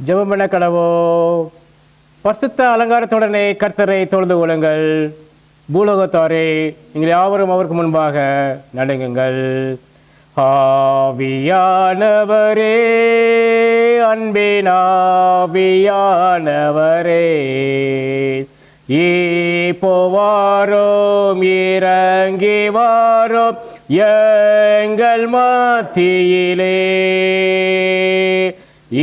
ஜெபம் பண்ண கடவோம். பரிசுத்த அலங்காரத்துடனே கர்த்தரை தொழுது கொள்ளுங்கள். பூலோகத்தாரே, நீங்கள் யாவரும் அவருக்கு முன்பாக நடுங்குங்கள். ஆவியானவரே, அன்பினாவியானவரே, இப்போ வாரோம், இறங்கி வாரோம் எங்கள் மத்தியிலே.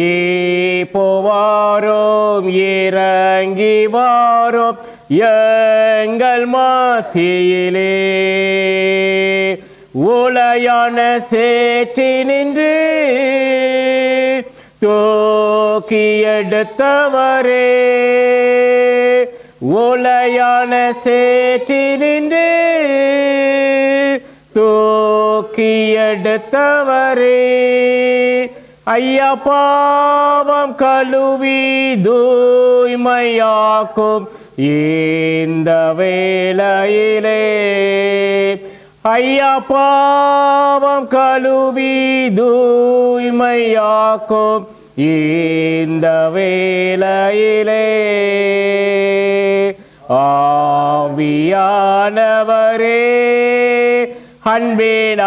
இப்போ வாரோம், இறங்கி வாரோம் எங்கள் மத்தியிலே. உளையான சேற்றி நின்று தூக்கி எடுத்தவரே, உளையான சேற்றி நின்று தூக்கி எடுத்தவரே, ஐயா பாவம் கழுவி தூய்மையாக்கும் இந்த வேளையிலே. ஐயா பாவம் கழுவி தூய்மையாக்கும் இந்த வேளையிலே. ஆவியானவரே, அன்பினாவியானவரே,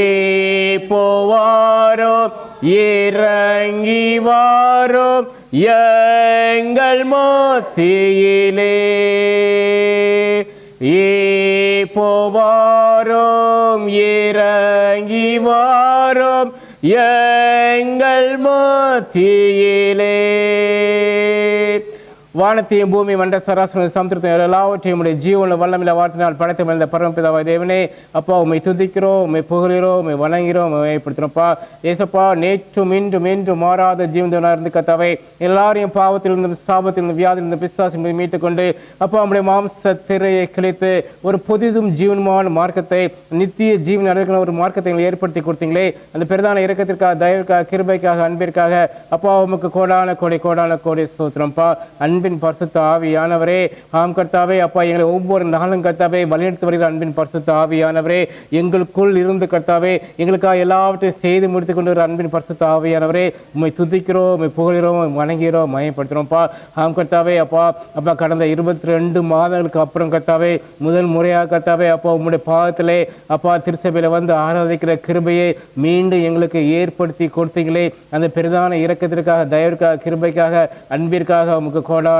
இப்போ வாரோம், இறங்கி வாரோம் எங்கள் மத்தியிலே. இப்போ வாரோம், இறங்கி வாரோம் எங்கள் மத்தியிலே. வானத்தையும் பூமி மண்ட சராசரி சமுத்திரத்தையும் எல்லாவற்றையும் உடைய ஜீவன வல்லமில்ல வார்த்தையினால் படைத்து மனித பரமபிதாவாய் தேவனே, அப்பா உண்மை துதிக்கிறோம், உண்மை புகழ்கிறோம், உண்மை வணங்குகிறோம், உண்மைப்படுத்துகிறோம்ப்பா. ஏசப்பா, நேற்றும் இன்றும் என்றும் மாறாத ஜீவனாக இருந்து கத்தாவே எல்லாரையும் பாவத்திலிருந்தும் சாபத்திலிருந்தும் வியாதிலிருந்தும் பிசாசிலிருந்து மீட்டுக்கொண்டு அப்பா உடைய மாம்ச திரையை கிழித்து ஒரு புதிதும் ஜீவனமான மார்க்கத்தை, நித்திய ஜீவன் அடைகிற ஒரு மார்க்கத்தை ஏற்படுத்தி கொடுத்தீங்களே. அந்த பெரிதான இரக்கத்திற்காக, தயவுக்காக, கிருபைக்காக, அன்பிற்காக அப்பா உமக்கு கோடான கோடி ஸ்தோத்திரம்ப்பா. அன்பின் பரிசுத்த ஆவியானவரே, ஆம் கர்த்தாவே, அப்பா எங்களை ஒவ்வொரு நாளும் கர்த்தாவே வழிநடத்தி வருகிற அன்பின் பரிசுத்த ஆவியானவரே, எங்களுக்குள் இருந்து கர்த்தாவே எங்களுக்காக எல்லாவற்றையும் செய்து முடித்துக் கொண்டு ஒரு அன்பின் பரிசுத்த ஆவியானவரே, உண்மை துதிக்கிறோம், உண்மை புகழ்கிறோம், வணங்குகிறோம், மயப்படுத்துகிறோம்ப்பா. ஆம் கர்த்தாவே, அப்பா கடந்த 22 மாதங்களுக்கு அப்புறம் கர்த்தாவே முதல் முறையாக கர்த்தாவே அப்பா உம்முடைய பாதத்திலே அப்பா திருச்சபையில வந்து ஆராதிக்கிற கிருபையை மீண்டும் எங்களுக்கு ஏற்படுத்தி கொடுத்தீங்களே. அந்த பெரிதான இரக்கத்திற்காக, தயவிற்காக, கிருபைக்காக, அன்பிற்காக உமக்கு கோடான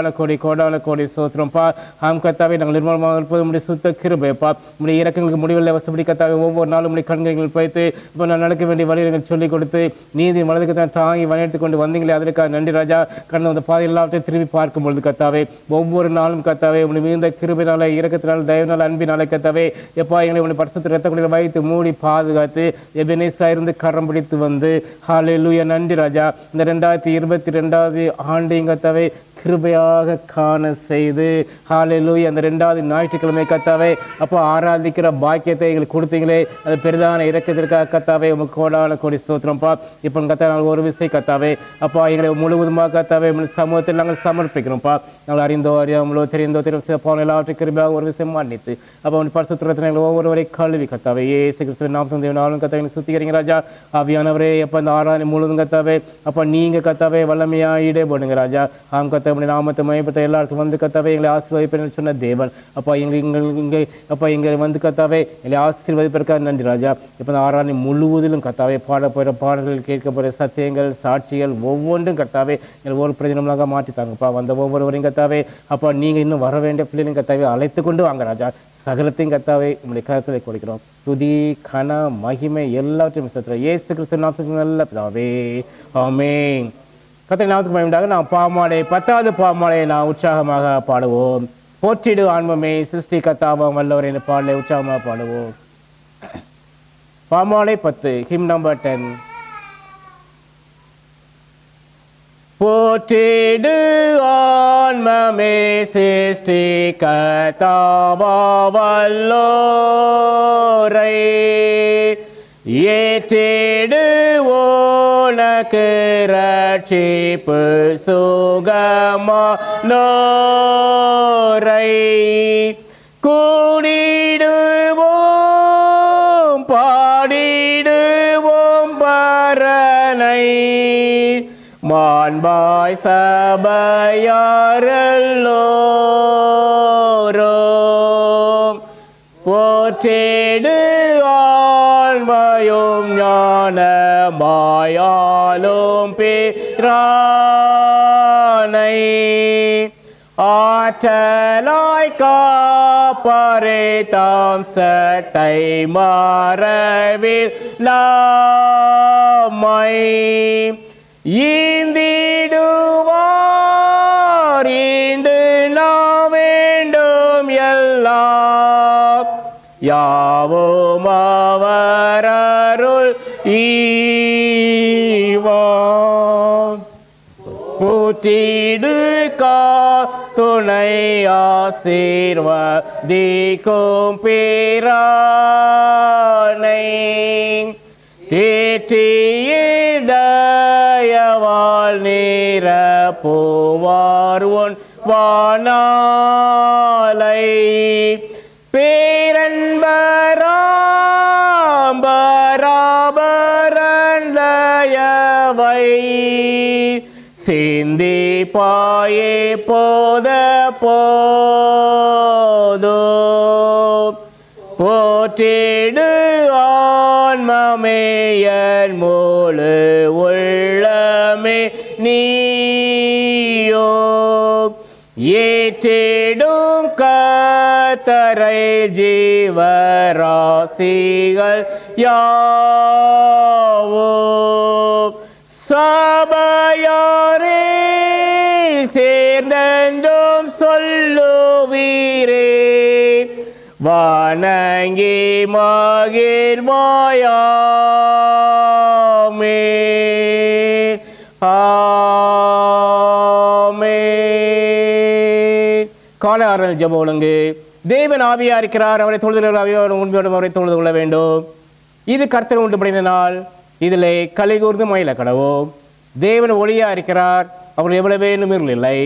கோடி சோத்திரம்ப்பா. ஆம் கர்த்தாவே, நாங்கள் நிர்மலமாக இருப்பது உடைய சுத்த கிருபைப்பா. உடைய இரக்கங்களுக்கு முடிவில் வசப்படி கர்த்தாவே ஒவ்வொரு நாளும் உடைய கண்கள் வைத்து இப்போ நான் நடக்க வேண்டிய வழியை சொல்லிக் கொடுத்து நீதி மனதுக்கு தான் தாங்கி வழிநடத்திக் கொண்டு வந்தீங்களே, அதற்காக நன்றி ராஜா. கடந்த அந்த பாதை எல்லாவற்றையும் திரும்பி பார்க்கும் பொழுது கர்த்தாவே ஒவ்வொரு நாளும் கர்த்தாவே உடைய மிகுந்த கிருபையினால, இரக்கத்தினால், தயவினால், அன்பினால கர்த்தாவே எப்பா எங்களை உடைய பரிசுத்த இரத்த குடியில் வைத்து மூடி பாதுகாத்து எபெனேசா இருந்து கரம் பிடித்து வந்து ஹல்லேலூயா நன்றி ராஜா. இந்த 2022 ஆண்டையும் கர்த்தாவே கிருபையாக காண செய்து ஹல்லேலூயா அந்த 2வது ஞாயிற்றுக்கிழமை கர்த்தாவே அப்போ ஆராதிக்கிற பாக்கியத்தை எங்களுக்கு கொடுத்தீங்களே, அது பெரிதான இரக்கத்திற்காக கர்த்தாவே உமக்கு கோடி ஸ்தோத்திரம்ப்பா. இப்போ கர்த்தாவே நாங்கள் ஒரு விசை கர்த்தாவே அப்பா எங்களை முழுவதுமாக கர்த்தாவே சமூகத்தில் நாங்கள் சமர்ப்பிக்கிறோம்ப்பா. நாங்கள் அறிந்தோ அறியாமலோ தெரிந்தோ தெரியும் எல்லாவற்றையும் கிருபையாக ஒரு விஷயம் மன்னித்து அப்போ அவன் பரிசுத்தத்தில் எங்களை ஒவ்வொருவரை கல்வி கர்த்தாவே இயேசு கிறிஸ்துவின் நாமத்தில் தேவனாலும் கர்த்தாவே சுத்திகரிங்க ராஜா. ஆவியானவரே எப்போ இந்த ஆராதனை முழுவதும் கர்த்தாவே அப்போ நீங்கள் கர்த்தாவே வல்லமையாக ஈடுபடுங்க ராஜா. ஆம் கர்த்தாவே நாமத்தை மயப்பட்ட எல்லாருக்கும் வந்து கர்த்தாவே எங்களை ஆசீர்வதிப்பேன் சொன்ன தேவன் அப்பா எங்களை வந்து கர்த்தாவே எங்களை ஆசீர்வதிப்பதற்காக நன்றி ராஜா. இப்போ இந்த ஆராதனை முழுவதிலும் கர்த்தாவே பாடப்போகிற பாடல்கள், கேட்கப்படுற சத்தியங்கள், சாட்சிகள் ஒவ்வொன்றும் கர்த்தாவே எங்களை ஒரு பிரயோஜனமாக மாற்றித்தாங்கப்பா. வந்த ஒவ்வொருவரையும் கர்த்தாவே அப்பா நீங்கள் இன்னும் வர வேண்டிய பிள்ளைகளும் கர்த்தாவே அழைத்து கொண்டு வாங்க ராஜா. சகலத்தையும் கர்த்தாவே உங்களுடைய கருத்தை கொடுக்கிறோம். துதி, கன, மகிமை எல்லாவற்றையும் இயேசு கிறிஸ்து நாமத்துக்கு நல்ல பிதாவே, ஆமென். கர்த்தருடைய நாமத்துக்கு மகிமையாக நாம் பாமாலை 10வது பாமாலையை நாம் உற்சாகமாக பாடுவோம். போற்றிடு ஆன்மமே சிருஷ்டி கர்த்தாவாம் வல்லவர் என்ற பாடலை உற்சாகமாக பாடுவோம். பாமாலை 10, ஹிம் நம்பர் 10. போற்றிடு ஆன்மமே சிருஷ்டி கர்த்தாவாம் வல்லோரை, ஏற்றிடு உனக்கு ரட்சிப்பு சுகமானோரை, கூடிடுவோம் பாடிடுவோம் மாண்பாய் சபையாரெல்லோரும் போற்றேடு ஆண்மையும் ஞானமாயாலும் பேரானை ஆற்றலாய் காப்பரே தாம் சட்டை மாறவில் லாமை ஈந்திடுவார் ஈண்டு நாம் வேண்டும் எல்லாம் யாவும் அவரருள் ஈவாம் கூட்டிடு துணை ஆசீர்வதிக்கும் பேரானை தேற்றியதயவால் நிரப்புவார் உன் வானாலை பேரன்பராம்பராபரந்தயவை சிந்தி பாயே போத போதோ போற்றிடு ஆன்மமேயன் முழு உள்ளமே நீயோ ஏற்றிடும் கத்தரை ஜீவராசிகள் யாவோ சபையாரே சேர்ந்தென்றும் சொல்லுவீரே வணங்கி மகிழ்வாயாமே ஆமென். காலை ஆறுதல் ஜெபம் ஒழுங்கு. தேவன் ஆவியா இருக்கிறார், அவரை தொழுது ஆவியோடு உண்மையோடும் அவரை தொழுது கொள்ள வேண்டும். இது கர்த்தர் உண்டு பண்ணின நாள், இதிலே களி கூர்ந்து மயில கடவோம். தேவன் ஒளியா இருக்கிறார், அவர் எவ்வளவு வேணும் இல்லை.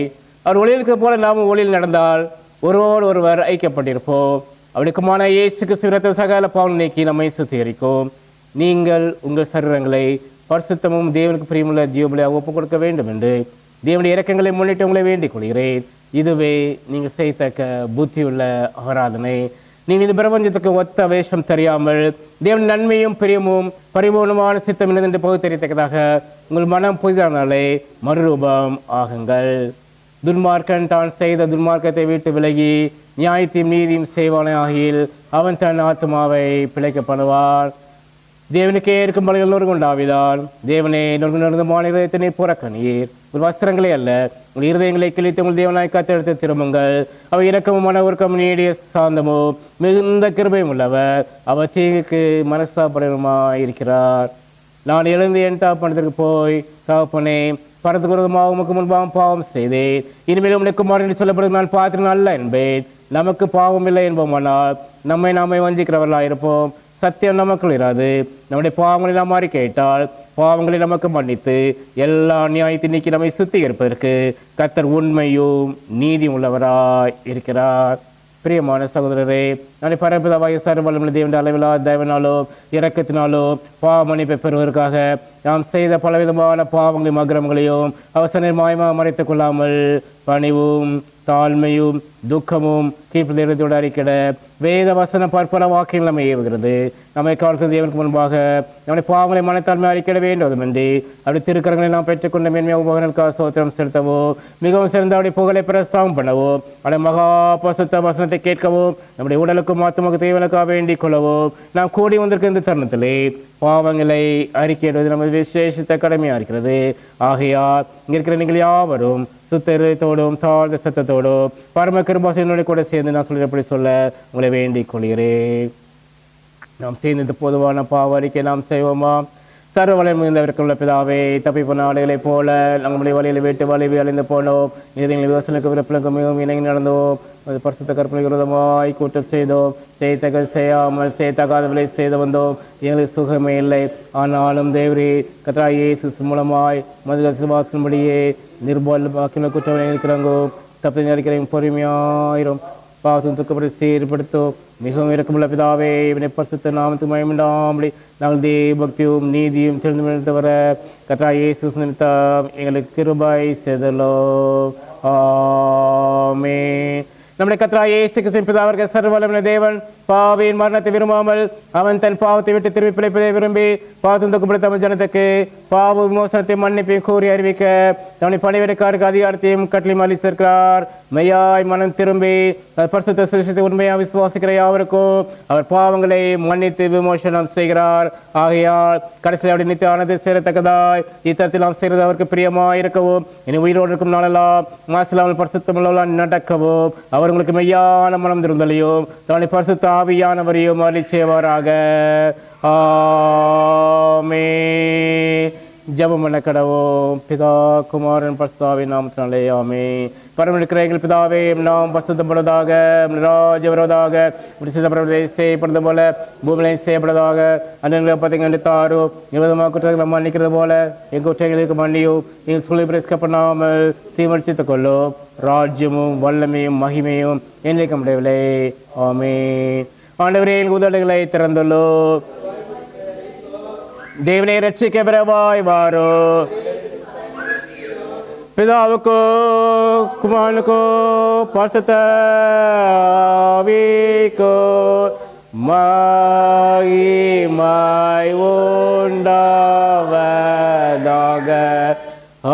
அவர் ஒளியில் இருக்கிற போல நாமும் ஒளியில் நடந்தால் ஒருவோடு ஒருவர் ஐக்கியப்பட்டிருப்போம். அவனுக்குமான இயேசு கிறிஸ்து சகல பாவம் நீக்கி நம்மை சுத்திகரிக்கும். நீங்கள் உங்கள் சரீரங்களை பரிசுத்தமும் தேவனுக்கு பிரியமுள்ள ஜீவபலியாக ஒப்புக் கொடுக்க வேண்டும் என்று தேவனுடைய இரக்கங்களை முன்னிட்டு உங்களை வேண்டிக் கொள்கிறேன். இதுவே நீங்கள் செய்யத்தக்க புத்தியுள்ள ஆராதனை. நீங்கள் இந்த பிரபஞ்சத்துக்கு ஒத்த வேஷம் தெரியாமல் தேவன் நன்மையும் பிரியமும் பரிபூர்ணமான சித்தம் என்று பகுத்தறியத்தக்கதாக உங்கள் மனம் புதிதானாலே மறுரூபம் ஆகுங்கள். துன்மார்க்கன் தான் செய்த துன்மார்க்கத்தை விட்டு விலகி நியாயத்தையும் நீதியும் செய்வானே ஆகியில் அவன் தன் ஆத்மாவை பிழைக்க பண்ணுவார். தேவனுக்கே இருக்கும் பல எல்லோரும் உண்டாவிதான். தேவனே நொறுங்குணர்ந்தமான இருதயத்தினை புறக்கணீர். ஒரு வஸ்திரங்களே அல்ல, உங்கள் இருதயங்களை கிழித்து உங்கள் தேவனாய் காத்தெடுத்து திரும்புங்கள். அவை இரக்கமும் மன உருக்கம் நீடிய சாந்தமோ மிகுந்த கிருபையும் உள்ளவர். அவர் தீங்குக்கு மனஸ்தாபரமாய் இருக்கிறார். நான் எழுந்து என் தகப்பனத்திற்கு போய், தகப்பனே பரத்துக்கு விரோதமாக உமக்கு முன்பாக பாவம் செய்தேன், இனிமேல் உனக்கு மாறு என்று சொல்லப்படுவது நான் பாத்திரம் அல்ல என்பேன். நமக்கு பாவம் இல்லை என்போமானால் நம்மை நாமே வஞ்சிக்கிறவர்களாக இருப்போம். சத்தியம் நமக்குள் இராது. நம்முடைய பாவங்களை நாம் மாறி கேட்டால் பாவங்களை நமக்கு மன்னித்து எல்லா நியாயத்தை நீக்கி நம்மை சுத்திகரிப்பதற்கு கர்த்தர் உண்மையும் நீதி உள்ளவராய் இருக்கிறார். பிரியமான சகோதரரே, நாளை பரப்பிதவாய சர்வவல்லமையுள்ள தேவனுடைய அளவிலா தயவினாலோ இரக்கத்தினாலோ பாவ மன்னிப்பை பெறுவதற்காக நாம் செய்த பலவிதமான பாவங்களையும் அக்கிரமங்களையும் அவசர மாயமாக மறைத்துக் கொள்ளாமல் பணிவும் தாழ்மையும் துக்கமும் கீழ்ப்பதோடு அறிக்கிட வேத வசனம் பற்பல வாக்கியங்கள் நம்மை ஏவுகிறது. நம்மை காலத்தில் தேவனுக்கு முன்பாக நம்முடைய பாவங்களை மனத்தாழ்மை அறிக்கிட வேண்டும் என்று அப்படி திருக்கரங்களை நாம் பெற்றுக்கொண்ட மேன்மையாக உபகரணக்காக சோத்திரம் செலுத்தவோ மிகவும் சிறந்த அவருடைய புகழை பிரஸ்தாபம் பண்ணவோ அவருடைய மகா பசுத்த வசனத்தை கேட்கவும் நம்முடைய உடலுக்கும் ஆத்மாவுக்கு தேவனுக்காக வேண்டிக் கொள்ளவோ நாம் கூடி வந்திருக்க இந்த தருணத்திலே பாவங்களை அறிக்கையிடுவது நமது விசேஷித்த கடமையாக இருக்கிறது. ஆகையால் இங்கே இருக்கிற நீங்கள் யாவரும் சுத்தத்தோடும் தாழ்ந்த சத்தத்தோடும் பரம கிருபாசனோட கூட சேர்ந்து நான் சொல்லியபடி சொல்ல உங்களை வேண்டிக் கொள்கிறேன். நாம் சேர்ந்து பொதுவான பாவ அறிக்கை நாம் செய்வோமா? சர்வ வளம் மிகுந்தவருக்குள்ள பிதாவே, தப்பிப்பு நாடுகளைப் போல நம்முடைய வழியில் விட்டு வலிவி அழிந்து போனோம். நீதிகளின் விவசாயிக்கு விருப்பங்களுக்கு மிகவும் இணங்கி நடந்தோம். அது பரிசுத்த கற்பனை விரோதமாய் கூட்டம் செய்தோம். செய்தக செய்யாமல் செய்தகாதவர்களை செய்து வந்தோம். எங்களுக்கு சுகமே இல்லை. ஆனாலும் தேவரே கர்த்தராகிய இயேசு மூலமாய் மது வாக்கும்படியே நிர்பல வாக்கின குற்றவாளி இருக்கிறாங்கோ. தப்பி நினைக்கிறேன் பொறுமையாயிரும் பாவத்தின் துக்கப்படுத்தி சீர்படுத்தும். மிகவும் இரக்கமுள்ள பிதாவே, இவனை பரிசுத்த நாமத்துக்கு மகிமையுண்டாம்படி நாங்கள் பக்தியும் நீதியும் தெரிந்து வர கர்த்தராகிய இயேசு நிமித்தம் எங்களுக்கு கிருபை செய்தருளோ. ஆமென். நம்முடைய கர்த்தராகிய இயேசு கிறிஸ்துவின் பிதாவாகிய சர்வ வல்லமையுள்ள தேவன் பாவியின் மரணத்தை விரும்பாமல் அவன் தன் பாவத்தை விட்டு திரும்பி பிழைப்பதை விரும்பி பாவத்தின் துக்கப்படுத்த தமிழ் ஜனத்துக்கு பாவ விமோசனத்தை மன்னிப்பையும் கூறி அறிவிக்க தன்னுடைய பணிவிடைக்காருக்கு அதிகாரத்தையும் கட்டளையும் அளித்திருக்கிறார். மெய்யாய் மனம் திரும்பி பரிசுத்த சுவிசேஷத்தை உண்மையாக விசுவாசிக்கிற யாவருக்கும் அவர் பாவங்களை மன்னித்து விமோசனம் செய்கிறார். ஆகையால் கடைசியில் அப்படி நித்திய ஆனது சேரத்தக்கதாய் இத்தத்தில் நாம் செய்வது அவருக்கு பிரியமாக இருக்கவும் இனி உயிரோடு இருக்கும் நாளெல்லாம் மாசில்லாமல் பரிசுத்தமுள்ளவர்களால் நடக்கவும் அவர் உங்களுக்கு மெய்யான மனம் திருந்தலையும் தன்னுடைய பரிசுத்த ஆவியானவரையும் அளிச்சேவாராக. ஆமென். ஜெபம் பண்ண கடவோம். பிதா குமாரன் பரிசுத்தாவின் நாமத்தினாலே ஆமென். பரமளிக்கிற எங்கள் பிதாவே, நாம் பரிசுத்தப்படுவதாக, ராஜ்யம் வருவதாக, செய்யப்படுறது போல பூமியிலையும் செய்யப்படுவதாக. அண்ணன் பார்த்தீங்க தாரோ இருபதமாக குற்றங்களை மன்னிக்கிறது போல எங்கள் குற்றங்களுக்கு மன்னியும். நீங்கள் சொல்லி பிரஸ்கப்படாமல் தீமடித்துக் கொள்ளும். ராஜ்யமும் வல்லமையும் மகிமையும் என்றைக்கு முடியவில்லை. ஆமென். ஆண்டவரே, எங்கள் உதடுகளை திறந்துள்ளோ. தேவனை ரட்சிக்க பிறவாய் வாரோ. பிதாவுக்கோ குமாரனுக்கோ பரிசுத்த ஆவிக்கோ மகிமை உண்டாவதாக.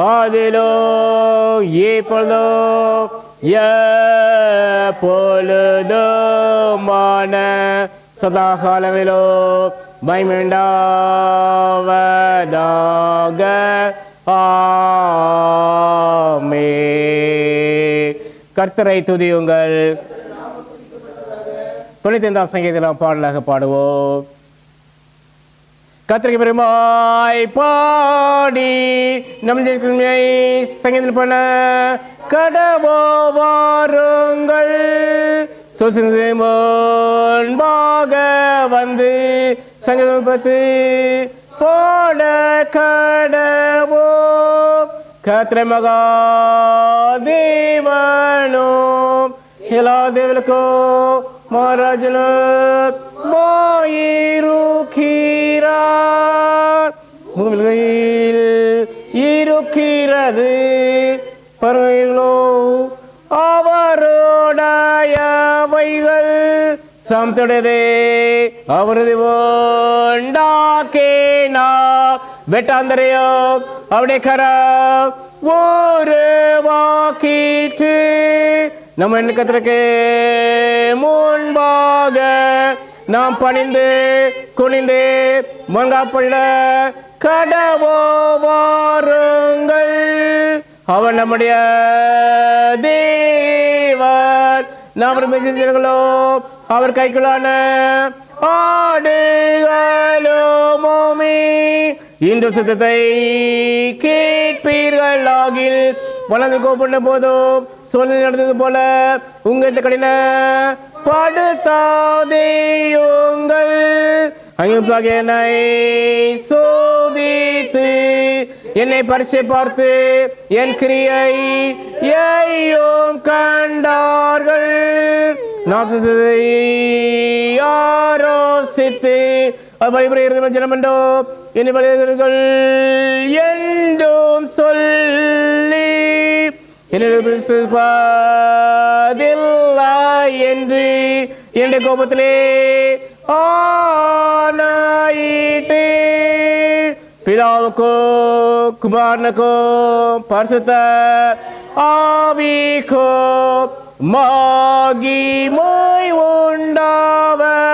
அதிலோ இப்பொழுதோ எப்பொழுதுமான சதா காலமிலோ மகிமையுண்டாவதாக. ஆமென். கர்த்தரை துதியுங்கள். 95ஆம் சங்கீதம் பாடலாக பாடுவோம். கர்த்தருக்கு பெருமாய் பாடி நம் சங்கீதம் பண்ண கடவோ வாருங்கள். முன்பாக வந்து சங்கீதம் பத்து பாட கடவோ. கர்த்தரை மகா தேவனோ எல்லா தேவனுக்கோ மகாராஜனோ இருக்கிறார். பூமியில் இருக்கிறது பறவைகளோ அவருடையவைகள் சமத்துடையதே. அவரது உண்டாக்கினா வெட்டாந்தரையோ அவருடைய கரம் உருவாக்கிற்று. நம்ம கர்த்தருக்கு முன்பாக நாம் பணிந்து குனிந்து முன்காப்பள்ள கடவோ வாருங்கள். அவர் நம்முடைய தேவன். நாம் மெஞ்சிகளோ அவர் கைக்குள்ளான ஆடுகளோமோமே. இன்று சுத்தத்தை கேட்பீர்கள் ஆகில் வளர்ந்து கோப்பண்ண போதும் சொல்லி நடந்தது போல உங்கள் கடின படுத்தாதேயுங்கள். என்னை சோதித்து என்னை பரிசை பார்த்து என் கிரியை ஐயும் கண்டார்கள். ஆரோசித்து ஜனமண்டோ என்னை வழிகள் என்றும் சொல்லி என்று என்ற கோபத்திலே ஆனாயிட்டு. பிதாவுக்கோ குமாரனுக்கோ பரிசுத்த ஆவிக்கோ மகிமை உண்டாவதாக.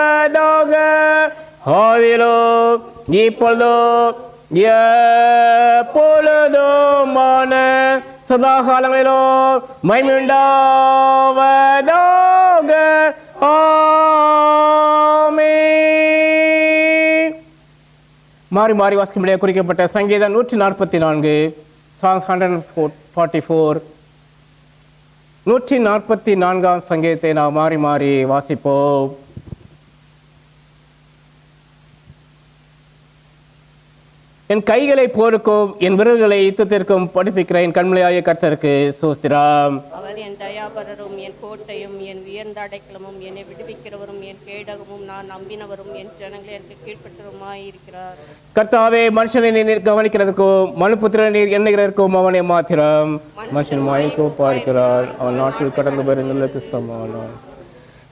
ஆதிலோ இப்பொழுதோ எப்பொழுதுமான சதா காலங்களிலோ மகிமை உண்டாவதாக. ஆமென். மாறி மாறி வாசிக்கும்படியாக குறிக்கப்பட்ட சங்கீதம் 144 Psalms 144 144ஆம் சங்கீதத்தை நாம் மாறி மாறி வாசிப்போம். என் கைகளை போருக்கும் என் விரல்களை யுத்தத்திற்கும் படிப்பிக்கிற என் கண்மலையாய கர்த்தருக்கு சோஸ்திரம். அவர் என் தயாபரரும் என் கோட்டையும் என் உயர்ந்த அடைக்கலமும் என்னை விடுவிக்கிறவரும் என் கேடகமும் நான் நம்பினவரும் என் ஜனங்களை எனக்கு கீழ்பற்றவருமாய் இருக்கிறார். கர்த்தாவே, மனுஷனை நீர் கவனிக்கிறதுக்கும் மனுபுத்திரனை நீர் எண்ணுகிறதற்கும் அவனை மாத்திரம். மனுஷன் மாயக்கோ பார்க்கிறார், அவன் நாட்டில் கடந்து வருங்களுக்கு சமானம்.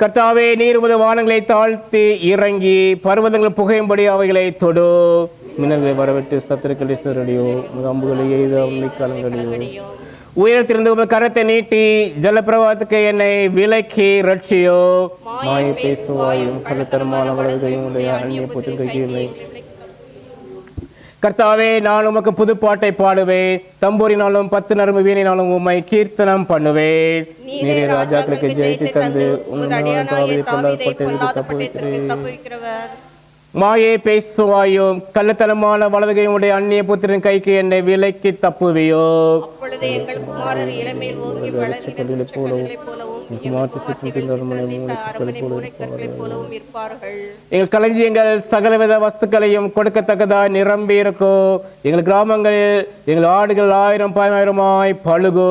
கர்த்தாவே, நீர் உமது வானங்களை தாழ்த்தி இறங்கி பர்வதங்கள் புகையும்படி அவைகளை தொடு. மின்னல்களை வரவிட்டு சத்துருக்களை சிறடியோ, அம்புகளை எய்து அவனை கலங்கடியோ. உயரத்திலிருந்து உங்கள் கரத்தை நீட்டி ஜலப்பிரவாகத்துக்கு என்னை விலக்கி ரட்சியோ. மாயை பேசுவாயும் கள்ளத்தனமான வலதுகையும் உடைய அந்நிய புத்திர. கர்த்தாவே, நான் உமக்கு புதுப்பாட்டை பாடுவேன், தம்பூரினாலும் 10 நரம்பு வீணினாலும் உம்மை கீர்த்தனம் பண்ணுவேன். நீரே ராஜாக்களுக்கு ஜெயித்து தந்து மாயை பேசுவாயும் கள்ளத்தனமான வலதுகையும் உடைய அந்நிய புத்திரன் கைக்கு என்னை விலைக்கு தப்புவியோ. எங்கள் களஞ்சியங்கள் சகலவித வஸ்துக்களையும் கொடுக்கத்தக்கதாய் நிரம்பி இருக்கும். எங்கள் கிராமங்களில் எங்கள் ஆடுகள் 1000-1000 பழுகோ.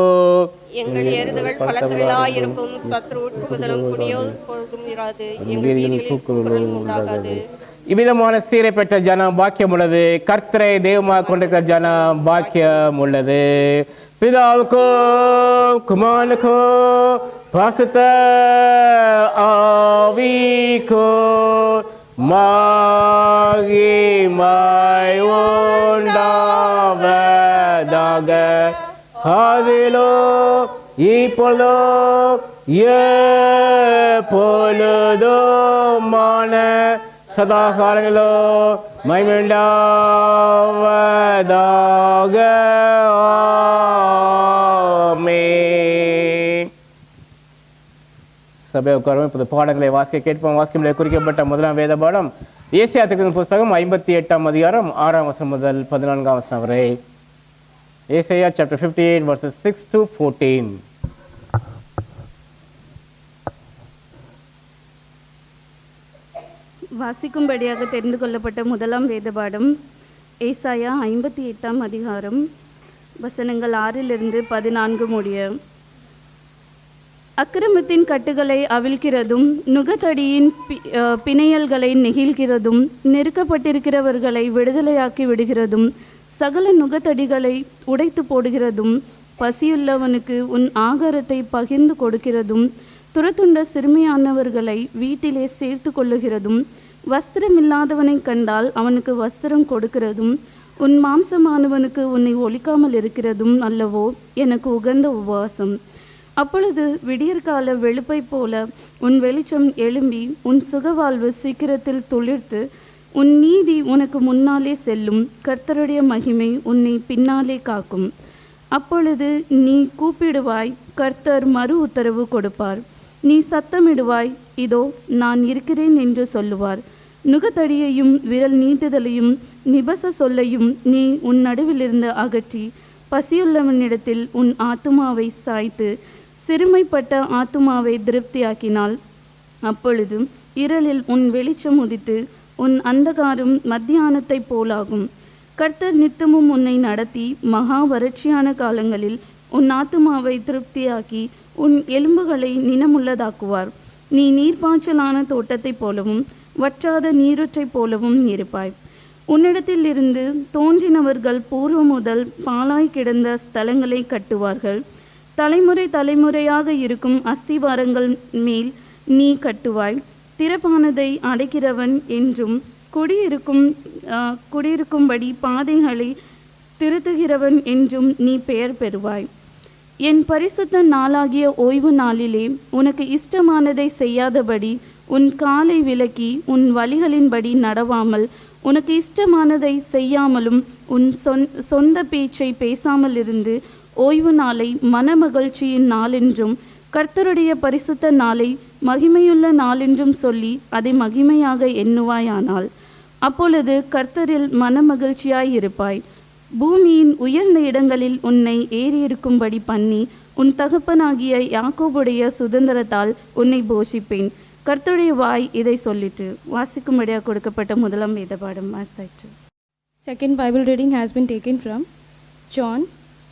எங்கள் எருதுகள் பலத்தவர்களாயிருக்கும். சத்ரு உட்புகுதலும் குடியோரும் இராது. எங்கள் வீதிகளில் உண்டாகாது. இவ்விதமான சீரை பெற்ற ஜனம் பாக்கியம் உள்ளது. கர்த்தரை தெய்வமாக கொண்டிருக்கிற ஜனம் பாக்கியம் உள்ளது. பிதாவுக்கோ குமாரனுக்கோ பரிசுத்த ஆவிக்கோ மகிமை உண்டாவதாக. அதிலோ இப்பொழுதோ எப்பொழுதுமான சதா காலங்களோ மகிமையுண்டாவதாக. ஆமென். சபை உட்காரும். இப்போது பாடங்களை வாசிக்க கேட்போம். வாசிக்கும் குறிக்கப்பட்ட முதலாம் வேத பாடம் ஏசாயா தீர்க்கதரிசன புஸ்தகம் 58ஆம் அதிகாரம் 6ஆம் வசனம் முதல் 14ஆம் வசனம் வரை. ஏசாயா chapter 58 verses 6 to 14. வாசிக்கும்படியாக தெரிந்து கொள்ளப்பட்ட முதலாம் வேத பாடம் ஏசாயா 58ஆம் அதிகாரம் வசனங்கள் 6 to 14 முடிய. அக்கிரமத்தின் கட்டுகளை அவிழ்க்கிறதும் நுகத்தடியின் பிணையல்களை நெகிழ்கிறதும் நெருக்கப்பட்டிருக்கிறவர்களை விடுதலையாக்கி விடுகிறதும் சகல நுகத்தடிகளை உடைத்து போடுகிறதும் பசியுள்ளவனுக்கு உன் ஆகாரத்தை பகிர்ந்து கொடுக்கிறதும் துரத்துண்ட சிறுமியானவர்களை வீட்டிலே சேர்த்து கொள்ளுகிறதும் வஸ்திரமில்லாதவனை கண்டால் அவனுக்கு வஸ்திரம் கொடுக்கிறதும் உன் மாம்சமானவனுக்கு உன்னை ஒழிக்காமல் இருக்கிறதும் அல்லவோ எனக்கு உகந்த உபவாசம். அப்பொழுது விடியற்கால வெளுப்பை போல உன் வெளிச்சம் எழும்பி உன் சுகவாழ்வு சீக்கிரத்தில் துளிர்த்து உன் நீதி உனக்கு முன்னாலே செல்லும். கர்த்தருடைய மகிமை உன்னை பின்னாலே காக்கும். அப்பொழுது நீ கூப்பிடுவாய், கர்த்தர் மறு உத்தரவு கொடுப்பார். நீ சத்தமிடுவாய், இதோ நான் இருக்கிறேன் என்று சொல்லுவார். நுகத்தடியையும் விரல் நீட்டுதலையும் நிபச சொல்லையும் நீ உன் நடுவிலிருந்து அகற்றி பசியுள்ளவனிடத்தில் உன் ஆத்துமாவை சாய்த்து சிறுமைப்பட்ட ஆத்துமாவை திருப்தியாக்கினாள். அப்பொழுது இருளில் உன் வெளிச்சம் உதித்து உன் அந்தகாரம் மத்தியானத்தை போலாகும். கர்த்தர் நித்தமும் உன்னை நடத்தி மகா வறட்சியான காலங்களில் உன் ஆத்துமாவை திருப்தியாக்கி உன் எலும்புகளை நினமுள்ளதாக்குவார். நீ நீர்ப்பாய்ச்சலான தோட்டத்தைப் போலவும் வற்றாத நீரூற்றைப் போலவும் இருப்பாய். உன்னிடத்தில் இருந்து தோன்றினவர்கள் பூர்வ முதல் பாழாய் கிடந்த ஸ்தலங்களை கட்டுவார்கள். தலைமுறை தலைமுறையாக இருக்கும் அஸ்திவாரங்கள் மேல் நீ கட்டுவாய். திறப்பானதை அடைக்கிறவன் என்றும் குடியிருக்கும்படி பாதைகளை திருத்துகிறவன் என்றும் நீ பெயர் பெறுவாய். என் பரிசுத்த நாளாகிய ஓய்வு நாளிலே உனக்கு இஷ்டமானதை செய்யாதபடி உன் காலை விலக்கி உன் வழிகளின்படி நடவாமல் உனக்கு இஷ்டமானதை செய்யாமலும் உன் சொந்த பேச்சை பேசாமல் இருந்து ஓய்வு நாளை மனமகிழ்ச்சியின் நாளென்றும் கர்த்தருடைய பரிசுத்த நாளை மகிமையுள்ள நாளென்றும் சொல்லி அதை மகிமையாக எண்ணுவாயானால் அப்பொழுது கர்த்தரில் மனமகிழ்ச்சியாயிருப்பாய். பூமியின் உயர்ந்த இடங்களில் உன்னை ஏறியிருக்கும்படி பண்ணி உன் தகப்பனாகிய யாக்கோபுடைய சுதந்திரத்தால் உன்னை போஷிப்பேன். கர்த்தருடைய வாய் இதை சொல்லிட்டு. வாசிக்கும்படியாக கொடுக்கப்பட்ட முதலாம் வேத பாடம் வாசித்தாயிற்று. Second Bible reading has been taken from John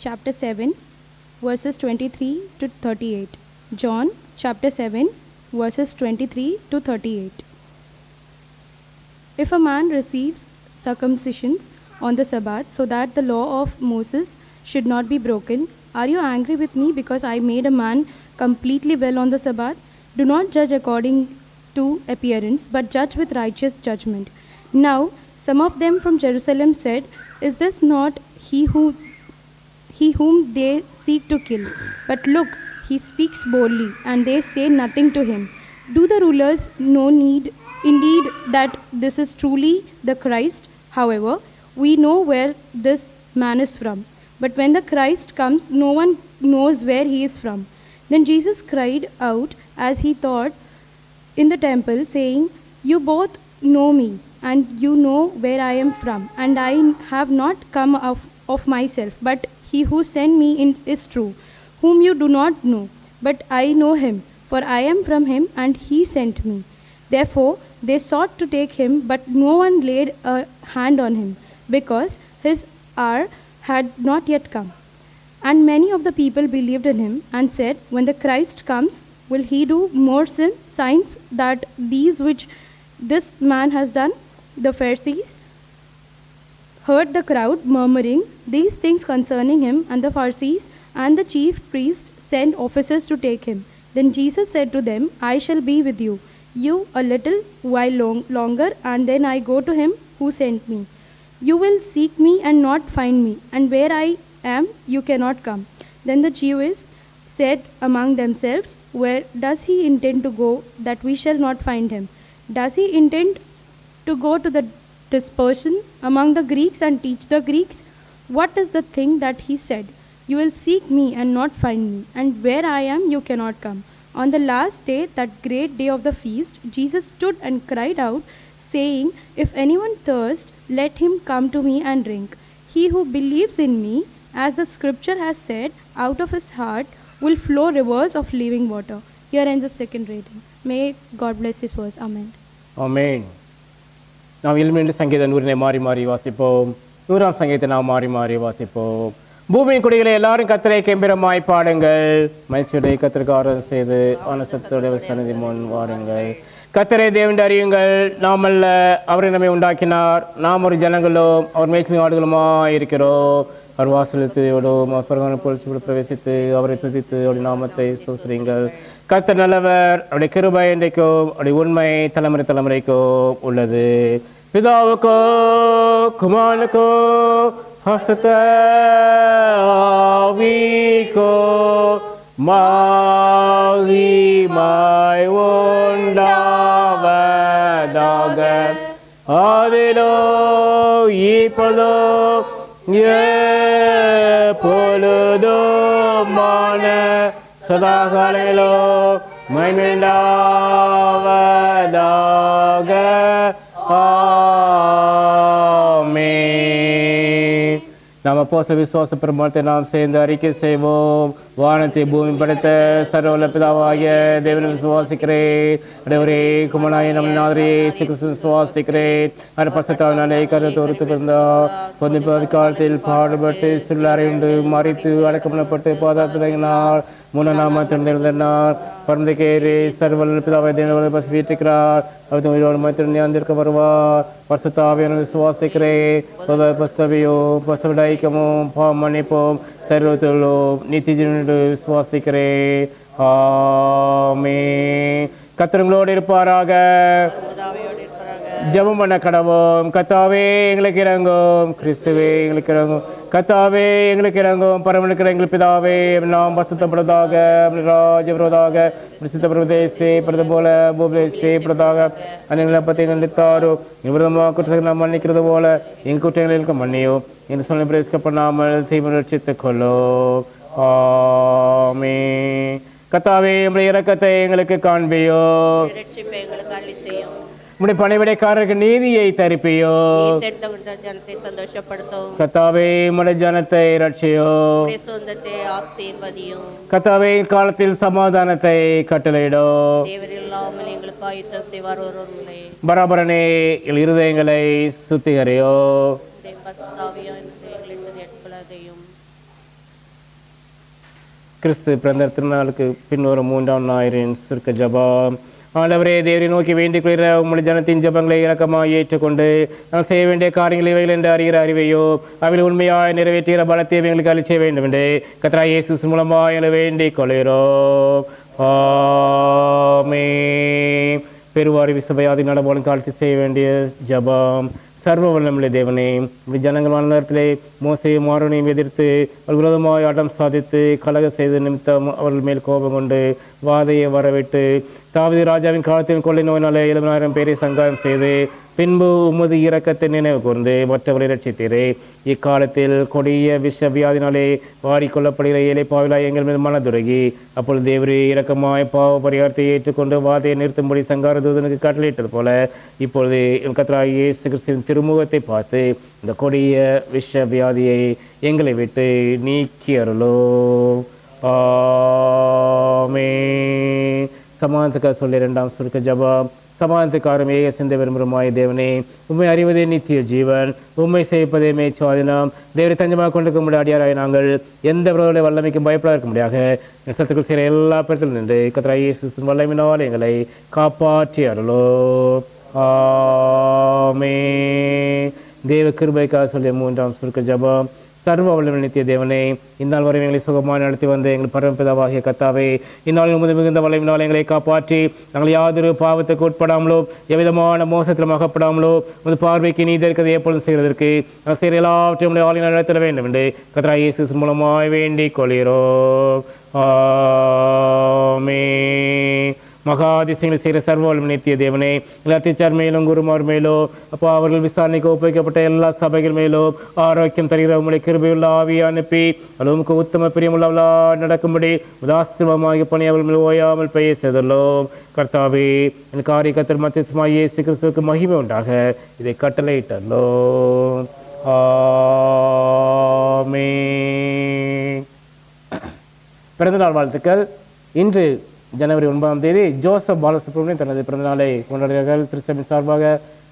chapter 7 verses 23 to 38. John chapter 7 verses 23 to 38. If a man receives circumcisions on the Sabbath so that the law of Moses should not be broken, are you angry with me because I made a man completely well on the Sabbath? Do not judge according to appearance, but judge with righteous judgment. Now some of them from Jerusalem said, is this not he whom they seek to kill? But look, he speaks boldly, and they say nothing to him. Do the rulers know indeed that this is truly the Christ? However, we know where this man is from. But when the Christ comes, no one knows where he is from. Then Jesus cried out as he taught in the temple, saying, you both know me, and you know where I am from, and I have not come of myself, but he who sent me is true, whom you do not know. But I know him, for I am from him, and he sent me. Therefore they sought to take him, but no one laid a hand on him, because his hour had not yet come. And many of the people believed in him, and said, when the Christ comes, will he do more signs than these which this man has done? The Pharisees heard the crowd murmuring these things concerning him, and the Pharisees and the chief priests sent officers to take him. Then Jesus said to them, I shall be with you a little while longer, and then I go to him who sent me. You will seek me and not find me, and where I am you cannot come. Then the Jews said among themselves, where does he intend to go that we shall not find him? Does he intend to go to the dispersion among the Greeks and teach the Greeks? What is the thing that he said? You will seek me and not find me, and where I am you cannot come. On the last day, that great day of the feast, Jesus stood and cried out, saying, if anyone thirsts, let him come to me and drink. He who believes in me, as the scripture has said, out of his heart will flow rivers of living water. Here ends the second reading. May God bless his words. Amen. ஆமென். நாம் 7 சங்கீத 100 மாறி மாறி வாசிப்போம். 100ஆம் சங்கீதத்தை நாம் மாறி மாறி வாசிப்போம். பூமியின் குடிகளை எல்லாரும் கர்த்தரை கெம்பீரமாய் பாடுங்கள், மனுஷருடைய கர்த்தருக்கு ஆராதனை செய்து ஆனந்தத்தோட சந்நிதி முன் வாருங்கள். கர்த்தரை தேவன் அறியுங்கள், நாம் அல்ல, அவரை நம்மை உண்டாக்கினார், நாம் ஒரு ஜனங்களோ அவர் மேய்ச்சல் ஆடுகளுமாய் இருக்கிறோம். அவர் வாசலத்தோடும் பொலிச்சு பிரவேசித்து அவரை துதித்து அவருடைய நாமத்தை ஸ்தோத்திரியுங்கள். கர்த்தர் நல்லவர், அவருடைய கிருபை என்றைக்கும் அவருடைய உண்மை தலைமுறை தலைமுறைக்கும் உள்ளது. பிதாவுக்கோ குமாரனுக்கோ பரிசுத்த ஆவிக்கோ மகிமை உண்டாவதாக, ஆதிலோ இப்பொழுதோ எப்பொழுதுமான சதாகாலங்களோ மகிமையுண்டாவதாக. ஆமென். நாம் அப்போஸ்தல விசுவாச பிரமாணத்தை நாம் சேர்ந்து அறிக்கை செய்வோம். வானத்தை பூமி படைத்த சர்வவல்ல பிதாவாகிய தேவனை விசுவாசிக்கிறேன். அடைவரே குமனாய நம் நாதரே விசுவாசிக்கிறேன். அது பசத்தாவினாலே கருத்து பிறந்தார். பொது காலத்தில் பாடுபட்டு சில்லாரையுண்டு மறித்து அடக்கமனப்பட்டு பாதாத்தினார். மூணாம் திறந்திருந்தார். பரந்தைக்கேறி சர்வவல்ல பிதாவை தேவனை வீட்டிருக்கிறார். அவர் உயிரோடு மத்திய ஞாந்திருக்க வருவார். பரிசுத்தாவியான விசுவாசிக்கிறேன். பசவியோ பசவிடைக்கமும் மன்னிப்போம் சர்வத்திலோ நித்திய விசுவாசிக்கிறேன். ஆமென். கர்த்தரோடு இருப்பாராக. ஜெபம் பண்ண கடவோம். கர்த்தாவே எங்களுக்கு இறங்கும், கிறிஸ்துவே எங்களுக்கு இறங்கும், கர்த்தாவே எங்களுக்கு இறங்கும், பரமனுக்கிற எங்கள் பிதாவே நாம் பசுத்தப்படுவதாக, ராஜபுரதாக பிரசித்தப்படுவதே போல பூபதேசப்படுவதாக. அந்த பற்றி நினைத்தாரோ விரதமாக குற்றங்களை நாம் மன்னிக்கிறது போல எங்கள் குற்றங்களுக்கு மன்னியோ என்று சொல்லி பிரேசிக்கப்படாமல் தீமை ரட்சித்துக் கொள்ளோ. ஆமென். கர்த்தாவே உம்முடைய இரக்கத்தை எங்களுக்கு காண்பியோ, உம்முடைய பணிவிடைக்காரருக்கு நீதியை தரிப்பியோ. ஜனத்தை சந்தோஷப்படுத்தும். கர்த்தாவே உம்முடைய ஜனத்தை ரட்சியோ. கர்த்தாவே காலத்தில் சமாதானத்தை கட்டளையிடோ. தேவரில்லாமல் எங்களுக்கு ஆயுத்தம் செய்வார் ஒருவர்களே. பராபரனே எங்கள் இருதயங்களை சுத்திகரையோ. உடைய பரிசுத்தாவியானது எங்களிடத்தில் ஏற்றுக்கொள்ளாதையும். கிறிஸ்து பிறந்த திருநாளுக்கு பின்வரும் 3ஆம் ஞாயிறின் சுருக்க ஜெபம். ஆண்டவரே, தேவரை நோக்கி வேண்டிக் கொள்கிற உம்முடைய ஜனத்தின் ஜெபங்களை இரக்கமாக ஏற்றுக்கொண்டு நான் செய்ய வேண்டிய காரியங்கள் இவைகள் என்று அறிகிற அறிவையோ அவையில் உண்மையாய் நிறைவேற்றுகிற பலத்தை எங்களுக்கு அளிக்க வேண்டும் என்று கர்த்தராகிய இயேசு மூலமாக எங்களை வேண்டிக் கொள்கிறோம். ஆமென். பெருவாரி விசபையாதி நடபோலும் காலத்தில் செய்ய வேண்டிய ஜெபம். சர்வ வல்லமுள்ள தேவனே, ஜனங்கள் நேரத்திலே மோசையும் ஆரோனையும் எதிர்த்து அவர்கள் விரோதமாய் ஆட்டம் சாதித்து கலக செய்த நிமித்தம் அவர்கள் மேல் கோபம் கொண்டு வாதையை வரவிட்டு தாவீது ராஜாவின் காலத்தில் கொள்ளை நோயினாலே 70,000 பேரை சங்காரம் செய்து பின்பு உமது இரக்கத்தை நினைவு கூர்ந்து மற்றவரை ரட்சித்தீரே. இக்காலத்தில் கொடிய விஷ வியாதினாலே வாடிக்கொள்ளப்படுகிற ஏழை பாவிலாய் எங்கள் மீது மனதுருகி அப்பொழுது தேவரே இரக்கமாய் பாவ பரிகாரத்தை ஏற்றுக்கொண்டு வாதையை நிறுத்தும்படி சங்கார தூதனுக்கு கட்டளையிட்டது போல இப்பொழுது கர்த்தராகிய இயேசு கிறிஸ்துவின் திருமுகத்தை பார்த்து இந்த கொடிய விஷ வியாதியை எங்களை விட்டு நீக்கி அருளோ. ஆமென். சமாதானத்துக்காக சொல்லி 2ஆம் சுருக்க ஜெபம். சமாதானத்துக்காரும் ஏக சிந்தை விரும்புமாய் தேவனே, உண்மை அறிவதே நித்திய ஜீவன், உண்மை செய்ப்பதே மேய்ச்சாதினம். தேவரை தஞ்சமாக கொண்டிருக்க முடிய அடியாராய் நாங்கள் எந்த விரோத வல்லமைக்கும் பயப்பட இருக்க முடியாக சத்துக்கள் செய்கிற எல்லா பேரத்திலும் நின்று கர்த்தராகிய இயேசு வல்லமையினால் எங்களை காப்பாற்றி அருளோ. ஆமென். தேவ கிருபைக்காக சொல்லிய 3ஆம் சுருக்க ஜெபம். சர்வ வல்லமையுள்ள நித்திய தேவனே, இந்நாள் வரை எங்களை சுகமாக நடத்தி வந்த எங்கள் பரமபிதாவாகிய கர்த்தாவே, இந்நாளில் உமது மிகுந்த வல்லமையினால் எங்களை காப்பாற்றி நாங்கள் யாதொரு பாவத்துக்கு உட்படாமலோ எவ்விதமான மோசத்திலும் அகப்படாமலோ உமது பார்வைக்கு நீதி இருக்கிறது எப்பொழுதும் செய்வதற்கு நாங்கள் செய்கிற எல்லாவற்றையும் ஆளினால் நடத்த வேண்டும் என்று கர்த்தராகிய இயேசு மூலமாய் வேண்டிக் கொள்கிறோம். ஆமென். மகாதிசயங்களை செய்கிற சர்வ வல்லமை நித்திய தேவனே, எல்லாத்திச்சார் மேலும் குருமார் மேலோ அப்போ அவர்கள் விசாரணைக்கு ஒப்புவிக்கப்பட்ட எல்லா சபைகள் மேலோ ஆரோக்கியம் தருகிற உங்களுடைய கிருபையுள்ள ஆவியை அனுப்பி அளவுக்கு உத்தம பிரியமுள்ளவளா நடக்கும்படி உதாசிரமமாகிய பணி அவள் மேல் ஓயாமல் பெய்ய செய்துள்ளோம். கர்த்தாவே, என் காரிய கர்த்தர் மத்தியஸ்தமாகிய இயேசு கிறிஸ்துவுக்கு மகிமை உண்டாக இதை கட்டளையிட்டோம். ஆமென். பிறந்தநாள் வாழ்த்துக்கள். இன்று ஜனவரி 9ஆம் தேதி ஜோசப் பாலசுப்ரமணியன் தனது பிறந்தநாளை கொண்டாடுகிறார்கள். திருச்சபையின் சார்பாக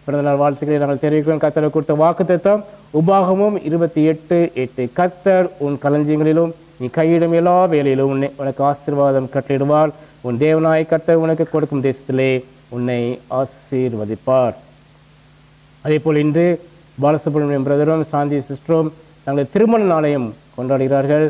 பிறந்தநாள் வாழ்த்துக்களை நாங்கள் தெரிவிக்கிறோம். கர்த்தர் கொடுத்த வாக்குத்தத்தம் உபாகமம் 28:8. கர்த்தர் உன் களஞ்சியங்களிலும் நீ கையிடும் எல்லா வேலையிலும் உனக்கு ஆசீர்வாதம் கட்டளிடுவார். உன் தேவனாய் கர்த்தர் உனக்கு கொடுக்கும் தேசத்திலே உன்னை ஆசீர்வதிப்பார். அதே போல் இன்று பாலசுப்ரமணியம் பிரதரும் சாந்தி சிஸ்டரும் தங்கள் திருமண நாளையும் கொண்டாடுகிறார்கள்.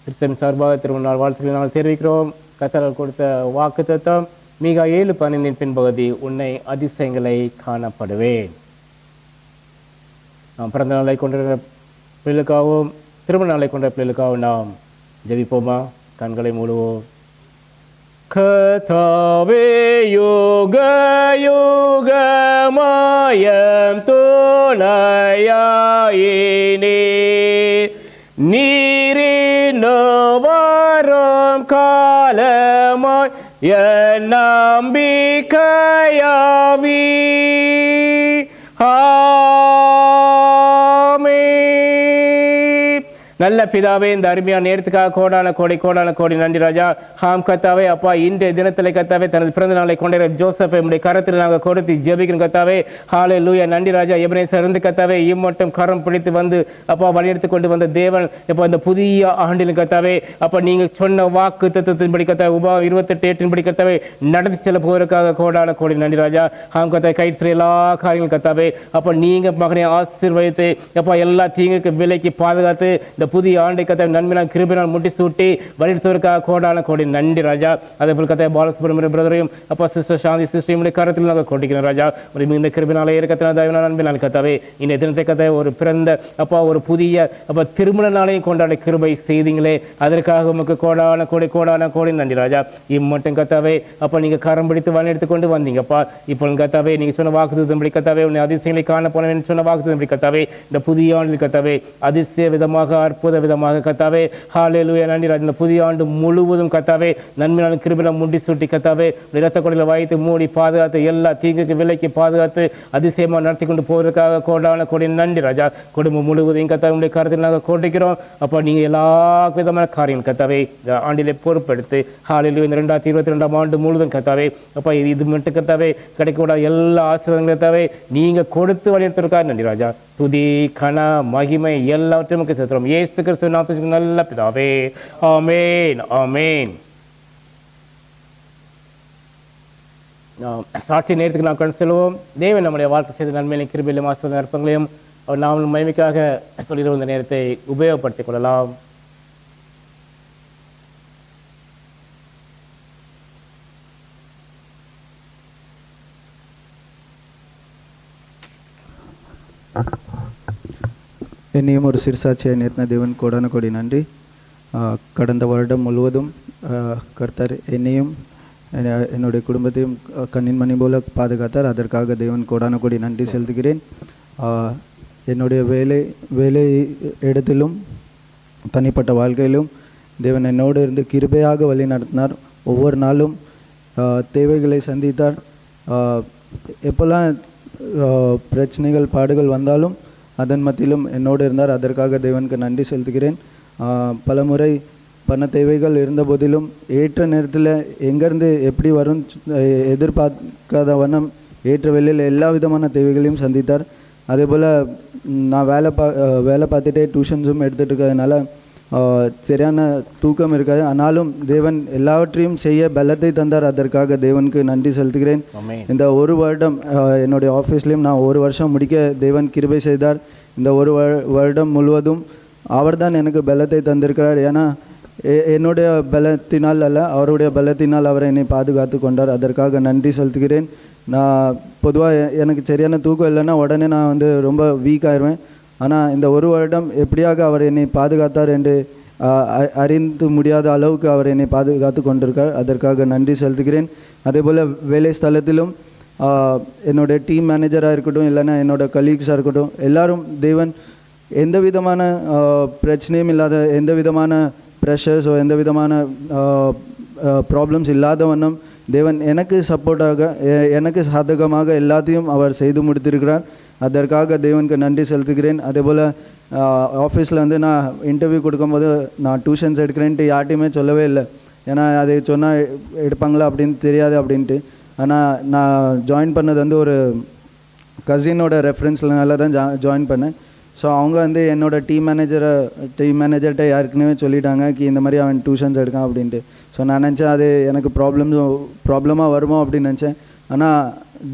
திருச்சபையின் சார்பாக திருமண நாள் வாழ்த்துக்களை நாங்கள் தெரிவிக்கிறோம். கர்த்தர் கொடுத்த வாக்குத்தத்தம் மீகா 7:15 பின்பகுதி, உன்னை அதிசயங்களை காணப்படுவேன். நாம் பிறந்த நாளை கொண்ட பிள்ளைகளுக்காகவும் திருமண நாளை கொண்ட பிள்ளைகளுக்காகவும் நாம் ஜெபிப்போமா? கண்களை மூடுவோம். கர்த்தாவே, யோக யோகமாயம் துணையாயினே, நீரின் வரும் காலமாய் என் நம்பிக்கையாவி. நல்ல பிதாவே, இந்த அருமையான நேரத்துக்காக கோடான கோடி நன்றி ராஜா. ஹாம் கத்தாவே, அப்பா இன்றைய தினத்தில் கத்தாவே தனது பிறந்த நாளை கொண்ட ஜோசப் நம்முடைய கரத்தில் நாங்கள் கொடுத்து ஜெபிக்கிறோம் கத்தாவே. ஹல்லேலூயா. நன்றி ராஜா. எபிரேயர் இருந்து கத்தாவே இம்மட்டும் கரம் பிடித்து வந்து அப்பா வழிநடத்தி கொண்டு வந்த தேவன் இப்போ இந்த புதிய ஆண்டிலும் கத்தாவே அப்பா நீங்கள் சொன்ன வாக்கு தத்துவத்தின்படி கத்தாவே உபாகம் 28:8 கத்தாவே நடத்தி செல்ல போவதற்காக கோடான கோடி நன்றி ராஜா. ஹாம் கத்தாவே கைது எல்லா காரியங்களும் கத்தாவே அப்போ நீங்கள் மகனை ஆசீர்வதித்து அப்பா எல்லா தீங்குக்கு விலைக்கு பாதுகாத்து இந்த புதிய ஆண்டை கதை நன்மையான கிருபையினால் முட்டி சூட்டி வழிநடத்துவதற்காக கோடான கோடி நன்றி ராஜா. அதே போல் கதை பாலசுப்ரமணியம் பிரதரையும் அப்பா சிஸ்டர் சாந்தி சிஸ்டர் கருத்தில் நாங்கள் கொண்டிருக்கிறோம் ராஜா. ஒரு இந்த கிருபினாலே இருக்கத்தின தயவினால் நன்பினால் கத்தாவே இந்த தினத்தை கதை ஒரு பிறந்த அப்பா ஒரு புதிய அப்பா திருமண நாளையும் கொண்டாட கிருபை செய்தீங்களே, அதற்காக உமக்கு கோடான கோடி நன்றி ராஜா. இம்மட்டும் கத்தாவே அப்பா நீங்கள் கரம் பிடித்து வழிநடத்தி கொண்டு வந்தீங்கப்பா. இப்போ கத்தாவே நீங்கள் சொன்ன வாக்குத்தத்தம்படி கத்தாவே உன்னை அதிசயங்களை காண போனேன் சொன்ன வாக்குத்தத்தம்படி கத்தாவே இந்த புதிய ஆண்டில் கத்தாவே அதிசய விதமாக அற்புத விதமாக கத்தாவே ஹல்லேலூயா. நன்றி ராஜா. இந்த புதிய ஆண்டு முழுவதும் கத்தாவே நன்மையான கிருபையினால் முண்டி சூட்டி கத்தாவே இரத்த கொடையில் வைத்து மூடி பாதுகாத்து எல்லா தீங்குக்கு விலைக்கு பாதுகாத்து அதிசயமாக நடத்தி கொண்டு போவதற்காக கோடான கோடி நன்றி ராஜா. குடும்பம் முழுவதையும் கத்தாவே உடைய கருத்தில் நாங்கள் கொண்டிருக்கிறோம் அப்போ நீங்கள் எல்லா விதமான காரியம் கத்தாவே இந்த ஆண்டிலே பொறுப்பெடுத்து ஹல்லேலூயா. இந்த 2022ஆம் ஆண்டு முழுவதும் கத்தாவே அப்பா இது மட்டும் கத்தாவே கிடைக்கக்கூடாத எல்லா ஆசீர்வாதங்களும் கத்தாவே நீங்கள் கொடுத்து வழிநடத்துவதற்காக நன்றி ராஜா. துதி கன மகிமை எல்லாவற்றையும் செலுத்துகிறோம். இயேசு கிறிஸ்துவின் நாமத்தில் நல்ல பிதாவே, ஆமென் ஆமென். சாட்சி நேரத்துக்கு நாம் கண்டு செல்வோம். தேவன் நம்முடைய வாழ்க்கை செய்த நன்மையிலும் கிருபையிலும் ஆசீர்வாத நற்பங்களையும் அவர் நாம் மகிமைக்காக சொல்லிட இந்த நேரத்தை உபயோகப்படுத்திக் கொள்ளலாம். என்னையும் ஒரு சிறுசாட்சியை நேர்ந்த தேவன் கோடான கோடி நன்றி. கடந்த வருடம் முழுவதும் கர்த்தர் என்னையும் என்னுடைய குடும்பத்தையும் கண்ணின் மணி போல பாதுகாத்தார். அதற்காக தேவன் கோடான கோடி நன்றி செலுத்துகிறேன். என்னுடைய வேலை இடத்திலும் தனிப்பட்ட வாழ்க்கையிலும் தேவன் என்னோடு இருந்து கிருபையாக வழி நடத்தினார். ஒவ்வொரு நாளும் தேவைகளை சந்தித்தார். எப்போல்லாம் பிரச்சனைகள் பாடுகள் வந்தாலும் அதன் மத்தியிலும் என்னோடு இருந்தார். அதற்காக தேவனுக்கு நன்றி செலுத்துகிறேன். பல முறை பண தேவைகள் இருந்த போதிலும் ஏற்ற நேரத்தில் எங்கேருந்து எப்படி வரும் எதிர்பார்க்காத வண்ணம் ஏற்ற வேளையில் எல்லா விதமான தேவைகளையும் சந்தித்தார். அதே போல் நான் வேலை பார்த்துட்டே டியூஷன்ஸும் எடுத்துகிட்டு இருக்கிறதுனால சரியான தூக்கம் இருக்காது. ஆனாலும் தேவன் எல்லாவற்றையும் செய்ய பலத்தை தந்தார். அதற்காக தேவனுக்கு நன்றி செலுத்துகிறேன். இந்த ஒரு வருடம் என்னுடைய ஆஃபீஸ்லேயும் நான் ஒரு வருஷம் முடிக்க தேவன் கிருபை செய்தார். இந்த ஒரு வருடம் முழுவதும் அவர்தான் எனக்கு பலத்தை தந்திருக்கிறார். ஏன்னா என்னுடைய பலத்தினால் அல்ல, அவருடைய பலத்தினால் அவர் என்னை பாதுகாத்து கொண்டார். அதற்காக நன்றி செலுத்துகிறேன். நான் பொதுவாக எனக்கு சரியான தூக்கம் இல்லைன்னா உடனே நான் ரொம்ப வீக் ஆயிடுவேன். ஆனால் இந்த ஒரு வருடம் எப்படியாக அவர் என்னை பாதுகாத்தார் என்று அறிந்து முடியாத அளவுக்கு அவர் என்னை பாதுகாத்து கொண்டிருக்கார். அதற்காக நன்றி செலுத்துகிறேன். அதே போல் வேலை ஸ்தலத்திலும் என்னோடய டீம் மேனேஜராக இருக்கட்டும், இல்லைன்னா என்னோடய கலீக்ஸாக இருக்கட்டும், எல்லாரும் தேவன் எந்த விதமான பிரச்சனையும் இல்லாத, எந்த விதமான ப்ரெஷர்ஸோ எந்த விதமான ப்ராப்ளம்ஸ் இல்லாத வண்ணம் தேவன் எனக்கு சப்போர்ட்டாக, எனக்கு சாதகமாக எல்லாத்தையும் அவர் செய்து முடித்திருக்கிறார். அதற்காக தேவனுக்கு நன்றி செலுத்துகிறேன். அதே போல் ஆஃபீஸில் நான் இன்டர்வியூ கொடுக்கும்போது நான் டியூஷன்ஸ் எடுக்கிறேன்ட்டு யார்ட்டையுமே சொல்லவே இல்லை. ஏன்னா அதை சொன்னால் எடுப்பாங்களா அப்படின்னு தெரியாது அப்படின்ட்டு. ஆனால் நான் ஜாயின் பண்ணது ஒரு கசினோட ரெஃபரன்ஸ்னால தான் ஜாயின் பண்ணேன். ஸோ அவங்க என்னோடய டீம் மேனேஜர்கிட்ட யாருக்குன்னே சொல்லிட்டாங்க இந்த மாதிரி அவன் டியூஷன்ஸ் எடுக்கான் அப்படின்ட்டு. ஸோ நான் நினச்சேன் அது எனக்கு ப்ராப்ளமாக வருமோ அப்படின்னு நினச்சேன். ஆனால்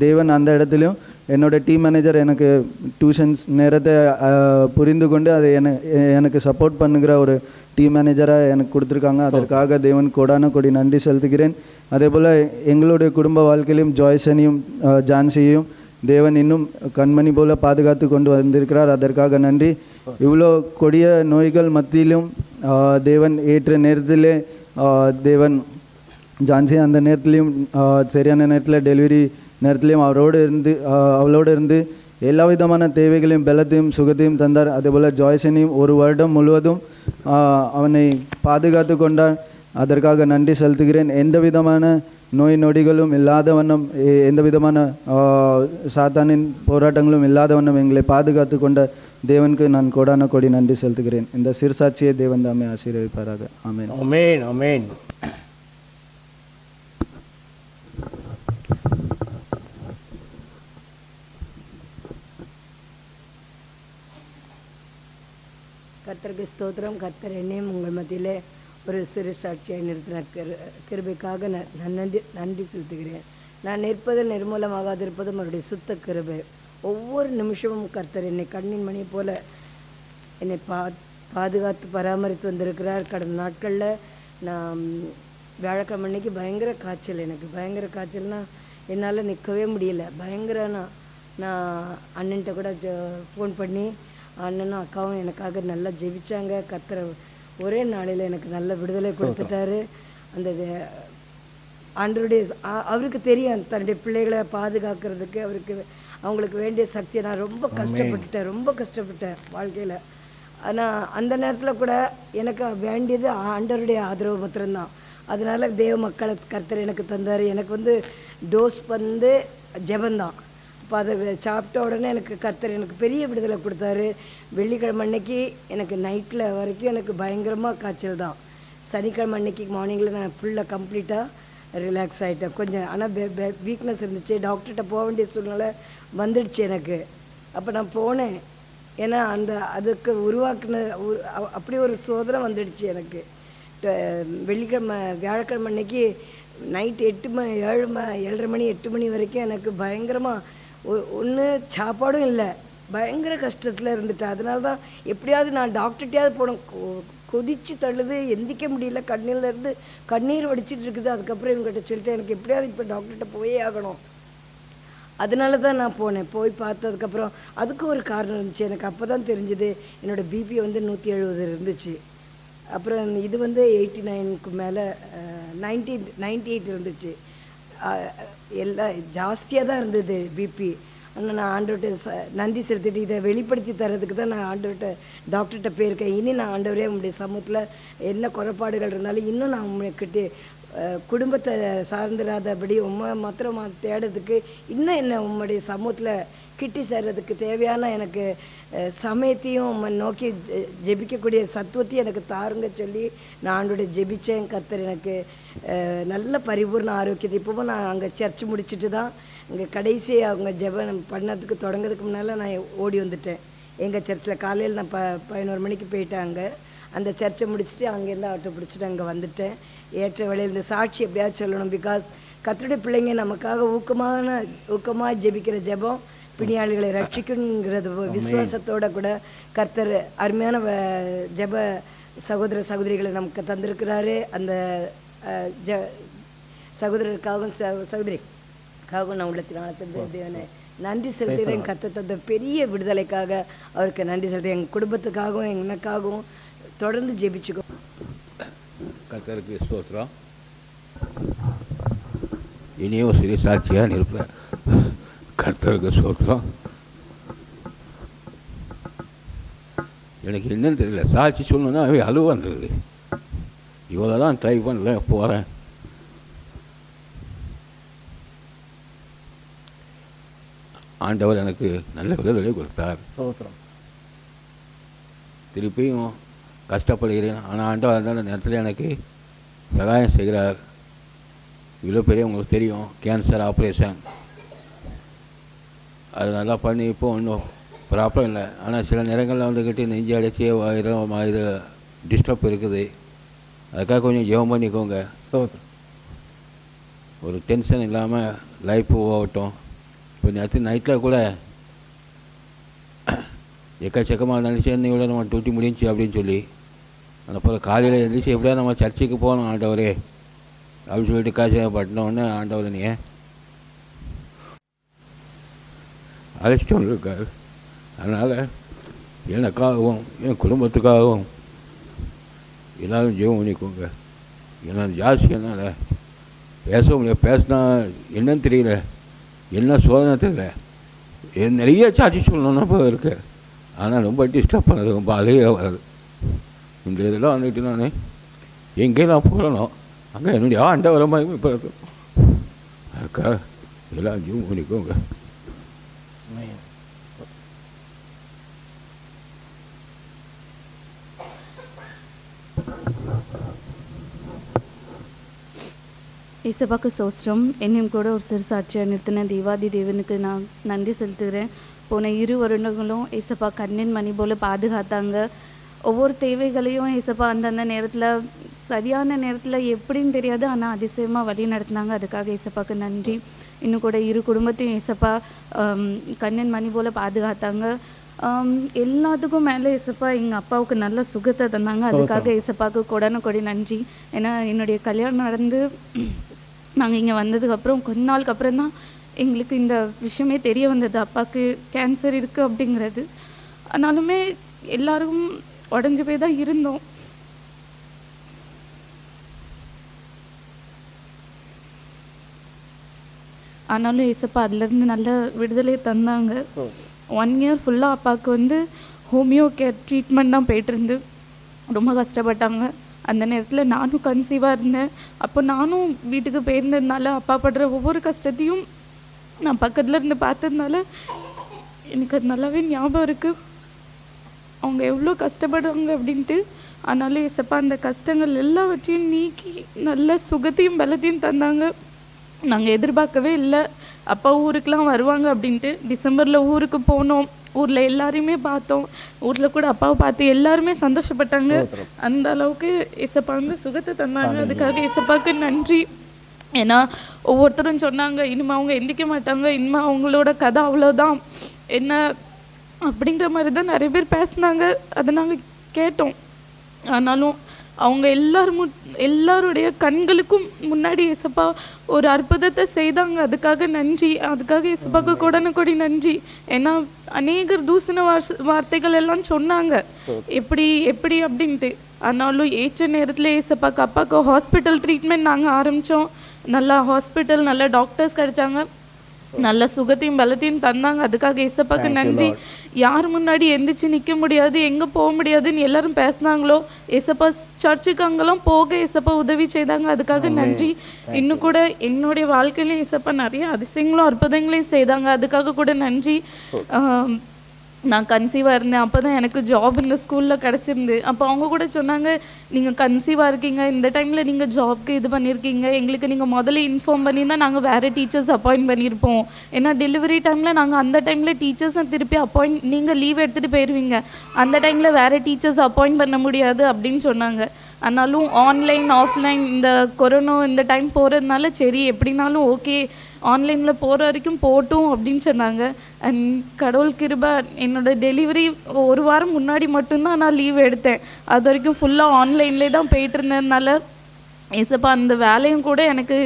தேவன் அந்த இடத்துலையும் என்னோடய டீம் மேனேஜர் எனக்கு டியூஷன்ஸ் நேரத்தை புரிந்து கொண்டு அதை எனக்கு சப்போர்ட் பண்ணுகிற ஒரு டீம் மேனேஜராக எனக்கு கொடுத்துருக்காங்க. அதற்காக தேவன் கோடான கோடி நன்றி செலுத்துகிறேன். அதே போல் எங்களுடைய குடும்ப வாழ்க்கையிலும் ஜாய்சனையும் ஜான்சியையும் தேவன் இன்னும் கண்மணி போல பாதுகாத்து கொண்டு வந்திருக்கிறார். அதற்காக நன்றி. இவ்வளோ கொடிய நோய்கள் மத்தியிலும் தேவன் ஏற்ற நேரத்திலே தேவன் ஜான்சி அந்த நேரத்துலேயும் சரியான நேரத்தில் டெலிவரி நேரத்துலையும் அவளோடு இருந்து எல்லா விதமான தேவைகளையும் பலத்தையும் சுகத்தையும் தந்தார். அதேபோல் ஜாய்சனையும் ஒரு வருடம் முழுவதும் அவனை பாதுகாத்து கொண்டார். அதற்காக நன்றி செலுத்துகிறேன். எந்த விதமான நோய் நொடிகளும் இல்லாத வண்ணம், எந்த விதமான சாத்தானின் போராட்டங்களும் இல்லாத வண்ணம் எங்களை பாதுகாத்து கொண்ட தேவனுக்கு நான் கோடான கோடி நன்றி செலுத்துகிறேன். இந்த சிறுசாட்சியை தேவன் தாமே ஆசீர்வதிப்பாராக. ஆமென். ஆமென். ஆமென். கர்த்தருக்கு ஸ்தோத்திரம். கர்த்தர் என்னையும் உங்கள் மத்தியிலே ஒரு சிறு சாட்சியாக நிறுத்தினார். கிருபைக்காக நன்றி செலுத்துகிறேன். நான் நிற்பதில் நிர்மூலமாகாதிருப்பதும் அவருடைய சுத்த கிருபை. ஒவ்வொரு நிமிஷமும் கர்த்தர் என்னை கண்ணின் மணி போல என்னை பாதுகாத்து பராமரித்து வந்திருக்கிறார். கடந்த நாட்களில் நான் வியாழக்கிழமை அன்னைக்கு பயங்கர காய்ச்சல். எனக்கு பயங்கர காய்ச்சல்னால் என்னால் நிற்கவே முடியல. நான் அண்ணன்ட்ட கூட ஃபோன் பண்ணி அண்ணனும் அக்காவும் எனக்காக நல்லா ஜெபிச்சாங்க. கர்த்தர் ஒரே நாளையில் எனக்கு நல்ல விடுதலை கொடுத்துட்டாரு. அந்த ஆண்டவருடைய அவருக்கு தெரியும் தன்னுடைய பிள்ளைகளை பாதுகாக்கிறதுக்கு அவங்களுக்கு வேண்டிய சக்தியை. நான் ரொம்ப கஷ்டப்பட்டேன் வாழ்க்கையில். ஆனால் அந்த நேரத்தில் கூட எனக்கு வேண்டியது ஆண்டவருடைய ஆதரவு மாத்திரம்தான். அதனால் தேவ மக்களை கர்த்தர் எனக்கு தந்தார். எனக்கு டோஸ் ஜெபந்தான். அப்போ அதை சாப்பிட்ட உடனே எனக்கு கர்த்தர் எனக்கு பெரிய விடுதலை கொடுத்தாரு. வெள்ளிக்கிழமை அன்னைக்கு எனக்கு நைட்டில் வரைக்கும் எனக்கு பயங்கரமாக காய்ச்சல் தான். சனிக்கிழமை அன்னைக்கு மார்னிங்கில் நான் ஃபுல்லாக கம்ப்ளீட்டாக ரிலாக்ஸ் ஆகிட்டேன். கொஞ்சம் ஆனால் வீக்னஸ் இருந்துச்சு. டாக்டர்கிட்ட போக வேண்டிய சூழ்நிலை வந்துடுச்சு எனக்கு. அப்போ நான் போனேன். ஏன்னா அதுக்கு உருவாக்குன அப்படி ஒரு சோதனை வந்துடுச்சு எனக்கு. வெள்ளிக்கிழமை வியாழக்கிழமை அன்னைக்கு நைட் 7:30 மணி 8 மணி வரைக்கும் எனக்கு பயங்கரமாக ஒன்று சாப்பாடும் இல்லை, பயங்கர கஷ்டத்தில் இருந்துட்டேன். அதனால தான் எப்படியாவது நான் டாக்டர்கிட்டையாவது போனோம். கொதிச்சு தள்ளுது, எந்திக்க முடியல, கண்ணிலேருந்து கண்ணீர் வடிச்சிட்டு இருக்குது. அதுக்கப்புறம் இவங்ககிட்ட சொல்லிட்டேன், எனக்கு எப்படியாவது இப்போ டாக்டர்கிட்ட போயே ஆகணும். அதனால தான் நான் போனேன். போய் பார்த்ததுக்கப்புறம் அதுக்கு ஒரு காரணம் இருந்துச்சு. எனக்கு அப்போ தான் தெரிஞ்சுது என்னோடய பிபி வந்து 170 இருந்துச்சு. அப்புறம் இது வந்து 89க்கு மேலே 98 இருந்துச்சு. எல்லாம் ஜாஸ்தியாக தான் இருந்தது பிபி. ஆனால் நான் ஆண்டவர்கிட்ட நன்றி செலுத்திட்டு இதை வெளிப்படுத்தி தரதுக்கு தான் நான் ஆண்டவர்கிட்ட டாக்டர்கிட்ட போயிருக்கேன். இனி நான் ஆண்டவரே உங்களுடைய சமூகத்தில் என்ன குறைபாடுகள் இருந்தாலும் இன்னும் நான் உங்ககிட்ட குடும்பத்தை சார்ந்திராதபடி மாத்திரம் தேடுறதுக்கு இன்னும் என்ன உங்களுடைய சமூகத்தில் கிட்டி சேர்றதுக்கு தேவையான எனக்கு சமயத்தையும் நோக்கி ஜெபிக்கக்கூடிய சத்துவத்தையும் எனக்கு தாருங்க சொல்லி நான் ஆண்டோடைய ஜெபித்தேன். கர்த்தர் எனக்கு நல்ல பரிபூர்ண ஆரோக்கியத்தை. இப்போவும் நான் அங்கே சர்ச் முடிச்சுட்டு தான் இங்கே கடைசி அவங்க ஜெபம் பண்ணதுக்கு தொடங்கிறதுக்கு முன்னால் நான் ஓடி வந்துட்டேன். எங்கள் சர்ச்சில் காலையில் நான் 11 மணிக்கு போயிட்டாங்க. அந்த சர்ச்சை முடிச்சுட்டு அங்கேருந்து ஆட்டோ பிடிச்சிட்டு அங்கே வந்துட்டேன். ஏற்ற வேளையில் இந்த சாட்சி எப்படியாவது சொல்லணும். பிகாஸ் கர்த்தருடைய பிள்ளைங்க நமக்காக ஊக்கமாக ஜெபிக்கிற ஜெபம் பிணியாளிகளை ரட்சிக்குங்கிறது விசுவாசத்தோட கூட கர்த்தர் அருமையான ஜெப சகோதர சகோதரிகளை நமக்கு தந்திருக்கிறாரு. அந்த சகோதரருக்காகவும் சகோதரிக்காகவும் நான் உள்ளத்தினால தேவனை நன்றி செலுத்துகிறேன். கர்த்தர் தந்த பெரிய விடுதலைக்காக அவருக்கு நன்றி செலுத்துகிறேன். எங்கள் குடும்பத்துக்காகவும் எனக்காகவும் தொடர்ந்து ஜெபிச்சுக்கோ. கர்த்தருக்கு ஸ்தோத்திரம். இனியும் சிறு சாட்சியாக இருப்பேன். கர்த்தருக்கு ஸ்தோத்திரம். எனக்கு என்னன்னு தெரியல, சாட்சி சொல்லணுன்னா அழுவ வந்தது. இவ்வளோ தான் ட்ரை பண்ணல, போகிறேன். ஆண்டவர் எனக்கு நல்ல விடுதலை கொடுத்தார். திருப்பியும் கஷ்டப்படுகிறேன், ஆனால் ஆண்டவர் அந்த நேரத்தில் எனக்கு சகாயம் செய்கிறார். இவ்வளோ பெரிய உங்களுக்கு தெரியும், கேன்சர் ஆப்ரேஷன் அது நல்லா பண்ணி இப்போ ஒன்றும் ப்ராப்ளம் இல்லை. ஆனால் சில நேரங்களில் வந்துக்கிட்டு நெஞ்சு அடைச்சி இது டிஸ்டர்ப் இருக்குது. அதுக்காக கொஞ்சம் ஜெபம் பண்ணிக்கோங்க. ஒரு டென்ஷன் இல்லாமல் லைஃப் போகட்டும். இப்போ நேற்று நைட்டில் கூட எக்கச்சக்கமாக நினச்சி என்னையோட நம்ம டியூட்டி முடிஞ்சு அப்படின்னு சொல்லி அப்புறம் காலையில் எழுந்திரிச்சு எப்படியா நம்ம சர்ச்சுக்கு போகணும் ஆண்டவரே அப்படின்னு சொல்லிட்டு காசு பட்டினோடனே ஆண்டவர் நீ அழைச்சிட்டு வந்துருக்காரு. அதனால் எனக்காகவும் என் குடும்பத்துக்காகவும் எல்லோரும் ஜெபம் பண்ணிக்கோங்க. ஏன்னா ஜாஸ்தி என்னால் பேச முடியாது. பேசினா என்னன்னு தெரியல, என்ன சோதனை தெரியல. நிறைய சாட்சி சொல்லணும்னா இப்போ இருக்கு. ஆனால் ரொம்ப டிஸ்டர்ப் பண்ணது, ரொம்ப அழகே வராது. இந்த இதெல்லாம் வந்துட்டு நான் எங்கேயும் போகணும், அங்கே என்னுடைய ஆண்டவரை மகிமைப்படுத்தும். அதுக்காக எல்லாம் ஜெபம் பண்ணிக்கோங்க. இசபாக்கு சோஸ்திரம். என்னையும் கூட ஒரு சிறு சாட்சியாக நிறுத்தின தேவாதி தேவனுக்கு நான் நன்றி செலுத்துகிறேன். போன 2 வருடங்களும் ஏசப்பா கண்ணின் மணி போல் பாதுகாத்தாங்க. ஒவ்வொரு தேவைகளையும் ஏசப்பா அந்தந்த நேரத்தில் சரியான நேரத்தில் எப்படின்னு தெரியாது, ஆனால் அதிசயமாக வழி நடத்தினாங்க. அதுக்காக ஏசப்பாவுக்கு நன்றி. இன்னும் கூட 2 குடும்பத்தையும் ஏசப்பா கண்ணின் மணி போல் பாதுகாத்தாங்க. எல்லாத்துக்கும் மேலே ஏசப்பா எங்கள் அப்பாவுக்கு நல்ல சுகத்தை தந்தாங்க. அதுக்காக ஏசப்பாவுக்கு கொடி நன்றி. ஏன்னா என்னுடைய கல்யாணம் நடந்து நாங்கள் இங்கே வந்ததுக்கப்புறம் கொஞ்ச நாளுக்கு அப்புறம் தான் எங்களுக்கு இந்த விஷயமே தெரிய வந்தது, அப்பாவுக்கு கேன்சர் இருக்குது அப்படிங்கிறது. ஆனாலுமே எல்லாரும் உடஞ்சி போய் தான் இருந்தோம். ஆனாலும் ஏசப்பா அதுலேருந்து நல்ல விடுதலையை தந்தாங்க. 1 இயர் ஃபுல்லாக அப்பாவுக்கு வந்து ஹோமியோ கேர் ட்ரீட்மெண்ட் தான் போய்ட்டுருந்து ரொம்ப கஷ்டப்பட்டாங்க. அந்த நேரத்தில் நானும் கன்சீவாக இருந்தேன். அப்போ நானும் வீட்டுக்கு போயிருந்ததுனால அப்பா படுற ஒவ்வொரு கஷ்டத்தையும் நான் பக்கத்தில் இருந்து பார்த்ததுனால எனக்கு அது நல்லாவே ஞாபகம் இருக்குது, அவங்க எவ்வளோ கஷ்டப்படுவாங்க அப்படின்ட்டு. ஆனாலும் ஏசப்பா அந்த கஷ்டங்கள் எல்லாவற்றையும் நீக்கி நல்ல சுகத்தையும் பலத்தையும் தந்தாங்க. நாங்கள் எதிர்பார்க்கவே இல்லை அப்பா ஊருக்கெலாம் வருவாங்க அப்படின்ட்டு. டிசம்பரில் ஊருக்கு போனோம். ஊரில் எல்லாரையுமே பார்த்தோம். ஊரில் கூட அப்பாவை பார்த்து எல்லாருமே சந்தோஷப்பட்டாங்க. அந்த அளவுக்கு ஏசப்பா வந்து சுகத்தை தந்தாங்க. அதுக்காக ஏசப்பாவுக்கு நன்றி. ஏன்னா ஒவ்வொருத்தரும் சொன்னாங்க இனிமே அவங்க எந்திக்க மாட்டாங்க, இனிமே அவங்களோட கதை அவ்வளோதான் என்ன அப்படிங்கிற மாதிரி தான் நிறைய பேர் பேசினாங்க. அதை நாங்கள் கேட்டோம். ஆனாலும் அவங்க எல்லாருடைய கண்களுக்கும் முன்னாடி ஏசப்பா ஒரு அற்புதத்தை செய்தாங்க. அதுக்காக நன்றி. அதுக்காக ஏசப்பாவுக்கு கொடனு நன்றி. ஏன்னா அநேகர் தூசண வார்த்தைகள் எல்லாம் சொன்னாங்க எப்படி எப்படி அப்படின்ட்டு. ஆனாலும் ஏற்ற நேரத்தில் ஏசப்பாக்கு அப்பாவுக்கு ஹாஸ்பிட்டல் ட்ரீட்மெண்ட் நாங்கள் ஆரம்பித்தோம். நல்லா ஹாஸ்பிட்டல், நல்ல டாக்டர்ஸ் கிடைச்சாங்க, நல்ல சுகத்தையும் பலத்தையும் தந்தாங்க. அதுக்காக ஏசப்பாக்கு நன்றி. யார் முன்னாடி எந்திரிச்சு நிற்க முடியாது, எங்கே போக முடியாதுன்னு எல்லாரும் பேசினாங்களோ ஏசப்பா சர்ச்சுக்கு அங்கெல்லாம் போக ஏசப்பா உதவி செய்தாங்க. அதுக்காக நன்றி. இன்னும் கூட என்னுடைய வாழ்க்கையிலையும் ஏசப்பா நிறைய அதிசயங்களும் அற்புதங்களையும் செய்தாங்க. அதுக்காக கூட நன்றி. நான் கன்சீவாக இருந்தேன். அப்போ தான் எனக்கு ஜாப் இந்த ஸ்கூலில் கிடச்சிருந்து. அப்போ அவங்க கூட சொன்னாங்க நீங்கள் கன்சீவாக இருக்கீங்க, இந்த டைமில் நீங்கள் ஜாப்க்கு இது பண்ணியிருக்கீங்க, எங்களுக்கு நீங்கள் முதல்ல இன்ஃபார்ம் பண்ணி தான் நாங்கள் வேறு டீச்சர்ஸ் அப்பாயிண்ட் பண்ணியிருப்போம். ஏன்னா டெலிவரி டைமில் நாங்கள் அந்த டைமில் டீச்சர்ஸை திருப்பி நீங்கள் லீவ் எடுத்துகிட்டு போயிடுவீங்க, அந்த டைமில் வேறு டீச்சர்ஸ் அப்பாயிண்ட் பண்ண முடியாது அப்படின்னு சொன்னாங்க. ஆனாலும் ஆன்லைன் ஆஃப்லைன் இந்த கொரோனா இந்த டைம் போகிறதுனால சரி எப்படினாலும் ஓகே ஆன்லைனில் போகிற வரைக்கும் போட்டும் அப்படின்னு சொன்னாங்க. அண்ட் கடவுள் கிருபை என்னோட டெலிவரி ஒரு வாரம் முன்னாடி மட்டும்தான் நான் லீவ் எடுத்தேன். அது வரைக்கும் ஃபுல்லாக ஆன்லைன்லேயே தான் போயிட்டு இருந்ததுனால ஏசப்பா அந்த வேலையும் கூட எனக்கு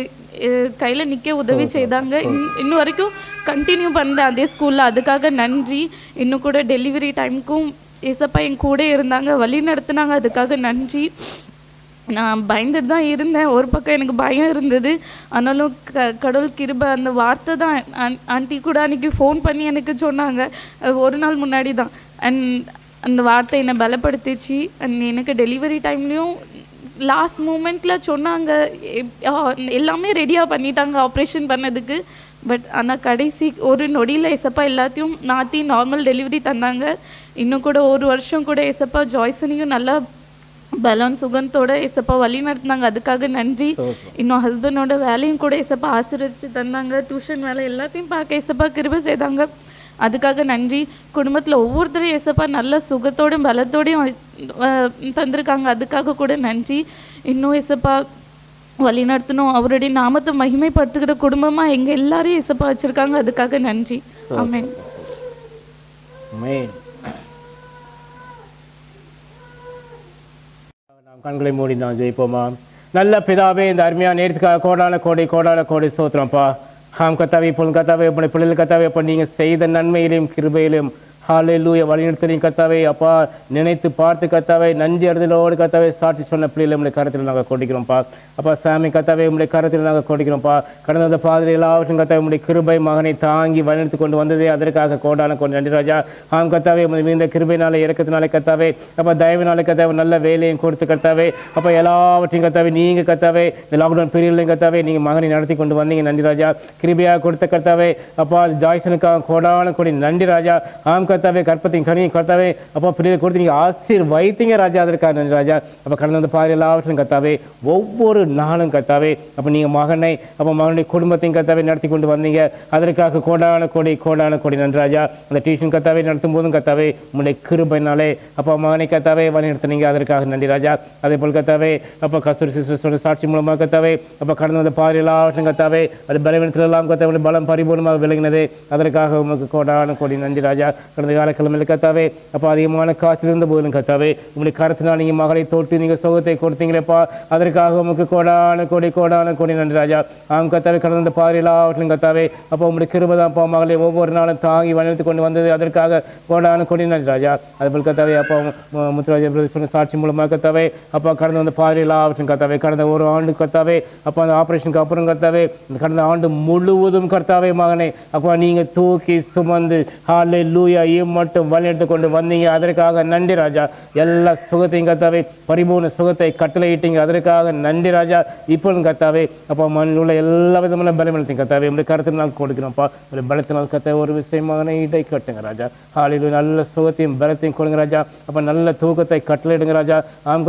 கையில் நிற்க உதவி செய்தாங்க. இன்னும் வரைக்கும் கண்டினியூ பண்ணுறேன் அதே ஸ்கூலில். அதுக்காக நன்றி. இன்னும் கூட டெலிவரி டைமுக்கும் ஏசப்பா என் கூட இருந்தாங்க, வழி நடத்துனாங்க. அதுக்காக நன்றி. நான் பயந்துட்டு தான் இருந்தேன். ஒரு பக்கம் எனக்கு பயம் இருந்தது. ஆனாலும் கடவுள் கிருபை அந்த வார்த்தை தான் ஆண்டி கூட அன்றைக்கி ஃபோன் பண்ணி எனக்கு சொன்னாங்க ஒரு நாள் முன்னாடி தான். அண்ட் அந்த வார்த்தை என்னை பலப்படுத்திச்சு. அண்ட் எனக்கு டெலிவரி டைம்லேயும் லாஸ்ட் மூமெண்ட்டில் சொன்னாங்க எல்லாமே ரெடியாக பண்ணிட்டாங்க ஆப்ரேஷன் பண்ணதுக்கு. பட் ஆனால் கடைசி ஒரு நொடியில் ஏசப்பா எல்லாத்தையும் மாற்றி நார்மல் டெலிவரி தந்தாங்க. இன்னும் கூட ஒரு வருஷம் கூட ஏசப்பா ஜாய்சனையும் நல்லா பலன் சுகத்தோட ஏசப்பா வழி நடத்தினாங்க. அதுக்காக நன்றி. இன்னும் ஹஸ்பண்டோட வேலையும் கூட ஏசப்பா ஆசீர்வதிச்சு தந்தாங்க. டியூஷன் வேலை எல்லாத்தையும் பார்க்க ஏசப்பா கிருபை செய்தாங்க. அதுக்காக நன்றி. குடும்பத்தில் ஒவ்வொருத்தரும் ஏசப்பா நல்ல சுகத்தோடும் பலத்தோடையும் தந்திருக்காங்க. அதுக்காக கூட நன்றி. இன்னும் ஏசப்பா வழி நடத்தணும், அவருடைய நாமத்தை மகிமைப்படுத்துகிற குடும்பமாக எங்கள் எல்லாரையும் ஏசப்பா வச்சுருக்காங்க. அதுக்காக நன்றி. ஆமென். கண்களை மூடி நான் ஜெயிப்போமா. நல்ல பிதாவே, இந்த அருமையான நேரத்துக்காக கோடான கோடி ஸ்தோத்திரம்ப்பா. கத்தாவே இப்பொழுது கத்தாவே அப்படி பிள்ளைகள் கத்தாவே அப்போ நீங்கள் செய்த நன்மையிலும் கிருபையிலும் ஹல்லேலூயா வழிநடத்தலையும் கத்தாவே அப்பா நினைத்து பார்த்து கத்தாவே நன்றி அறிதலோடு கத்தாவே சாட்சி சொன்ன பிள்ளைகளை உங்களுடைய கருத்தில் நாங்கள் கொடுக்கிறோம்ப்பா. அப்பா சாமி கத்தாவே உங்களுடைய கருத்தில் நாங்கள் கொடுக்கிறோம்ப்பா. கடந்த பாதையில் எல்லாவற்றும் கத்தாவே உங்களுடைய கிருபை மகனை தாங்கி வழிநடத்தி கொண்டு வந்ததே அதற்காக கோடான நன்றி ராஜா. கத்தாவே இந்த கிருபைனாலே இறக்கத்தினாலே கத்தாவே அப்போ தயவினாலே கத்தாவே நல்ல வேலையும் கொடுத்து கத்தாவே அப்போ எல்லாவற்றையும் கத்தாவே நீங்கள் கத்தாவே இந்த லாக்டவுன் பீரியட்லையும் கத்தாவே நீங்கள் மகனை நடத்தி கொண்டு வந்தீங்க. நன்றி ராஜா. கிருபையாக கொடுத்த கத்தாவே அப்பா ஜாய்சனுக்காக கோடான நன்றி ராஜா. கத்தாவே கற்பத்தையும் கனியும் கத்தாவே அப்போ பிள்ளைகளை கொடுத்து நீங்கள் ஆசீர்வதித்தீங்க ராஜா. அதற்காக நன்றி ராஜா. அப்போ கடந்த பாதை எல்லாவற்றும் கத்தாவே ஒவ்வொரு நாளும் கத்தாவே அப்போ நீங்கள் மகனை அப்போ மகனுடைய குடும்பத்தையும் கத்தாவே நடத்தி கொண்டு வந்தீங்க. அதற்காக கோடான கோடி நன்றி ராஜா. அந்த டியூஷன் கத்தாவே நடத்தும் போதும் கத்தாவே உங்களுடைய கிருபையினாலே அப்போ மகனை கத்தாவே வழி நடத்தினீங்க. அதற்காக நன்றி ராஜா. அதே போல் கத்தாவே அப்போ கஸ்தூரி சிஸ்டரோட சாட்சி மூலமாக கத்தாவே அப்போ கடந்த பாதை எல்லாவற்றும் கத்தாவே அது பலவீனத்தில் எல்லாம் கத்தாவே பலம் பரிபூர்ணமாக விளங்கினது. அதற்காக உங்களுக்கு கோடான நன்றி ராஜா. கடந்த காலக்கிழமையில் கத்தாவே அப்போ அதிகமான காய்ச்சல் இருந்த போதும் கத்தாவே உங்களுடைய கருத்தினால் நீங்கள் மகளை தொட்டு நீங்கள் சுகத்தை கொடுத்தீங்களேப்பா. அதற்காக உங்களுக்கு கோடான கோடி நன்றி ராஜா. கத்தாவே கடந்த பாதையில் எல்லாவற்றிலும் கத்தாவே அப்போ உங்களுடைய கிருபைதான்ப்பா மகளை ஒவ்வொரு நாளும் தாங்கி வழிநடத்தி கொண்டு வந்தது. அதற்காக கோடான நன்றி ராஜா. அதுபோல் கத்தாவே அப்போ முத்துராஜ சொன்ன சாட்சி மூலமாக கத்தாவே அப்போ கடந்த பாதையில் எல்லாவற்றும் கத்தாவே கடந்த ஒரு ஆண்டு கத்தாவே அப்போ அந்த ஆப்ரேஷனுக்கு அப்புறம் கத்தாவே கடந்த ஆண்டு முழுவதும் கர்த்தாவே மகனை அப்போ நீங்கள் தூக்கி சுமந்து ஹல்லேலூயா மட்டும் வழிநடத்தி கொண்டு வந்தீங்க. அதற்காக நன்றி ராஜா. எல்லா சுகத்தையும் கத்தாவே பரிபூர்ண சுகத்தை கட்டளையிட்டீங்க. அதற்காக நன்றி ராஜா. இப்பொழுது கத்தாவே அப்போ மண்ணில் உள்ள எல்லா விதமான பலவீனத்தையும் கத்தாவே உங்களுடைய கருத்தினால் கொடுக்கிறோம்ப்பா. ஒரு பலத்தினால் கத்தாவே ஒரு விஷயமாக இடை கட்டுங்க ராஜா. ஹல்லேலூயா நல்ல சுகத்தையும் பலத்தையும் கொடுங்க ராஜா. அப்போ நல்ல தூக்கத்தை கட்டளையிடுங்க ராஜா.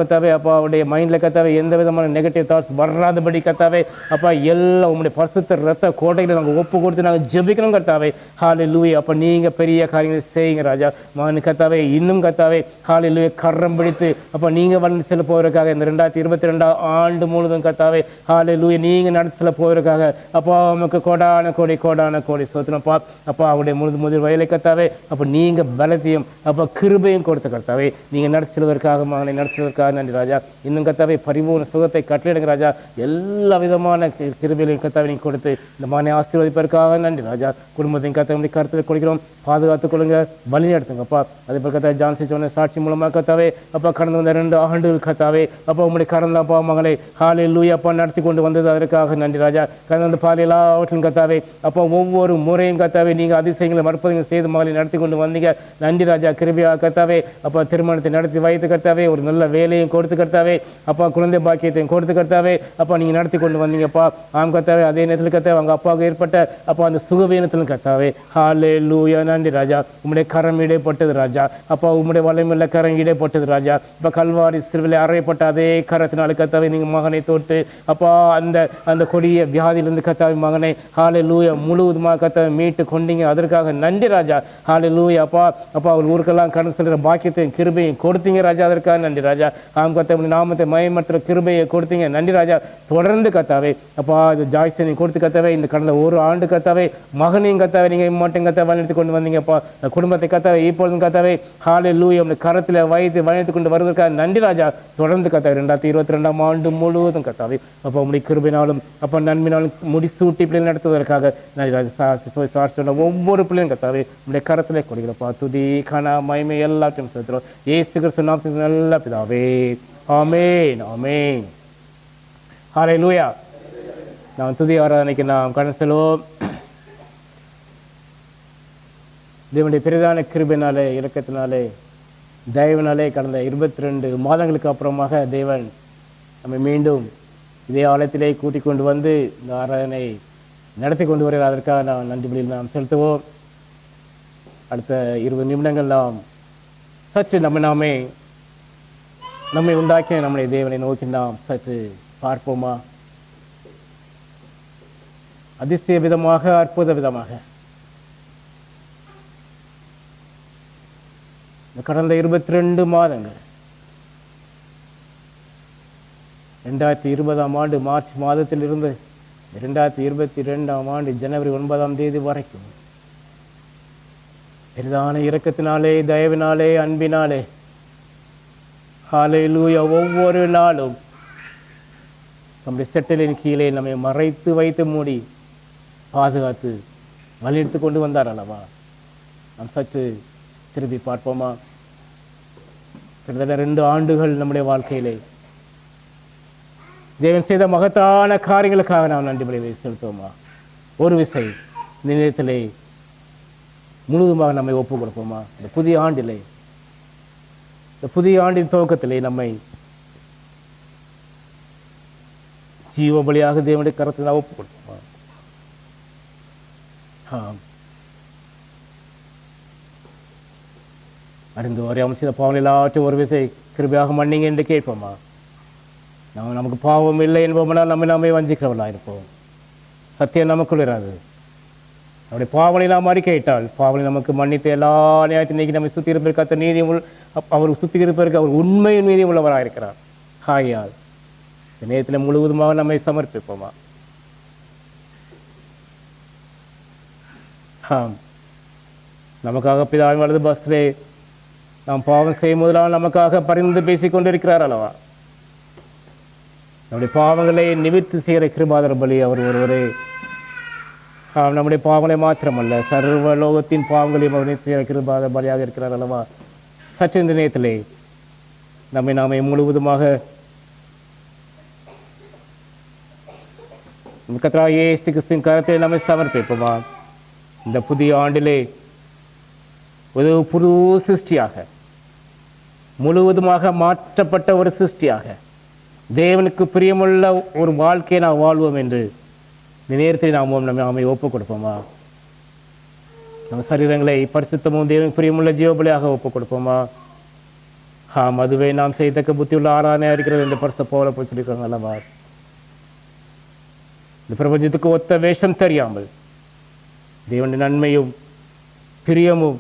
கத்தாவே அப்பா அவருடைய மைண்டில் கத்தாவே எந்த விதமான நெகட்டிவ் தாட்ஸ் வராதபடி கத்தாவே அப்பா எல்லாம் உங்களுடைய பரிசுத்த ரத்த கோட்டையில் நாங்கள் ஒப்பு கொடுத்து நாங்கள் ஜெபிக்கணும் கத்தாவே. ஹல்லேலூயா. அப்போ நீங்கள் பெரிய காரியங்களை செய்யுங்க ராஜா. மகன் கத்தாவே இன்னும் கத்தாவே ஹalleluya கரம் பிடித்து அப்போ நீங்கள் வளர்ந்து செல்ல போவதற்காக இந்த 2022 ஆண்டு முழுதும் கத்தாவே ஹalleluya நீங்கள் நடத்தி செல்ல போவதற்காக அப்பா நமக்கு கோடான கோடி சோத்திரப்பா. அப்பா அவருடைய முதிர் வயலை கத்தாவே அப்போ நீங்கள் பலத்தையும் அப்போ கிருபையும் கொடுத்த கத்தாவே நீங்கள் நடத்தி செல்வதற்காக மகனை நடத்துவதற்காக நன்றி ராஜா. இன்னும் கத்தாவே பரிபூர்ண சுகத்தை கட்டளையிடுங்க ராஜா. எல்லா விதமான கிருபைகளையும் கத்தாவை நீங்கள் கொடுத்து இந்த மகனை ஆசீர்வதிப்பதற்காக நன்றி ராஜா. குடும்பத்தையும் கத்தாவை கருத்தில் கொடுக்கிறோம், பாதுகாத்துக் கொள்ளுங்க, வழி நடத்துங்கப்பா. அதே போல் கத்தாவை ஜான்சி சொன்ன சாட்சி மூலமாக கத்தாவே அப்பா கடந்து வந்த 2 ஆண்டுகள் கத்தாவே அப்பா உங்களுடைய கரந்தாப்பா மகளை ஹalleluya அப்பா நடத்தி கொண்டு வந்தது அதற்காக நன்றி ராஜா. கடந்து வந்த பால் எல்லாவற்றிலும் கத்தாவே அப்பா ஒவ்வொரு முறையும் கத்தாவே நீங்கள் அதிசயங்களை மறுப்பதையும் செய்து மகளை நடத்தி கொண்டு வந்தீங்க நன்றி ராஜா. கிருபையாக கத்தாவே அப்பா திருமணத்தை நடத்தி வைத்து கத்தாவே ஒரு நல்ல வேலையும் கொடுத்து கத்தாவே அப்பா குழந்தை பாக்கியத்தையும் கொடுத்து கத்தாவே அப்பா நீங்கள் நடத்தி கொண்டு வந்தீங்கப்பா. ஆம் கத்தாவே அதே நேரத்தில் கத்தாவே அவங்க அப்பாவுக்கு ஏற்பட்ட அப்பா அந்த சுகவீனத்திலும் கத்தாவே ஹalleluya நன்றி ராஜா. உம்முடைய கரம் இடைப்பட்டது ராஜா. அப்பா உம்முடைய வல்லமையுள்ள கரம் இடைப்பட்டது ராஜா. இப்போ கல்வாரி சிறுவிலை அறையப்பட்ட அதே கரத்தினால கத்தாவே நீங்கள் மகனை தொட்டு அப்பா அந்த கொடிய வியாதியிலிருந்து கத்தாவே மகனை ஹalleluya முழுவதுமாக கத்தாவை மீட்டு கொண்டீங்க அதற்காக நன்றி ராஜா. ஹalleluya அப்பா அவர் ஊருக்கெல்லாம் கடந்து செல்கிற பாக்கியத்தையும் கிருபையும் கொடுத்தீங்க ராஜா அதற்காக நன்றி ராஜா. ஆம் கத்தாவை நாமத்தை மயமற்ற கிருபையை கொடுத்தீங்க நன்றி ராஜா. தொடர்ந்து கத்தாவே அப்பா இது ஜாய்சனையும் கொடுத்து கத்தாவே இந்த கடந்த 1 ஆண்டு கத்தாவே மகனையும் கத்தாவே நீங்கள் மட்டும் கத்தாவை வழிநடத்தி கொண்டு வந்தீங்கப்பா. குடும்பத்தை கத்தாவே இப்பொழுதும் கத்தாவே ஹalleluya கரத்தில் வைத்து வழிநடத்தி கொண்டு வருவதற்காக நன்றி ராஜா. தொடர்ந்து கத்தாவே 2022 ஆண்டு முழுவதும் கத்தாவே அப்போ உங்களுடைய கிருபையினாலும் அப்போ நன்மையினாலும் முடிசூட்டி பிள்ளைகள் நடத்துவதற்காக நன்றி ராஜா. சொன்ன ஒவ்வொரு பிள்ளையும் கத்தாவே உங்களுடைய கரத்திலே கொடுக்கிறப்பா. துதி கன மகிமை எல்லாத்தையும் செலுத்துகிறோம் இயேசு கிறிஸ்து நாமத்தில் நல்ல பிதாவே ஆமென் ஆமென் ஹalleluya. நாம் துதி ஆராதனைக்கு நாம் கடந்து செல்வோம். தேவனுடைய பிரதான கிருபையினாலே இரக்கத்தினாலே தயவினாலே கடந்த 22 மாதங்களுக்கு அப்புறமாக தேவன் நம்மை மீண்டும் இதே ஆலயத்திலே கூட்டிக் கொண்டு வந்து இந்த ஆராதனை நடத்தி கொண்டு வருகிற அதற்காக நாம் நன்றி பலியில் நாம் செலுத்துவோம். அடுத்த 20 நிமிடங்கள் நாம் சற்று நம்மை உண்டாக்கிய நம்முடைய தேவனை நோக்கி நாம் சற்று பார்ப்போமா? அதிசய விதமாக அற்புத விதமாக இந்த கடந்த 22 மாதங்கள் 2020 ஆண்டு மார்ச் மாதத்திலிருந்து 2022 ஆண்டு ஜனவரி 9ஆம் தேதி வரைக்கும் பெரிதான இரக்கத்தினாலே தயவினாலே அன்பினாலே ஹalleluya ஒவ்வொரு நாளும் நம்முடைய செட்டலின் கீழே நம்மை மறைத்து வைத்து மூடி பாதுகாத்து வழிநடத்தி கொண்டு வந்தார் அல்லவா? நாம் சற்று திரும்பி பார்ப்போமா? கிட்டத்தட்ட 2 ஆண்டுகள் நம்முடைய வாழ்க்கையிலே தேவன் செய்த மகத்தான காரியங்களுக்காக நாம் நன்றி பலியை செலுத்துவோமா? ஒரு விசை நிலையத்திலே முழுவதுமாக நம்மை ஒப்புக் கொடுப்போமா? இந்த புதிய ஆண்டிலே இந்த புதிய ஆண்டின் துவக்கத்திலே நம்மை ஜீவ பலியாக தேவனுடைய கரத்தில் நாம் ஒப்புக் கொடுப்போமா? அறிந்து அறியாமல் செய்த பாவம் எல்லாவற்றையும் ஒரு விசை கிருபையாக மன்னிங்க என்று கேட்போமா? நமக்கு பாவம் இல்லை என்போம்னால் நம்மை வஞ்சிக்கிறவர்களாக இருப்போம். சத்தியம் நமக்குள் இராது. நம்முடைய பாவனை நாம் அறிக்கையிட்டால் பாவனை நமக்கு மன்னித்து எல்லா நியாயத்தை நீக்கி நம்மை சுத்தி இருப்பதற்கு அத்த நீதி அவர் சுத்தி இருப்பதற்கு அவர் உண்மையின் மீதி உள்ளவராக இருக்கிறார். ஆகையால் இந்த நேரத்தில் முழுவதுமாக நம்மை சமர்ப்பிப்போமா? நமக்காக பிதாவின் வலது பஸ்லே நாம் பாவம் செய்யும் போதெல்லாம் நமக்காக பரிந்து பேசிக் கொண்டிருக்கிறார் அல்லவா? நம்முடைய பாவங்களை நிவர்த்தி செய்கிற கிருபாதர பலி அவர் ஒருவரே. நம்முடைய பாவங்களை மாத்திரமல்ல சர்வ லோகத்தின் பாவங்களையும் அவர் செய்கிற கிருபாதர பலியாக இருக்கிறார் அல்லவா? சற்று இந்த நேரத்திலே நாமே முழுவதுமாக கர்த்தராகிய இயேசு கிறிஸ்துவின் கரத்தை நம்மை சமர்ப்பிப்போமா? இந்த புதிய ஆண்டிலே ஒரு புது சிருஷ்டியாக முழுவதுமாக மாற்றப்பட்ட ஒரு சிருஷ்டியாக தேவனுக்கு பிரியமுள்ள ஒரு வாழ்க்கையை நாம் வாழ்வோம் என்று இந்த நேரத்தில் நாமை ஒப்புக் கொடுப்போமா? நம்ம சரீரங்களை பரிசுத்தமும் தேவனுக்கு பிரியமுள்ள ஜீவபலியாக ஒப்புக் கொடுப்போமா? அதுவே நாம் செய்தக்க புத்தியுள்ள ஆராதனையாக இருக்கிறது என்று பரிசுத்த பவுல் போய் சொல்லியிருக்காங்க அல்லவா? இந்த பிரபஞ்சத்துக்கு ஒத்த வேஷம் தெரியாமல் தேவனுடைய நன்மையும் பிரியமும்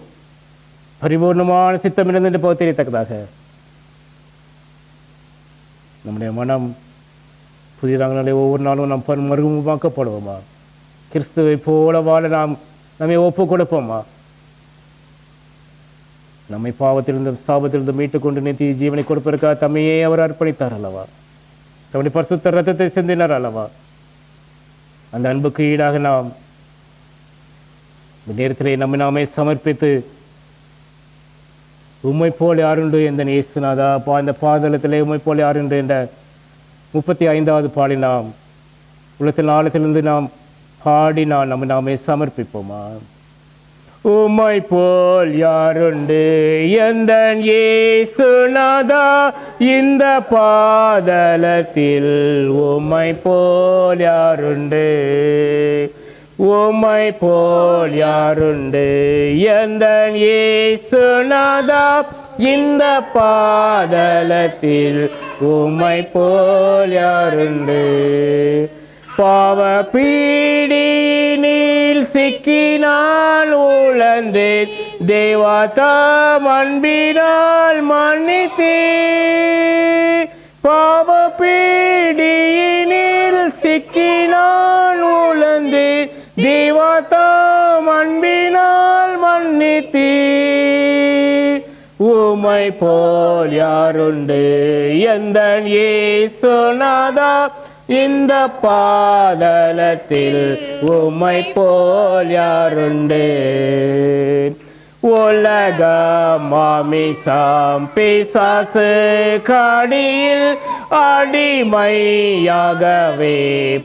பரிபூர்ணமான சித்தம் இருந்து போக தெரியத்தக்கதாக நம்முடைய மனம் புதிதாங்களே ஒவ்வொரு நாளும் நாம் மறுமுகமாக்கப்படுவோமா? கிறிஸ்துவை போல வாழ நாம் நம்மை ஒப்பு கொடுப்போமா? நம்மை பாவத்திலிருந்து சாபத்திலிருந்து மீட்டுக்கொண்டு நிறுத்தி ஜீவனை கொடுப்பதற்காக தம்மையே அவர் அர்ப்பணித்தார் அல்லவா? தம்முடைய பரிசுத்த ரத்தத்தை சிந்தினார் அல்லவா? அந்த அன்புக்கு ஈடாக நாம் இந்த நேரத்திலே நம்மை நாமே சமர்ப்பித்து உம்மை போல் யாருண்டு என்ற இயேசுநாதா இந்த பாதளத்திலே உம்மை போல் யாருண்டு என்ற 35வது பாடி நாம் உள்ளத்தின் ஆழத்திலிருந்து நாம் பாடி நம்மை நாமே சமர்ப்பிப்போமா? உம்மை போல் யாருண்டு எந்த இயேசுநாதா இந்த பாதளத்தில் உம்மை போல் யாருண்டு? உம்மை போல் யாருண்டு எந்த இயேசுநாதா இந்த பாதளத்தில் உம்மை போல் யாருண்டு? பாவ பீடினில் சிக்கினால் உழந்தேன் தேவதாம் அன்பினால் மன்னித்தீர். பாவ பீடினில் சிக்கினால் உழந்தேன் தேவதாம் அன்பினால் மன்னித்தீர். உம்மை போல் யாருண்டு எந்த இயேசுநாதா இந்த பாதளத்தில் உம்மை போல் யாருண்டு? உலக மாமிசம் பிசாசு கடியில் அடிமையாகவே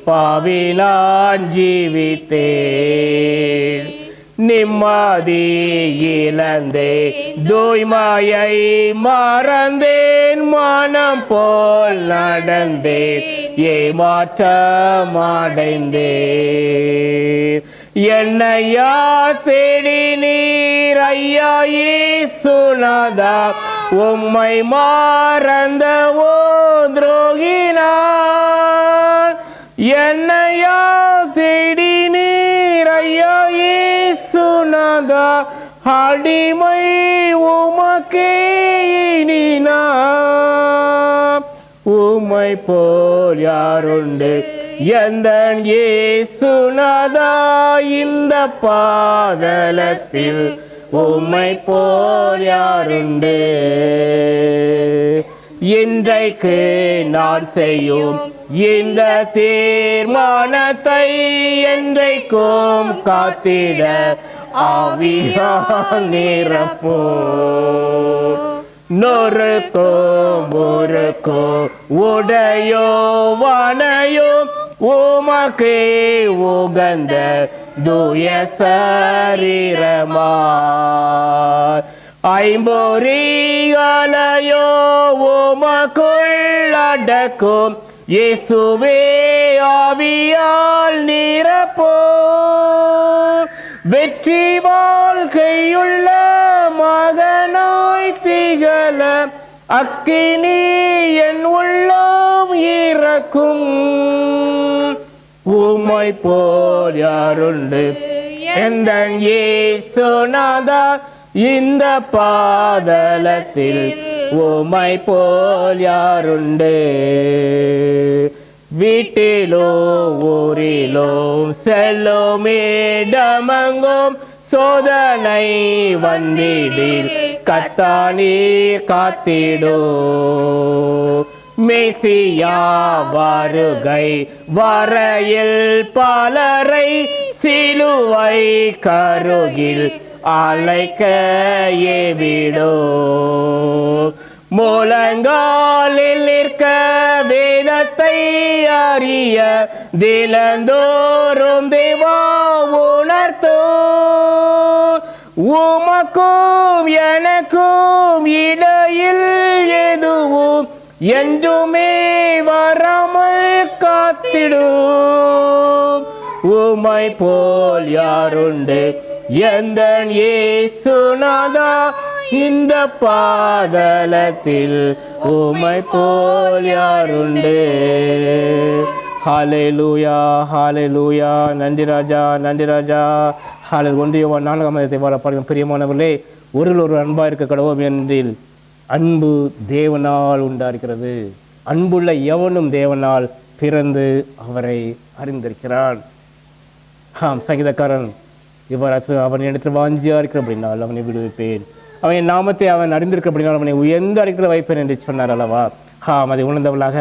பாவிலான் ஜீவித்தேன். நிம்மதி இழந்தே தூய்மையை மறந்தேன் மனம் போல் நடந்தேன் ஏமாற்றமடைந்தேன். என்னையா தேடி நீர் ஐயா இயேசுநாதா உம்மை மறந்தவோ துரோகினான். என்னையா தேடி நீர் ஐயா இயேசுநாதா அடிமை உமக்கே இனினான். உம்மை போல் யாருண்டு எந்த இயேசுநாதா இந்த பாதளத்தில் உம்மை போல் யாருண்டு? இன்றைக்கு நான் செய்யும் இந்த தீர்மானத்தை என்றைக்கும் காத்திட ஆவியால் நிரப்போ. நொறுக்கும் ஒருக்கும் உடையோ வனையோ உமக்கே உகந்த தூய சரீரமாய் ஐம்பொறிகளையோ உமக்குள் அடக்கும் இயேசுவே ஆவியால் நிரப்போ. வெற்றி வாழ்க்கையுள்ள மகனாய் திகழ அக்கினி என் உள்ளம் இறக்கும். உம்மை போல் யாருண்டு எந்த இயேசுநாதா இந்த பாதளத்தில் உம்மை போல் யாருண்டு? வீட்டிலோ ஊரிலோ செல்லும் இடமெங்கும் சோதனை வந்திடில் கத்தானீர் காத்திடோ. மேசியா வருகை வரையில் பலரை சிலுவை கருகில் அழைக்க ஏவிடோ. முழங்காலில் நிற்க வேதத்தை அறிய தினந்தோறும் தேவா உணர்த்தோ. உமக்கும் எனக்கும் இடையில் எதுவும் என்றுமே வராமல் காத்திடும். உம்மை போல் யாருண்டு எந்த இயேசுநாதா இந்த பாதளத்தில் உம்மை போல் யாருண்டு? ஹல்லேலூயா ஹல்லேலூயா. நன்றி ராஜா நன்றி ராஜா. அல்லது 1 யோவான் 4ஆம் அதிகாரத்தை பாருங்கள். பிரியமானவர்களே, ஒரு அன்பாக இருக்க கடவோம் என்றில் அன்பு தேவனால் உண்டாஇருக்கிறது. அன்புள்ள எவனும் தேவனால் பிறந்து அவரை அறிந்திருக்கிறான். சங்கீதக்காரன் இவ்வாறு அவன் இடத்துல வாஞ்சியா இருக்கிற அப்படினால் அவனை விடுவிப்பேன், அவன் நாமத்தை அவன் அறிந்திருக்க அப்படினால் அவனை உயர்ந்த அடைக்கல வைப்பேன் என்று சொன்னார் அல்லவா. அதை உணர்ந்தவளாக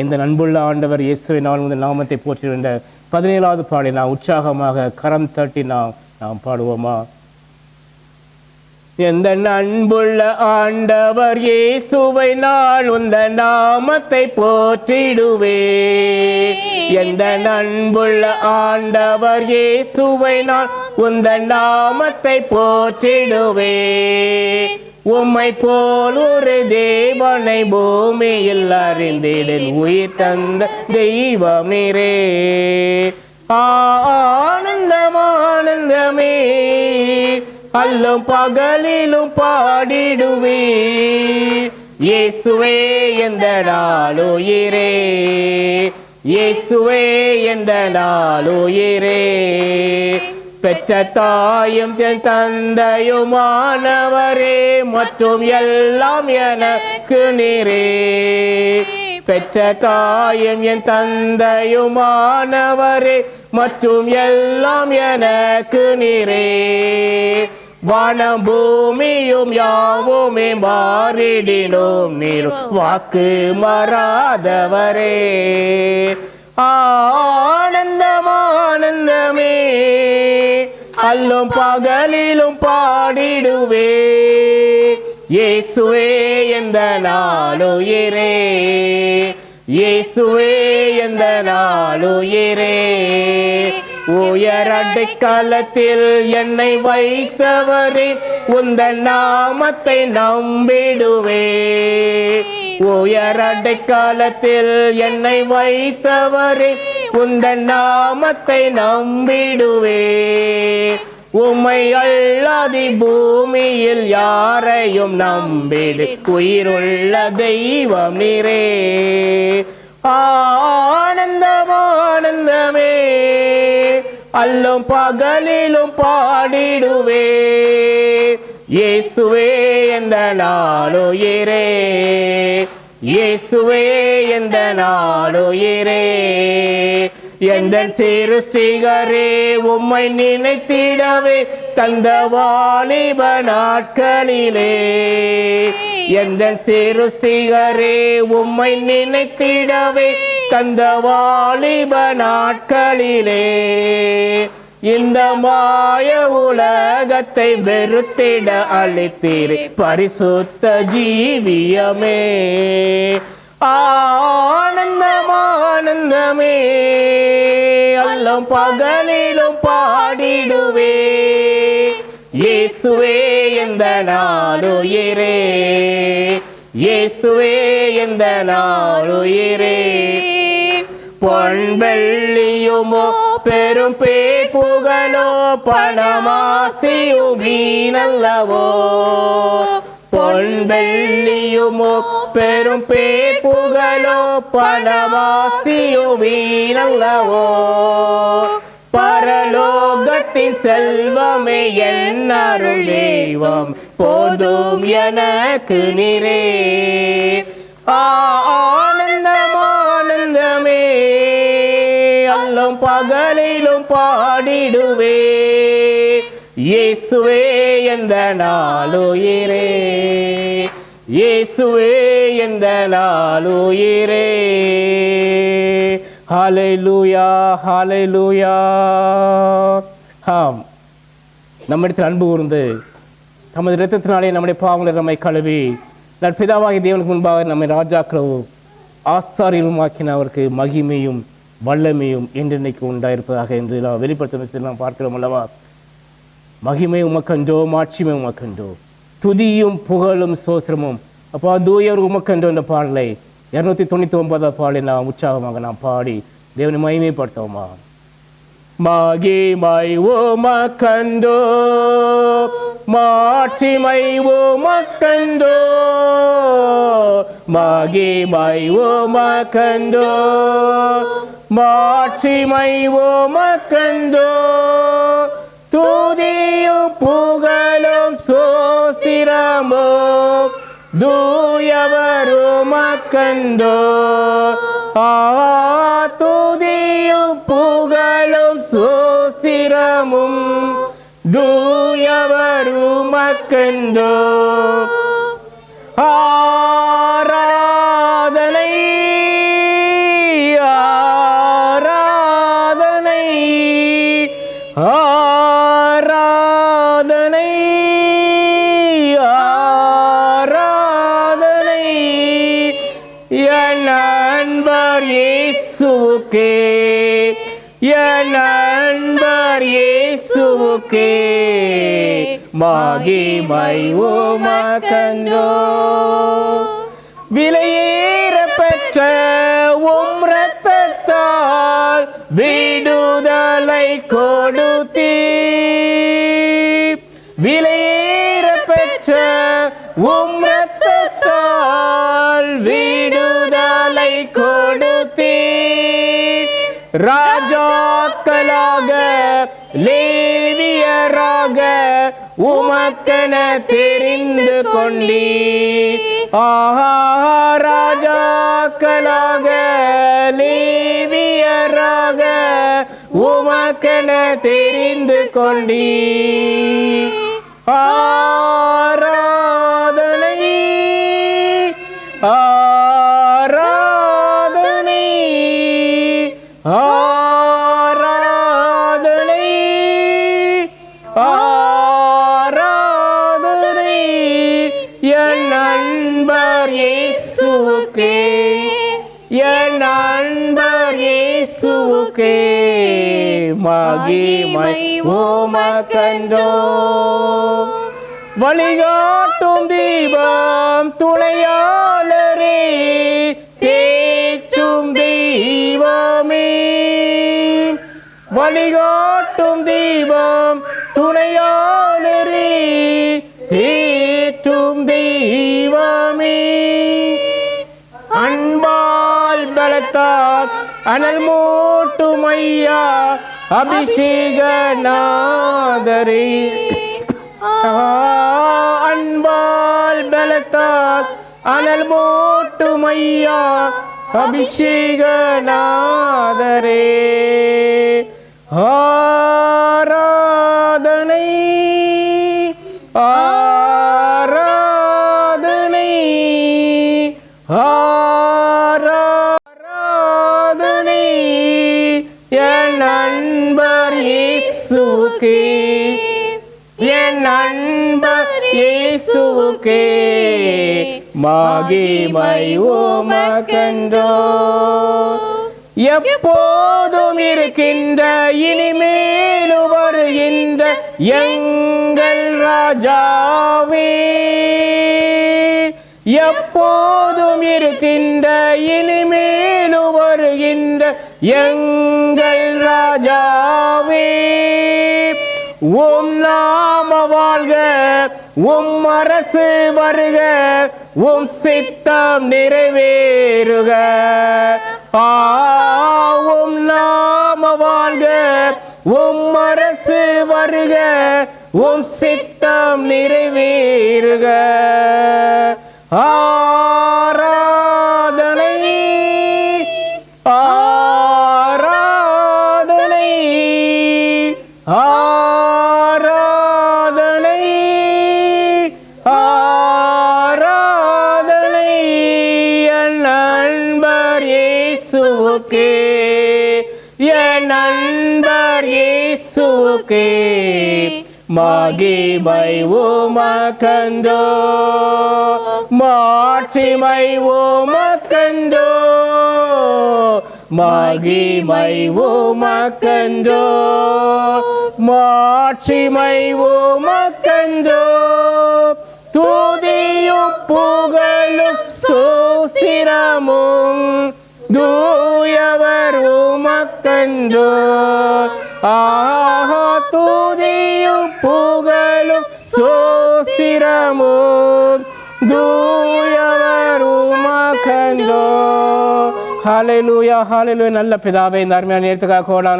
எந்த அன்புள்ள ஆண்டவர் இயேசுவை நாள் முதல் நாமத்தை போற்றி என்ற 17வது பாடலை நாம் உற்சாகமாக கரம் தட்டி நாம் பாடுவோமா? எந்த அன்புள்ள ஆண்டவர் இயேசுவை நாள் உந்த நாமத்தை போற்றிடுவே. எந்த அன்புள்ள ஆண்டவர் இயேசுவை நாள் உந்த நாமத்தை போற்றிடுவே. உம்மை போல் ஒரு தேவனை பூமியில் அறிந்திடில் உயிர் தந்த தெய்வம் நீரே. ஆனந்தம் ஆனந்தமே அல்லும் பகலிலும் பாடிடுவே. இயேசுவே எந்த நாளுயிரே, இயேசுவே எந்த நாளுயிரே. பெற்ற தாயும் தந்தையுமானவரே மற்றும் எல்லாம் எனக்கு நீரே. பெற்ற தாயும் என் தந்தையுமானவரே மற்றும் எல்லாம் எனக்கு நீரே. வானம் பூமியும் யாவுமே மாறிடினோம் நீர் வாக்கு மாறாதவரே. ஆனந்தம் ஆனந்தமே அல்லும் பகலிலும் பாடிடுவே. இயேசுவே எந்த நாளுயிரே, இயேசுவே எந்த நாளுயிரே. உயர் அடைக்கலத்தில் என்னை வைத்தவரே உந்தன் நாமத்தை நம்பிடுவே. உயர் அடைக்கலத்தில் என்னை வைத்தவரே உந்தன் நாமத்தை நம்பிடுவே. உம்மை அல்லாதி பூமியில் யாரையும் நம்பிடு உயிருள்ள தெய்வம் நீரே. ஆனந்தம் ஆனந்தமே அல்லும் பகலிலும் பாடிடுவே. இயேசுவே எந்த நாளுயிரே, இயேசுவே எந்த நாளுயிரே. எந்த சிருஷ்டிகரே உம்மை நினைத்திடவே தந்த வாலிப நாட்களிலே. எந்த சிருஷ்டிகரே உம்மை நினைத்திடவே தந்த வாலிப நாட்களிலே. இந்த மாய உலகத்தை வெறுத்திட அளித்தீரே பரிசுத்த ஜீவியமே. ஆனந்தம் ஆனந்தமே அல்லும் பகலிலும் பாடிடுவே. இயேசுவே எந்த நாளுயிரே, இயேசுவே எந்த நாளுயிரே. பொன் வெள்ளியுமோ பெரும் பேர் புகழோ பணமாசியும் வீணல்லவோ. பொன் வெள்ளியுமோ பெரும் பேர் புகழோ பணமாசியும் வீணல்லவோ. பரலோகத்தின் செல்வமே என் அருள் தெய்வம் போதும் எனக்கு நீரே. ஆனந்தம் ஆனந்தமே அல்லும் பகலிலும் பாடிடுவே. இயேசுவே எந்த நாளுயிரே, இயேசுவே எந்த நாளுயிரே. ஹல்லேலூயா ஹல்லேலூயா. நம்மிடத்தில் அன்பு கூர்ந்து தமது இரத்தத்தினாலே நம்முடைய பாவங்களை நம்மை கழுவி நற்பிதாவாகிய தேவனுக்கு முன்பாக நம்மை ராஜாக்களவும் ஆசாரியருமாக்கின அவருக்கு மகிமையும் வல்லமையும் என்றென்னைக்கு உண்டாயிருப்பதாக என்று நாம் வெளிப்படுத்தும் நாம் பார்க்கிறோம் அல்லவா. மகிமை உமக்கன்றோ, மாட்சிமை உமக்கன்றோ, துதியும் புகழும் சோத்திரமும் அப்போ தூயர் உமக்கன்றோ என்ற பாடலை 299 பாடலை நாம் உற்சாகமாக நாம் பாடி தேவனை மகிமைப்படுத்துவோமா. மகிமை உமக்கன்றோ, மாட்சிமை உமக்கன்றோ, மகிமை உமக்கன்றோ, மாட்சிமை உமக்கன்றோ, துதியும் புகழும் சோஸ்திரமும் தூயவருமக்கண்டோ. துதியும் புகழும் சோஸ்திரமும் தூயவருமக்கண்டோ. ஆராதனை ஆராதனை ஆராதனை ஆராதனை என் அன்பர் இயேசுவுக்கே, என் அன்பர் இயேசுவுக்கே மகிமை உமக்கன்றோ. விலையேற பெற்ற உம் இரத்தத்தால் விடுதலை கொடுத்தீர். விலையேற பெற்ற உம் இரத்தத்தால் விடுதலை கொடுத்தீர். ராஜாக்களாக லேவியராக உமக்கென தெரிந்து கொண்டீர். ராஜாக்களாக லேவியராக உமக்கென தெரிந்து கொண்டீர். ஆராதனை ஆராதனை ஆராதனை ஆராதனை என் அன்பர் இயேசுவுக்கே, என் அன்பர் இயேசுவுக்கே மகிமை உமக்கன்றோ. வழிகாட்டும் தீபம் துணையாளரே, தேற்றும் தெய்வமே. வழிகாட்டும் தீபம் துணையாளரே, தேற்றும் தெய்வமே. அன்பால் பலத்தால் அனல் மூட்டும் ஐயா அபிஷேக நாதரே. அன்பால் பலத்தால் அனல் மூட்டும் ஐயா அபிஷேக நாதரே. ஆராதனை ஆராதனை ஆராதனை என் அன்பர் இயேசுவுக்கே, என் அன்பர் இயேசுவுக்கே மகிமை உமக்கன்றோ. எப்போதும் இருக்கின்ற இனிமேலும் வருகின்ற எங்கள் ராஜாவே. எப்போதும் இருக்கின்ற இனிமேலும் வருகின்ற எங்கள் ராஜாவே. உம் நாம வாழ்க, உம் அரசு வருக, உம் சித்தம் நிறைவேறுக. உம் நாம வாழ்க, உம் அரசு வருக, உம் சித்தம் நிறைவேறுக. ஆராதனை ஆராதனை ஆராதனை ஆராதனை என் அன்பர் இயேசுவுக்கே, என் அன்பர் இயேசுவுக்கே மகிமை உமக்கன்றோ. மாட்சிமை உமக்கன்றோ, மகிமை உமக்கன்றோ. மாட்சிமை உமக்கன்றோ. துதியும் புகழும் ஸ்தோத்திரமும் தூயவர் உமக்கன்றோ. துதியும் புகழும் ஸ்தோத்திரமும் தூயவர் உமக்கன்றோ. ஹல்லேலூயா ஹல்லேலூயா. நல்ல பிதாவே, இந்த அருமையான நேரத்துக்காக கோடான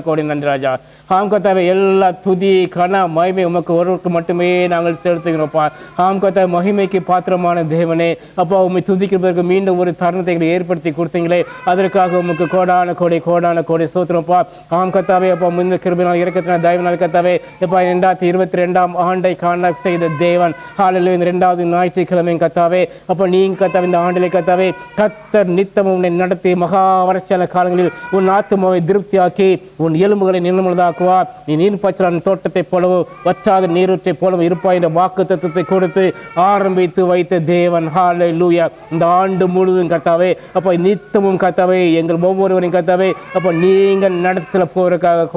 கோடி நன்றி ராஜா. ஆம் கத்தாவே எல்லா துதி கன மகிமை உமக்கு ஒருவருக்கு மட்டுமே நாங்கள் செலுத்துகிறோம்ப்பா. ஆம் கத்தாவே மகிமைக்கு பாத்திரமான தேவனே அப்பா, உண்மை துதிக்கிறதற்கு மீண்டும் ஒரு தருணத்தை ஏற்படுத்தி கொடுத்தீங்களே, அதற்காக உமக்கு கோடான கோடி சோத்திரம்ப்பா. ஆம் கத்தாவே அப்பா, முன்ன கிருபையினால் இரக்கத்தினால் தயவினால் கத்தாவே எப்பா 2022 ஆண்டை காண செய்த தேவன் ஹalleluya. இந்த 2வது ஞாயிற்றுக்கிழமை கத்தாவே அப்பா, நீங்க கத்தாவே இந்த ஆண்டிலே கத்தாவே கர்த்தர் நித்தமும் உன்னை நடத்தி மகா வறட்சியான காலங்களில் உன் ஆத்துமாவை திருப்தியாக்கி உன் எலும்புகளை நிர்மலதாக்குவார். நீ நீர் பாய்ச்சலான தோட்டத்தை போலவும் வற்றாத நீரூற்றை போலவும் இருப்பாய் என்ற வாக்கு தத்துவத்தை கொடுத்து ஆரம்பித்து வைத்த தேவன் ஹalleluya. இந்த ஆண்டு முழுவதும் கத்தாவே அப்பா நித்தமும் கத்தாவே எங்கள் ஒவ்வொருவரையும் கத்தாவே அப்பா நீங்கள் நடத்தல போவதற்காக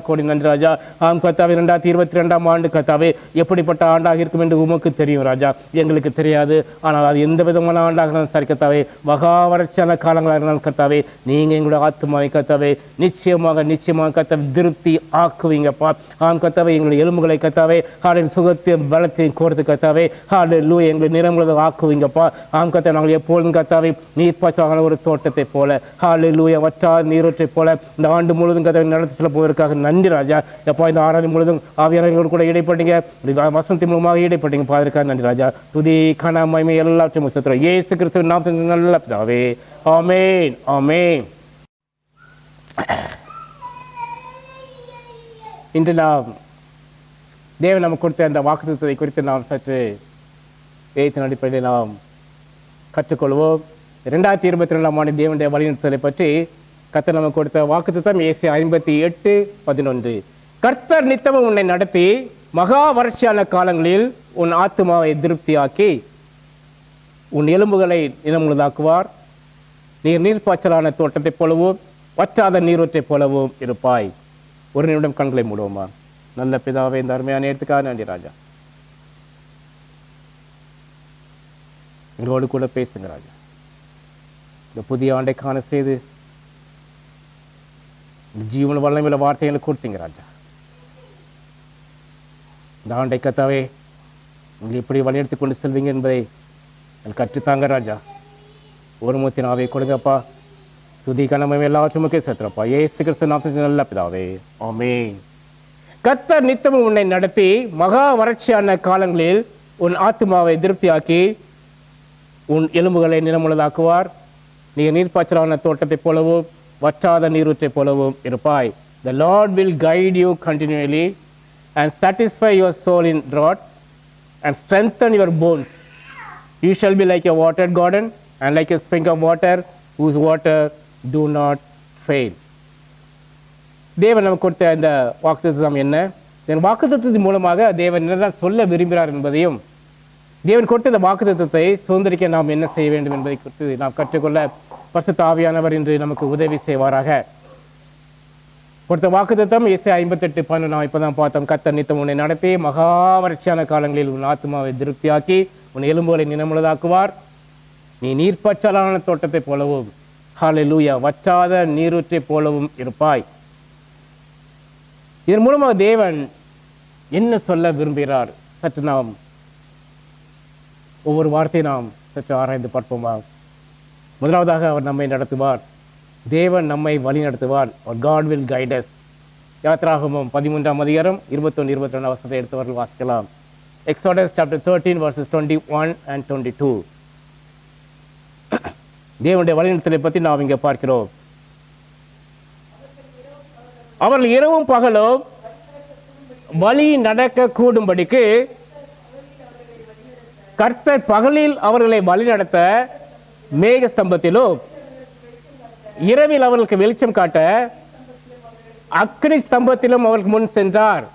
கோடி நன்றி ராஜா. ஆம் கத்தாவே 2022 ஆண்டு கத்தாவே எப்படிப்பட்ட ஆண்டாக இருக்கும் என்று உமக்கு தெரியும் ராஜா, எங்களுக்கு தெரியாது. ஆனால் அது எந்த விதமான ஆண்டாக இருந்தாலும் சரி கத்தாவே, மகா வறட்சியான காலங்களாக இருந்தாலும் கத்தாவே, நீங்க எங்களுடைய ஆத்மாவை கத்தாவே நிச்சயமாக கத்தாவே திருப்தி ஆக்குவீங்கப்பா. ஆம் கத்தாவே எங்களுடைய எலும்புகளை கத்தாவே ஹாலின் சுகத்தையும் பலத்தையும் கோர்த்து கத்தாவே ஹalleluya எங்களை நிரம்புவதை ஆக்குவீங்கப்பா. ஆம் கத்தாவே நாங்கள் எப்பொழுதும் கத்தாவே நீர் பாய்ச்சலான ஒரு தோட்டத்தை போல ஹalleluya வற்றாத நீரூற்றை போல இந்த ஆண்டு முழுவதும் கத்தாவே நடத்தி செல்ல போவதற்காக நன்றி ராஜா. எப்பா இந்த ஆராதனை முழுவதும் ஆவியானவர்களோடு கூட இடைப்பட்டீங்க, வசனத்தின் மூலமாக இடைப்பட்டீங்க, அதற்காக நன்றி ராஜா. துதி கன மகிமை எல்லாவற்றையும் செலுத்துகிறோம் இயேசு கிறிஸ்துவின் நாமத்தில் நல்ல பிதாவே. ஆமென் ஆமென். இன்று நாம் தேவன் நமக்கு கொடுத்த அந்த வாக்குத்தத்தத்தை குறித்து நாம் சற்று வேதத்தின் அடிப்படையில் நாம் கற்றுக்கொள்வோம். 2022 ஆண்டு தேவனுடைய வழிநடத்தலை பற்றி கர்த்தர் நமக்கு கொடுத்த வாக்குத்தத்தம் ஏசாயா 58:11. கர்த்தர் நித்தமும் உன்னை நடத்தி மகா வறட்சியான காலங்களில் உன் ஆத்துமாவை திருப்தியாக்கி உன் எலும்புகளை நிலமுள்ளதாக்குவார். நீர் பாய்ச்சலான தோட்டத்தைப் போலவும் வற்றாத நீரூற்றைப் போலவும் இருப்பாய். ஒரு நிமிடம் கண்களை மூடுவோமா? நல்ல பிதாவே, இந்த அருமையான நேரத்துக்காக நன்றி ராஜா. எங்களோடு கூட பேசுங்க ராஜா. இந்த புதிய ஆண்டை காண செய்து ஜீவன வல்லமையுள்ள வார்த்தைகளை கொடுத்தீங்க ராஜா. இந்த ஆண்டை கத்தாவே நீங்கள் எப்படி வழிநடத்தி கொண்டு செல்வீங்க என்பதை கற்றுத்தாங்க ராஜா. ஒரு மூத்தின் ஆவை கொடுங்கப்பா. துதி கனமயம் எல்லாவற்றும் சேர்த்துறப்பா இயேசு கிறிஸ்து நாமத்தில் நல்ல பிதாவே ஆமென். கர்த்தர் நித்தமும் உன்னை நடத்தி மகா வறட்சியான காலங்களில் உன் ஆத்துமாவை திருப்தியாக்கி உன் எலும்புகளை நிலமுள்ளதாக்குவார். நீ நீர்ப்பாய்ச்சலான தோட்டத்தைப் போலவும் வற்றாத நீரூற்றைப் போலவும் இருப்பாய். The Lord will guide you continually and satisfy your soul in drought and strengthen your bones. You shall be like a watered garden and like a spring of water whose water do not fail. தேவன் நமக்கு கொடுத்த இந்த வாக்குத்தத்தம் என்ன? இந்த வாக்குத்தத்தத்தின் மூலமாக தேவன் என்னதான் சொல்ல விரும்புகிறார் என்பதையும், தேவன் கொடுத்த இந்த வாக்குத்தத்தத்தை சுதந்திரிக்க நாம் என்ன செய்ய வேண்டும் என்பதை குறித்து நாம் கற்றுக்கொள்ள பரிசுத்த ஆவியானவர் இன்று நமக்கு உதவி செய்வாராக. கொடுத்த வாக்குத்தத்தம் ஏசாயா 58:11 நாம் இப்பதான் பார்த்தோம். கர்த்தர் நித்தம் உன்னை நடத்தி மகா வறட்சியான காலங்களில் உன் ஆத்துமாவை திருப்தியாக்கி உன் எலும்புகளை நிலமுள்ளதாக்குவார். நீ நீர்ப்பாய்ச்சலான தோட்டத்தைப் போலவும் ஹalleluya வற்றாத நீரூற்றைப் போலவும் இருப்பாய். இதன் மூலமாக தேவன் என்ன சொல்ல விரும்புகிறார்? சற்று நாம் ஒவ்வொரு வார்த்தையை நாம் சற்று ஆராய்ந்து பார்ப்போமா? முதலாவதாக அவர் நம்மை நடத்துவார். தேவன் நம்மை வழி நடத்துவார். God will guide us. யாத்ராகமம் 13ஆம் அதிகாரம் 21-22 வசனத்தை எடுத்தவர்கள் வாசிக்கலாம். Exodus chapter 13 verses 21 and 22. தேவனுடைய வழிநடத்தலை பற்றி நாம் இங்கே பார்க்கிறோம். அவர்கள் இரவும் பகலும் வழி நடக்க கூடும்படிக்கு கர்த்தர் பகலில் அவர்களை வழி நடத்த மேக ஸ்தம்பத்திலும் இரவில் அவர்களுக்கு வெளிச்சம் காட்ட அக்னி ஸ்தம்பத்திலும் அவருக்கு முன் சென்றார்.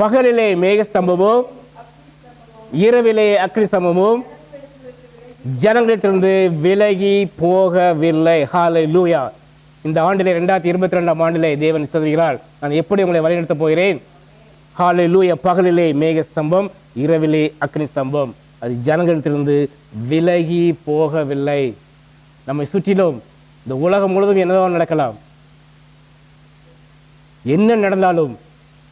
பகலிலே மேக ஸ்தம்பமும் இரவிலே அக்னி ஸ்தம்பமும் ஜனங்களிடத்திலிருந்து விலகி போகவில்லை. ஹalleluya. இந்த ஆண்டிலே 2022 ஆண்டிலே தேவன் சொல்கிறார், நான் எப்படி உங்களை வழிநடத்த போகிறேன். ஹalleluya. பகலிலே மேக ஸ்தம்பம், இரவிலே அக்னி ஸ்தம்பம். அது ஜனங்களிடத்திலிருந்து விலகி போகவில்லை. நம்மை சுற்றிலும் இந்த உலகம் முழுவதும் என்னதான் நடக்கலாம், என்ன நடந்தாலும்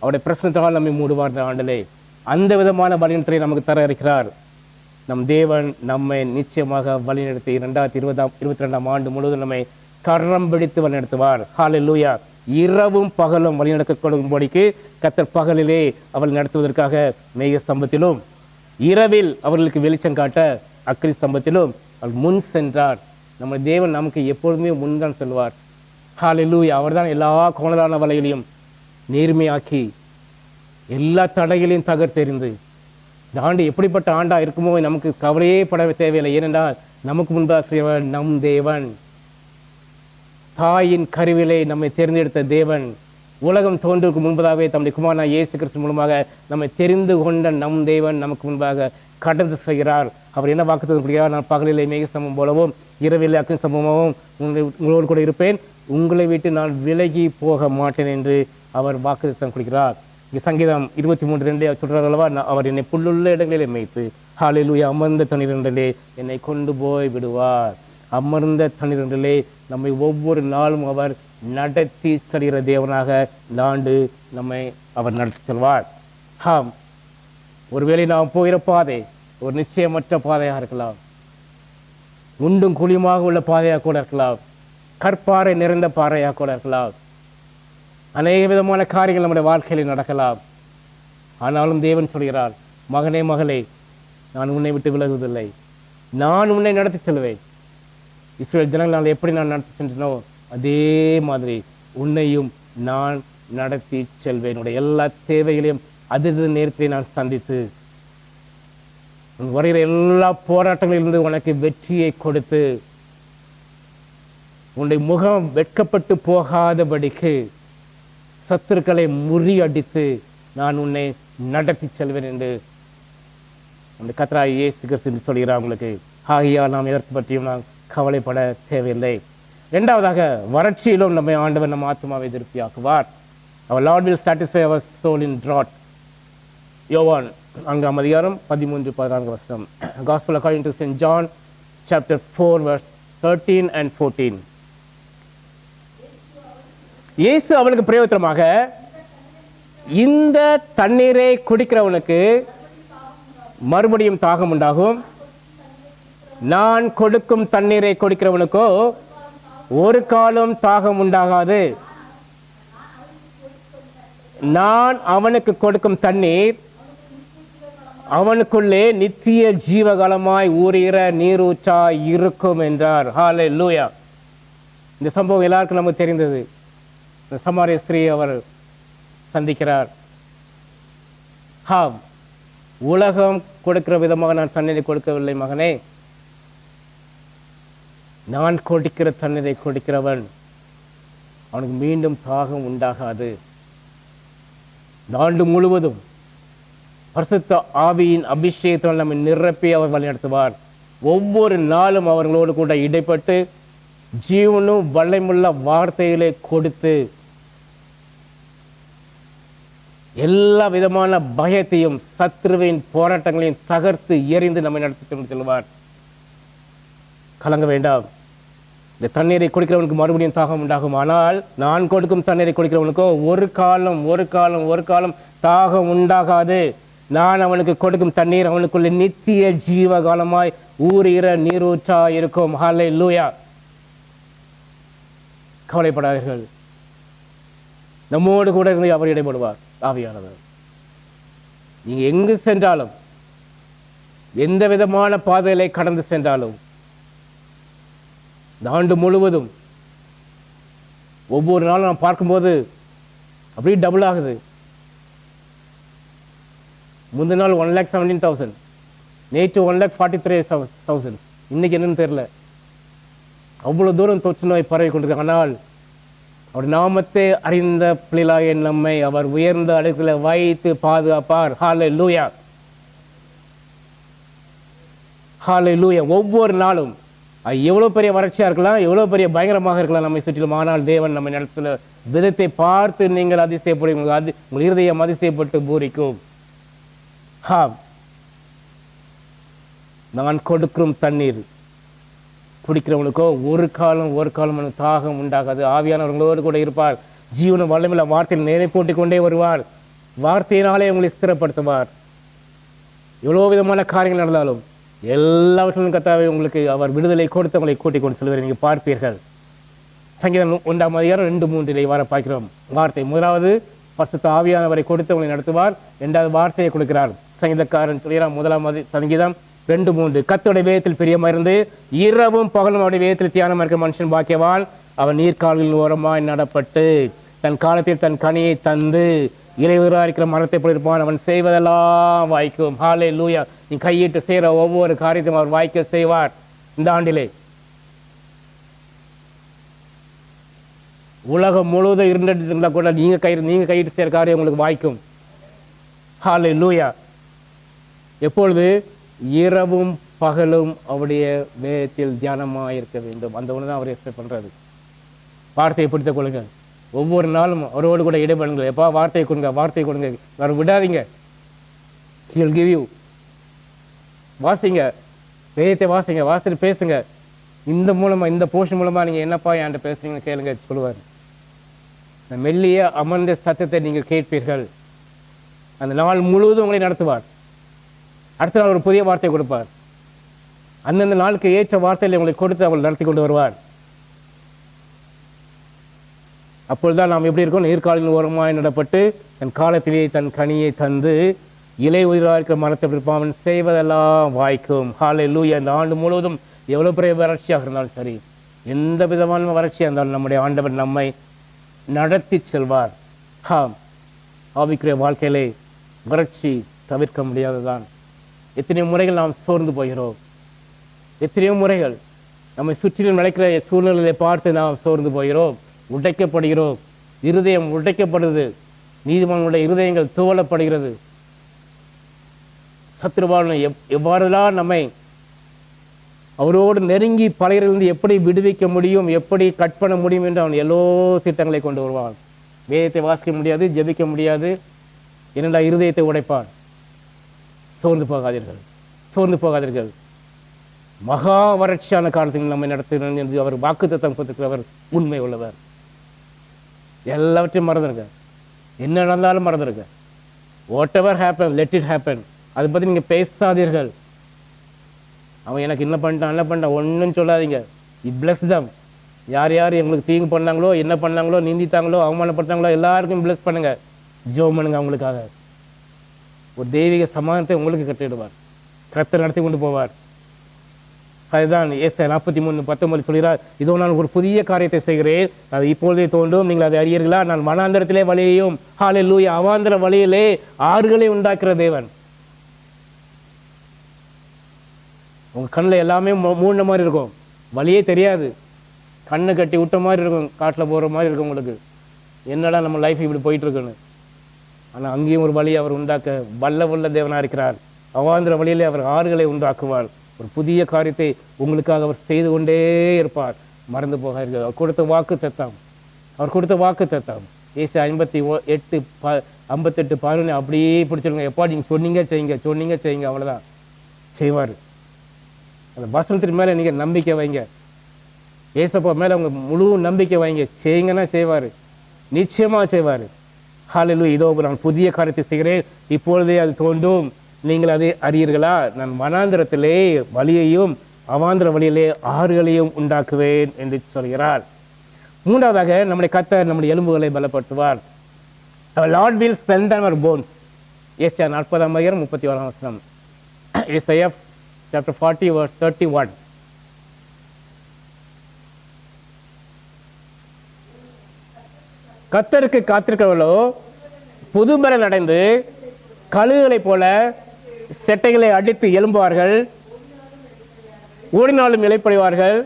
அவருடைய பிரசனத்தால் நம்மை மூடுவார். இந்த ஆண்டிலே அந்த விதமான வழிநடத்தலை நமக்கு தர இருக்கிறார். நம் தேவன் நம்மை நிச்சயமாக வழிநடத்தி 2022 ஆண்டு முழுவதும் நம்மை கரம் பிடித்து வழிநடத்துவார். ஹalleluya. இரவும் பகலும் வழிநடக்க கொடுக்கும்படிக்கு கர்த்தர் பகலிலே அவள் நடத்துவதற்காக மேக ஸ்தம்பத்திலும் இரவில் அவர்களுக்கு வெளிச்சம் காட்ட அக்கினி ஸ்தம்பத்திலும் அவர் முன் சென்றார். நம்ம தேவன் நமக்கு எப்பொழுதுமே முன்தான் செல்வார். ஹல்லேலூயா. அவர்தான் எல்லா கோணலான வலைகளையும் நேர்மையாக்கி எல்லா தடைகளையும் தகர்த்தெறிந்து இந்த ஆண்டு எப்படிப்பட்ட ஆண்டா இருக்குமோ நமக்கு கவலையே பட தேவையில்லை. ஏனென்றால் நமக்கு முன்பாக செய்வார் நம் தேவன். தாயின் கருவிலே நம்மை தேர்ந்தெடுத்த தேவன் உலகம் தோன்றுவதற்கு முன்பதாகவே தம்முடைய குமாரனாகிய இயேசு கிறிஸ்து மூலமாக நம்மை தெரிந்து கொண்ட நம் தேவன் நமக்கு முன்பாக கடந்து செய்கிறார். அவர் என்ன வாக்குத்தத்தம் கொடுக்கிறார்? நான் பகலிலே மேக ஸ்தம்பம் போலவும் இரவிலே அக்கினி ஸ்தம்பமாகவும் உங்களோடு கூட இருப்பேன், உங்களை விட்டு நான் விலகி போக மாட்டேன் என்று அவர் வாக்குத்தத்தம் கொடுக்கிறார். இங்கே சங்கீதம் 23:2 சொல்றார் அல்லவா, அவர் என்னை புல்லுள்ள இடங்களிலே மேய்த்து ஹல்லேலூயா அமர்ந்த தண்ணீரிலே என்னை கொண்டு போய் விடுவார். அமர்ந்த தண்ணீரிலே நம்மை ஒவ்வொரு நாளும் அவர் நடத்தி செல்கிற தேவனாக இந்த ஆண்டு நம்மை அவர் நடத்தி செல்வார். ஆம், ஒருவேளை நாம் போகிற பாதை ஒரு நிச்சயமற்ற பாதையாக இருக்கலாம், உண்டும் குழியுமாக உள்ள பாதையாக கூட இருக்கலாம், கற்பாறை நிறைந்த பாறையாக கூட இருக்கலாம், அநேக விதமான காரியங்கள் நம்முடைய வாழ்க்கையில் நடக்கலாம். ஆனாலும் தேவன் சொல்கிறார், மகனே மகளே, நான் உன்னை விட்டு விலகுவதில்லை, நான் உன்னை நடத்தி செல்வேன். இஸ்ரவேல் ஜனங்கள் எப்படி நான் நடத்தி சென்றனோ அதே மாதிரி உன்னையும் நான் நடத்தி செல்வேன். என்னுடைய எல்லா தேவைகளையும் அது நேரத்தை நான் சந்தித்து வருகிற எல்லா போராட்டங்களிலிருந்து உனக்கு வெற்றியை கொடுத்து உன்னுடைய முகம் வெட்கப்பட்டு போகாதபடிக்கு சத்துருக்களை முறியடித்து நான் உன்னை நடத்தி செல்வேன் என்று அந்த கர்த்தராகிய இயேசு கிறிஸ்து சொல்கிறார் உங்களுக்கு. ஆகையால் நாம் எதற்கு பற்றியும் நாம் கவலைப்பட தேவையில்லை. இரண்டாவதாக, வறட்சியிலும் நம்மை ஆண்டவர் நம் ஆத்மாவை திருப்தியாக்குவார். Our Lord will satisfy our soul in drought. யோவான் 4:13-14 Gospel according to St. John chapter 4 verse 13 and 14. இயேசு அவளுக்கு பிரயோஜனமாக, இந்த தண்ணீரை குடிக்கிறவனுக்கு மறுபடியும் தாகம் உண்டாகும், நான் கொடுக்கும் தண்ணீரை குடிக்கிறவனுக்கோ ஒரு காலம் தாகம் உண்டாகாது, நான் அவனுக்கு கொடுக்கும் தண்ணீர் அவனுக்குள்ளே நித்திய ஜீவகாலமாய் ஊறுகிற நீரூற்றாய் இருக்கும் என்றார். ஹல்லேலூயா. இந்த சம்பவம் எல்லாருக்கும் நமக்கு தெரிந்தது. சமாரிய ஸ்திரீ அவர் சந்திக்கிறார். உலகம் கொடுக்கிற விதமாக நான் தண்ணீரை கொடுக்கவில்லை மகனே, நான் கொடுக்கிற தண்ணீரை கொடுக்கிறவன் அவனுக்கு மீண்டும் தாகம் உண்டாகாது. இந்த ஆண்டு முழுவதும் பரிசுத்த ஆவியின் அபிஷேகத்தால் நம்மை நிரப்பி அவர் வழிநடத்துவார். ஒவ்வொரு நாளும் அவர்களோடு கூட இடைப்பட்டு ஜீவனும் வல்லமையுள்ள வார்த்தைகளை கொடுத்து எல்லா விதமான பயத்தையும் சத்ருவின் போராட்டங்களையும் தகர்த்து எறிந்து நம்மை நடத்தி செல்வார். கலங்க வேண்டாம். இந்த தண்ணீரை குடிக்கிறவனுக்கு மறுபடியும் தாகம் உண்டாகும். ஆனால் நான் கொடுக்கும் தண்ணீரை குடிக்கிறவனுக்கோ ஒரு காலம் தாகம் உண்டாகாது. நான் அவனுக்கு கொடுக்கும் தண்ணீர் அவனுக்குள்ள நித்திய ஜீவகாலமாய் ஊறுகிற நீரூற்றாய் இருக்கும். ஹல்லேலூயா. கவலைப்படாதீர்கள், நம்மோடு கூட இருந்து அவர் இடைப்படுவார். ஆவியானவர் நீங்க எங்கு சென்றாலும், எந்த விதமான பாதைகளை கடந்து சென்றாலும், இந்த ஆண்டு முழுவதும் ஒவ்வொரு நாளும் நான் பார்க்கும்போது அப்படியே டபுள் ஆகுது. முந்தின நாள் 1,17,000, நேற்று 1,43,000, இன்னைக்கு என்னன்னு தெரியல. அவ்வளவு தூரம் தொற்று நோய் பரவி கொண்டிருக்கு. ஆனால் அவர் நாமத்தை அறிந்த பிள்ளைகளாகிய நம்மை அவர் உயர்ந்த அடுக்கில் வைத்து பாதுகாப்பார். ஹல்லேலூயா, ஹல்லேலூயா. ஒவ்வொரு நாளும் எவ்வளோ பெரிய வறட்சியாக இருக்கலாம், எவ்வளோ பெரிய பயங்கரமாக இருக்கலாம் நம்மை சுற்றிலும், ஆனால் தேவன் நம்மை நடத்துகிற விதத்தை பார்த்து நீங்கள் அதிசயப்படுவீங்க. உங்கள் இருதயம் அதிசயப்பட்டு பூரிக்கும். நான் கொடுக்கும் தண்ணீர் குடிக்கிறவனுக்கோ ஒரு காலம் தாகம் உண்டாகாது. ஆவியானவர்களோடு கூட இருப்பார். ஜீவன வல்லமையுள்ள வார்த்தையில் நேரை போட்டுக் கொண்டே வருவார். வார்த்தையினாலே உங்களை ஸ்திரப்படுத்துவார். எவ்வளோ விதமான காரியங்கள் நடந்தாலும் எல்லாவற்றிலும் கர்த்தாவே உங்களுக்கு அவர் விடுதலை கொடுத்து உங்களை கூட்டிக் கொண்டு செல்வார். நீங்கள் பார்ப்பீர்கள். சங்கீதம் 1:2-3 வர பார்க்கிறோம். வார்த்தை முதலாவது பரிசுத்த ஆவியானவரை கொடுத்து உங்களை நடத்துவார். இரண்டாவது வார்த்தையை கொடுக்கிறார். சங்கீதக்காரன் சொல்கிறார், முதலாம் சங்கீதம் 2:3, கர்த்தருடைய வேதத்தில் பிரியமாயிருந்து இரவும் பகலும் அவருடைய வேதத்தில் தியானம் இருக்க மனுஷன் பாக்கியவான். அவன் நீர்க்கால்களின் ஓரமாய் நடப்பட்டு தன் காலத்தில் தன் கனியை தந்து இலையுதிராக இருக்கிற மரத்தை போயிருப்பான். அவன் செய்வதெல்லாம் வாய்க்கும். ஹல்லேலூயா. நீ கையிட்டு செய்கிற ஒவ்வொரு காரியத்தையும் அவர் வாய்க்க செய்வார். இந்த ஆண்டிலே உலகம் முழுவதும் இருந்துட்டு இருந்தா கூட நீங்க கையிட்டு செய்கிற காரியம் உங்களுக்கு வாய்க்கும். ஹல்லேலூயா. எப்பொழுது? இரவும் பகலும் அவருடைய வேதத்தில் தியானமாக இருக்க வேண்டும். அந்த ஒன்று தான் அவர் எக்ஸ்பெக்ட் பண்ணுறது. வார்த்தையை பிடித்துக் கொள்ளுங்கள். ஒவ்வொரு நாளும் அவரோடு கூட இடைபெறுங்கள். எப்பா வார்த்தையை கொடுங்க, வார்த்தையை கொடுங்க, வேறு விடாதீங்க. He'll give you. வாசிங்க, வேதத்தை வாசிங்க, வாசிட்டு பேசுங்க. இந்த மூலமாக, இந்த போர்ஷன் மூலமாக நீங்கள் என்னப்பா என்கிட்ட பேசுறீங்கன்னு கேளுங்க சொல்லுவார். இந்த மெல்லிய அமர்ந்த சத்தத்தை நீங்கள் கேட்பீர்கள். அந்த நாள் முழுவதும் உங்களை நடத்துவார். அடுத்த நாள் ஒரு புதிய வார்த்தை கொடுப்பார். அந்தந்த நாளுக்கு ஏற்ற வார்த்தைகளை உங்களுக்கு கொடுத்து அவள் நடத்தி கொண்டு வருவார். அப்பொழுதுதான் நாம் எப்படி இருக்கோம்? நீர்க்காலின் ஓரமாய் நடப்பட்டு தன் காலத்திலே தன் கனியை தந்து இலை உயிராக இருக்கிற மரத்தை இருப்பான். அவன் செய்வதெல்லாம் வாய்க்கும். ஹல்லேலூயா. இந்த ஆண்டு முழுவதும் எவ்வளோ பெரிய வறட்சியாக இருந்தாலும் சரி, எந்த விதமான வறட்சியாக இருந்தாலும் நம்முடைய ஆண்டவர் நம்மை நடத்தி செல்வார். ஆவிக்குரிய வாழ்க்கையிலே வறட்சி தவிர்க்க முடியாததான். எத்தனையோ முறைகள் நாம் சோர்ந்து போகிறோம். எத்தனையோ முறைகள் நம்மை சுற்றிலும் நடக்கிற சூழ்நிலையை பார்த்து நாம் சோர்ந்து போகிறோம், உடைக்கப்படுகிறோம். இருதயம் உடைக்கப்படுது. நீதிமான்களுடைய இருதயங்கள் துவளப்படுகிறது. சத்துருவாளனை எவ்வாறுதான் நம்மை அவரோடு நெருங்கி பழையிலிருந்து எப்படி விடுவிக்க முடியும், எப்படி கட் பண்ண முடியும் என்று அவன் எல்லோ திட்டங்களை கொண்டு வருவான். வேதத்தை வாசிக்க முடியாது, ஜெபிக்க முடியாது, இரண்டா இருதயத்தை உடைப்பான். சோர்ந்து போகாதீர்கள், சோர்ந்து போகாதீர்கள். மகா வறட்சியான காலத்தில் நம்மை நடத்துகிறேன் என்று அவர் வாக்குத்தத்தம் கொடுத்திருக்கிறவர் உண்மை உள்ளவர். எல்லாவற்றையும் மறந்துருங்க. என்ன நடந்தாலும் மறந்துருங்க. Whatever happen, let it happen. அதை பற்றி நீங்கள் பேசாதீர்கள். அவன் எனக்கு என்ன பண்ணிட்டான் ஒன்றும் சொல்லாதீங்க. பிளஸ் தம். யார் யார் எங்களுக்கு தீங்கு பண்ணாங்களோ, என்ன பண்ணாங்களோ, நிந்தித்தாங்களோ, அவமானப்படுத்தாங்களோ எல்லாருக்கும் பிளஸ் பண்ணுங்க. ஜெபம் பண்ணுங்க அவங்களுக்காக. ஒரு தெய்வீக சமாதானத்தை உங்களுக்கு கட்டிடுவார். கர்த்தர் நடத்தி கொண்டு போவார். அதுதான் ஏசாயா 43:19 சொல்கிறார், இதோ நான் ஒரு புதிய காரியத்தை செய்கிறேன், அது இப்பொழுதே தோன்றும், நீங்கள் அதை அறியீர்களா? நான் வனாந்தரத்திலே வழியையும், ஹல்லேலூயா, அவாந்தர வழியிலே ஆறுகளை உண்டாக்குற தேவன். உங்க கண்ணில் எல்லாமே மூணு மாதிரி இருக்கும், வழியே தெரியாது, கண்ணை கட்டி விட்ட மாதிரி இருக்கும், காட்டில் போகிற மாதிரி இருக்கும் உங்களுக்கு. என்னடா நம்ம லைஃப் இப்படி போயிட்டு இருக்குன்னு. ஆனால் அங்கேயும் ஒரு வழியை அவர் உண்டாக்க வல்ல தேவனாக இருக்கிறார். அவாந்திர வழியிலே அவர் ஆறுகளை உண்டாக்குவார். ஒரு புதிய காரியத்தை உங்களுக்காக அவர் செய்து கொண்டே இருப்பார். மறந்து போகாதீர்கள். அவர் கொடுத்த வாக்கு தத்தம், அவர் கொடுத்த வாக்கு தத்தம். ஏசாயா 58:11 அப்படியே பிடிச்சிருங்க. எப்பா நீங்கள் சொன்னீங்க செய்யுங்க, அவ்வளோதான் செய்வார். அந்த வசனத்தின் மேலே நீங்கள் நம்பிக்கை வைங்க. ஏசப்பா மேலே உங்க முழு நம்பிக்கை வைங்க. செய்யுங்கன்னா செய்வார், நிச்சயமாக செய்வார். ஹல்லேலூயா. இதோ நான் புதிய காரியத்தை செய்கிறேன், இப்பொழுதே அது தோன்றும், நீங்கள் அதை அறியீர்களா? நான் வனாந்திரத்திலே வழியையும் அவாந்திர வழியிலே ஆறுகளையும் உண்டாக்குவேன் என்று சொல்கிறார். மூன்றாவதாக நம்முடைய கர்த்தர் நம்முடைய எலும்புகளை பலப்படுத்துவார். Lord will strengthen our bones. ஏசாயா 40:31. ஏசாயா chapter 40:31. கர்த்தருக்கு காத்திருக்கிறவர்களோ புதுபலன் அடைந்து கழுகுகளைப் போல செட்டைகளை அடித்து எழும்புவார்கள், ஓடினாலும் இளைப்படைவார்கள்,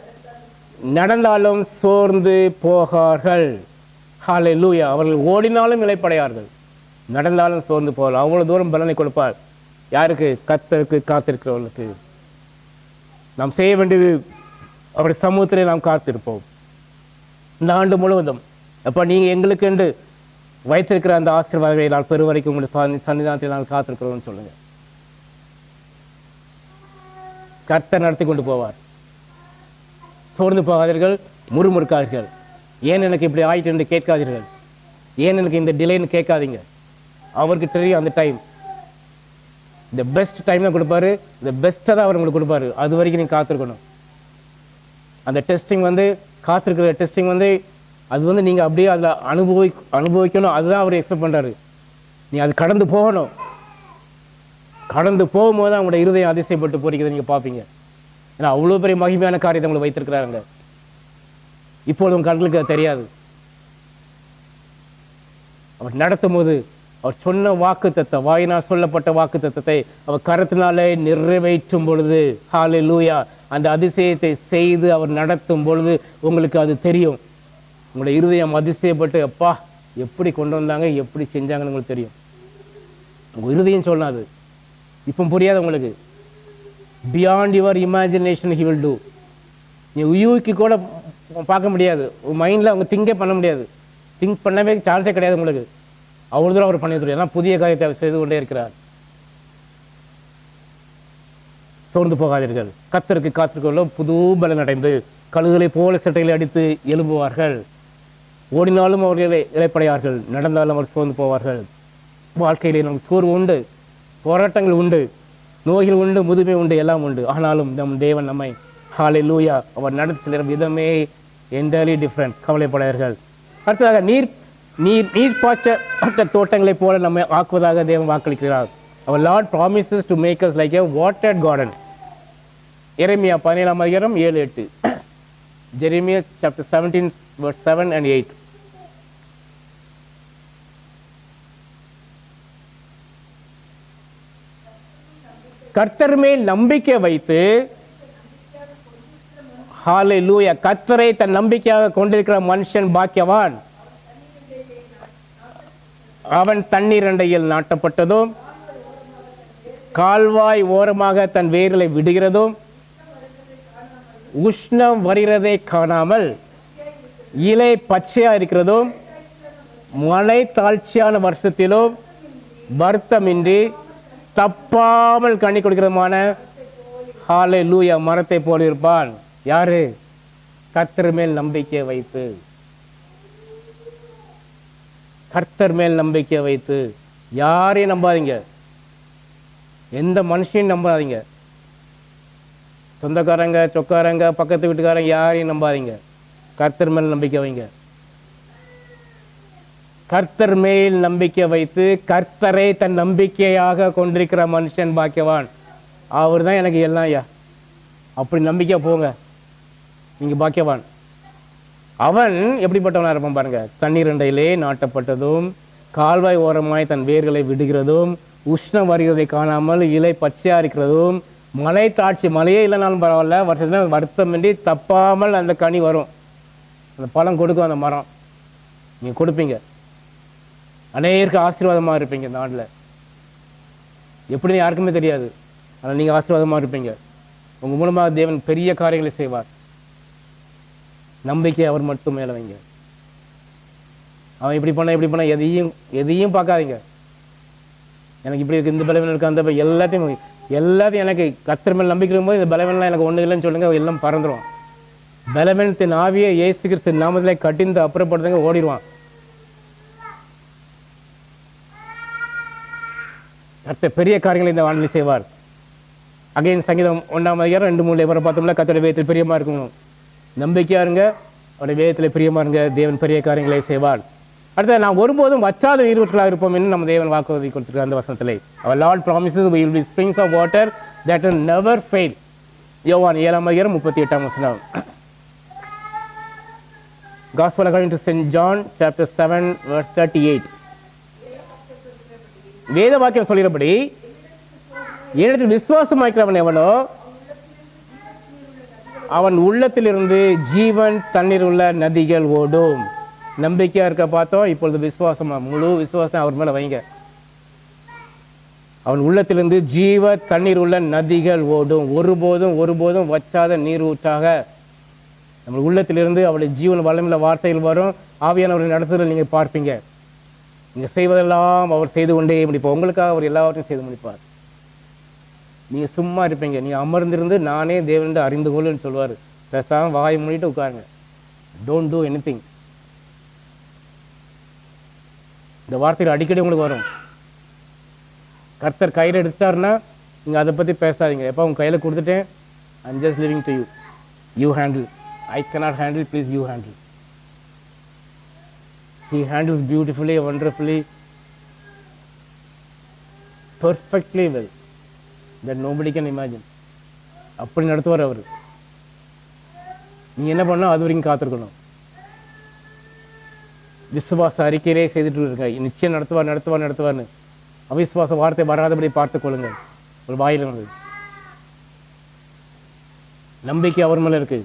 நடந்தாலும் சோர்ந்து போகார்கள். ஹல்லேலூயா. அவர்கள் ஓடினாலும் இளைப்படையார்கள், நடந்தாலும் சோர்ந்து போவார்கள். அவ்வளவு தூரம் பலனை கொடுப்பார். யாருக்கு? கர்த்தருக்கு காத்திருக்கிறவர்களுக்கு. நாம் செய்ய வேண்டியது அவருடைய சமூகத்திலே நாம் காத்திருப்போம் இந்த ஆண்டு முழுவதும். அப்போ நீங்கள் எங்களுக்கு என்று வைத்திருக்கிற அந்த ஆசீர்வாதங்களை நான் பெரு வரைக்கும் உங்களுடைய சன்னிதானத்தில் நான் காத்திருக்கிறோம்னு சொல்லுங்க. கர்த்தர் நடத்தி கொண்டு போவார். சோர்ந்து போகாதீர்கள், முறுமுறுக்காதீர்கள். ஏன் எனக்கு இப்படி ஆயிட்டு என்று கேட்காதீர்கள். ஏன் எனக்கு இந்த டிலேன்னு கேட்காதீங்க. அவருக்கு தெரியும் அந்த டைம், இந்த பெஸ்ட் டைம் தான் கொடுப்பாரு. இந்த பெஸ்ட்டை தான் அவர் உங்களுக்கு கொடுப்பாரு. அது வரைக்கும் நீங்கள் காத்திருக்கணும். அந்த டெஸ்டிங் காத்திருக்கிற டெஸ்டிங் வந்து அது வந்து நீங்கள் அப்படியே அதில் அனுபவிக்கணும். அதுதான் அவர் எக்ஸ்பெக்ட் பண்ணுறாரு. நீ அது கடந்து போகணும். கடந்து போகும்போது தான் உங்களோட இருதயம் அதிசயப்பட்டு போறீங்க நீங்கள் பார்ப்பீங்க. ஏன்னா அவ்வளோ பெரிய மகிமையான காரியத்தை உங்களை வைத்திருக்கிறாங்க. இப்பொழுது உங்கள் கண்களுக்கு அது தெரியாது. அவர் நடத்தும் போது அவர் சொன்ன வாக்கு தத்தம், வாயினால் சொல்லப்பட்ட வாக்கு தத்தத்தை அவர் கரத்தினாலே நிறைவேற்றும் பொழுது, ஹல்லேலூயா, அந்த அதிசயத்தை செய்து அவர் நடத்தும் பொழுது உங்களுக்கு அது தெரியும். உங்களுடைய இருதயம் அதிசயப்பட்டு அப்பா எப்படி கொண்டு வந்தாங்க, எப்படி செஞ்சாங்கன்னு உங்களுக்கு தெரியும். உங்கள் இருதயம் சொல்லாது. இப்போ புரியாது உங்களுக்கு. Beyond your imagination he will do. நீ யூக்கு கூட பார்க்க முடியாது. மைண்டில் அவங்க திங்கே பண்ண முடியாது. திங்க் பண்ணவே சான்ஸே கிடையாது உங்களுக்கு. அவ்வளோ தூரம் அவர் பண்ணிட்டு ஏன்னா புதிய காரியத்தை அவர் செய்து கொண்டே இருக்கிறார். சோர்ந்து போகாதீர்கள். கர்த்தருக்கு காத்திருக்கொள்ள புது பலன் அடைந்து கழுகுகளை போல சட்டைகளை அடித்து எழும்புவார்கள். ஓடினாலும் அவர்கள் இளைப்படையார்கள், நடந்தாலும் அவர் சோர்ந்து போவார்கள். வாழ்க்கையிலே நமக்கு சோர்வு உண்டு, போராட்டங்கள் உண்டு, நோய்கள் உண்டு, முதுமை உண்டு, எல்லாம் உண்டு. ஆனாலும் நம் தேவன் நம்மை ஹல்லேலூயா அவர் நடத்துகிற விதமே என்டையர்லி டிஃப்ரெண்ட். கவலைப்படாதீர்கள். அடுத்ததாக நீர்ப்பாய்ச்ச தோட்டங்களைப் போல நம்மை ஆக்குவதாக தேவன் வாக்களிக்கிறார். Our Lord promises to make us like a watered garden. Jeremiah 17:7-8. Jeremiah chapter 17 verse 7 and 8. கர்த்தர் மேல் நம்பிக்கை வைத்து, ஹல்லேலூயா, கர்த்தரை தன் நம்பிக்கையாக கொண்டிருக்கிற மனுஷன் பாக்கியவான். அவன் தண்ணீர் அண்டையில் நாட்டப்பட்டதும் கால்வாய் ஓரமாக தன் வேர்களை விடுகிறதும் உஷ்ணம் வருகிறதை காணாமல் இலை பச்சையா இருக்கிறதும் மழை தாழ்ச்சியான வருஷத்திலும் வருத்தமின்றி தப்பாமல் கனி கொடுக்கிறதுமான ஹல்லேலூயா மரத்தை போல இருப்பான். யாரு? கர்த்தர் மேல் நம்பிக்கை வைத்து. கர்த்தர் மேல் நம்பிக்கை வைத்து. யாரையும் நம்பாதீங்க, எந்த மனுஷனையும் நம்பாதீங்க. சொந்தக்காரங்க, சொக்காரங்க, பக்கத்து வீட்டுக்காரங்க யாரையும் நம்பாதீங்க. கர்த்தர் மேல் நம்பிக்கை வைங்க. கர்த்தர் மேல் நம்பிக்கை வைத்து கர்த்தரை தன் நம்பிக்கையாக கொண்டிருக்கிற மனுஷன் பாக்கியவான். அவர் தான் எனக்கு எல்லாம் ஐயா. அப்படி நம்பிக்கை போங்க, நீங்க பாக்கியவான். அவன் எப்படிப்பட்டவனா இருப்பான் பாருங்க. தண்ணீர் அண்டையிலே நாட்டப்பட்டதும் கால்வாய் ஓரமாய் தன் வேர்களை விடுகிறதும் உஷ்ணம் வருகிறதை காணாமல் இலை பச்சையா இருக்கிறதும் மழை தாட்சி, மழையே இல்லைனாலும் பரவாயில்ல, வருஷத்துல வருத்தமின்றி தப்பாமல் அந்த கனி வரும், அந்த பழம் கொடுக்கும் அந்த மரம். நீங்க கொடுப்பீங்க, அநேகருக்கு ஆசீர்வாதமா இருப்பீங்க. இந்த நாட்டில் எப்படின்னு யாருக்குமே தெரியாது, ஆனால் நீங்க ஆசீர்வாதமா இருப்பீங்க. உங்க மூலமாக தேவன் பெரிய காரியங்களை செய்வார். நம்பிக்கை அவர் மட்டும் மேல வைங்க. அவன் இப்படி பண்ண எதையும் பார்க்காதீங்க. எனக்கு இப்படி இருக்கு, இந்த பலவீனம் இருக்கு, அந்த எல்லாத்தையும் எனக்கு கர்த்தர் மேல் நம்பிக்கை இருக்கும்போது இந்த பலவீனம்லாம் எனக்கு ஒண்ணு இல்லைன்னு சொல்லுங்க, எல்லாம் பறந்துடும். பலவீனத்தின் ஆவியை இயேசு கிறிஸ்து நாமத்திலே கட்டிந்து அப்புறப்படுத்துங்க, ஓடிடுவான். கர்த்தர் பெரிய காரியங்களை இந்த வானிலை செய்வார். அகைன் சங்கீதம் 1:2-3 பார்த்தோம்னா கர்த்தருடைய வேதத்தில் பிரியமா இருக்கணும். நம்பிக்கையா இருங்க, அவருடைய வேதத்தில் பிரியமா இருங்க, தேவன் பெரிய காரியங்களை செய்வார். அடுத்தது, நாம் ஒருபோதும் வற்றாத நீரூற்றுகளாக இருப்போம் என்று நம்ம தேவன் வாக்குறுதி கொடுத்திருக்கார் அந்த வசனத்திலே. Our Lord promises we will be springs of water that will never fail. யோவான் 7:38. Gospel according to St. John chapter 7 verse 38. வேத வாக்கியம் சொல்கிறபடி, என்னிடத்தில் விசுவாசமாக்கிறவன் எவனோ அவன் உள்ளத்திலிருந்து ஜீவன் தண்ணீர் உள்ள நதிகள் ஓடும். நம்பிக்கையா இருக்க பார்த்தோம், இப்பொழுது விசுவாசமா, முழு விசுவாசம் அவர் மேல வைங்க. அவன் உள்ளத்திலிருந்து ஜீவ தண்ணீர் உள்ள நதிகள் ஓடும். ஒருபோதும் வற்றாத நீர் ஊற்றாக நம்ம உள்ளத்திலிருந்து அவருடைய ஜீவன் வல்லமையுள்ள வார்த்தைகள் வரும். ஆவியானவருடைய நடத்துதல் நீங்க பார்ப்பீங்க. நீங்க செய்வதெல்லாம் அவர் செய்து கொண்டே முடிப்பார். உங்களுக்காக அவர் எல்லாவற்றையும் செய்து முடிப்பார். நீங்க சும்மா இருப்பீங்க. நீங்க அமர்ந்திருந்து நானே தேவன் அறிந்து கொள்ளுன்னு சொல்லுவார். பேசாம வாய் மூடிட்டு உட்காருங்க. Don't do anything. இந்த வார்த்தைகள் அடிக்கடி உங்களுக்கு வரும். கர்த்தர் கையில் எடுத்தாருன்னா நீங்க அதை பத்தி பேசாதீங்க. எப்போ உங்க கையில கொடுத்துட்டேன், I'm just living to you, you handle. I cannot handle, please you handle. He handles beautifully, wonderfully, perfectly well, that nobody can imagine. அப்படி நடத்துவார் அவர். நீ என்ன பண்ணா அது வரைக்கும் காத்திருக்கணும். விசுவாச அறிக்கையிலே செய்துட்டு இருக்க, நிச்சயம் நடத்துவார்னு. அவிசுவாச வார்த்தை வராதபடி பார்த்துக் கொள்ளுங்கள். ஒரு வாயில் இருந்தது நம்பிக்கை அவர் மேல இருக்கு.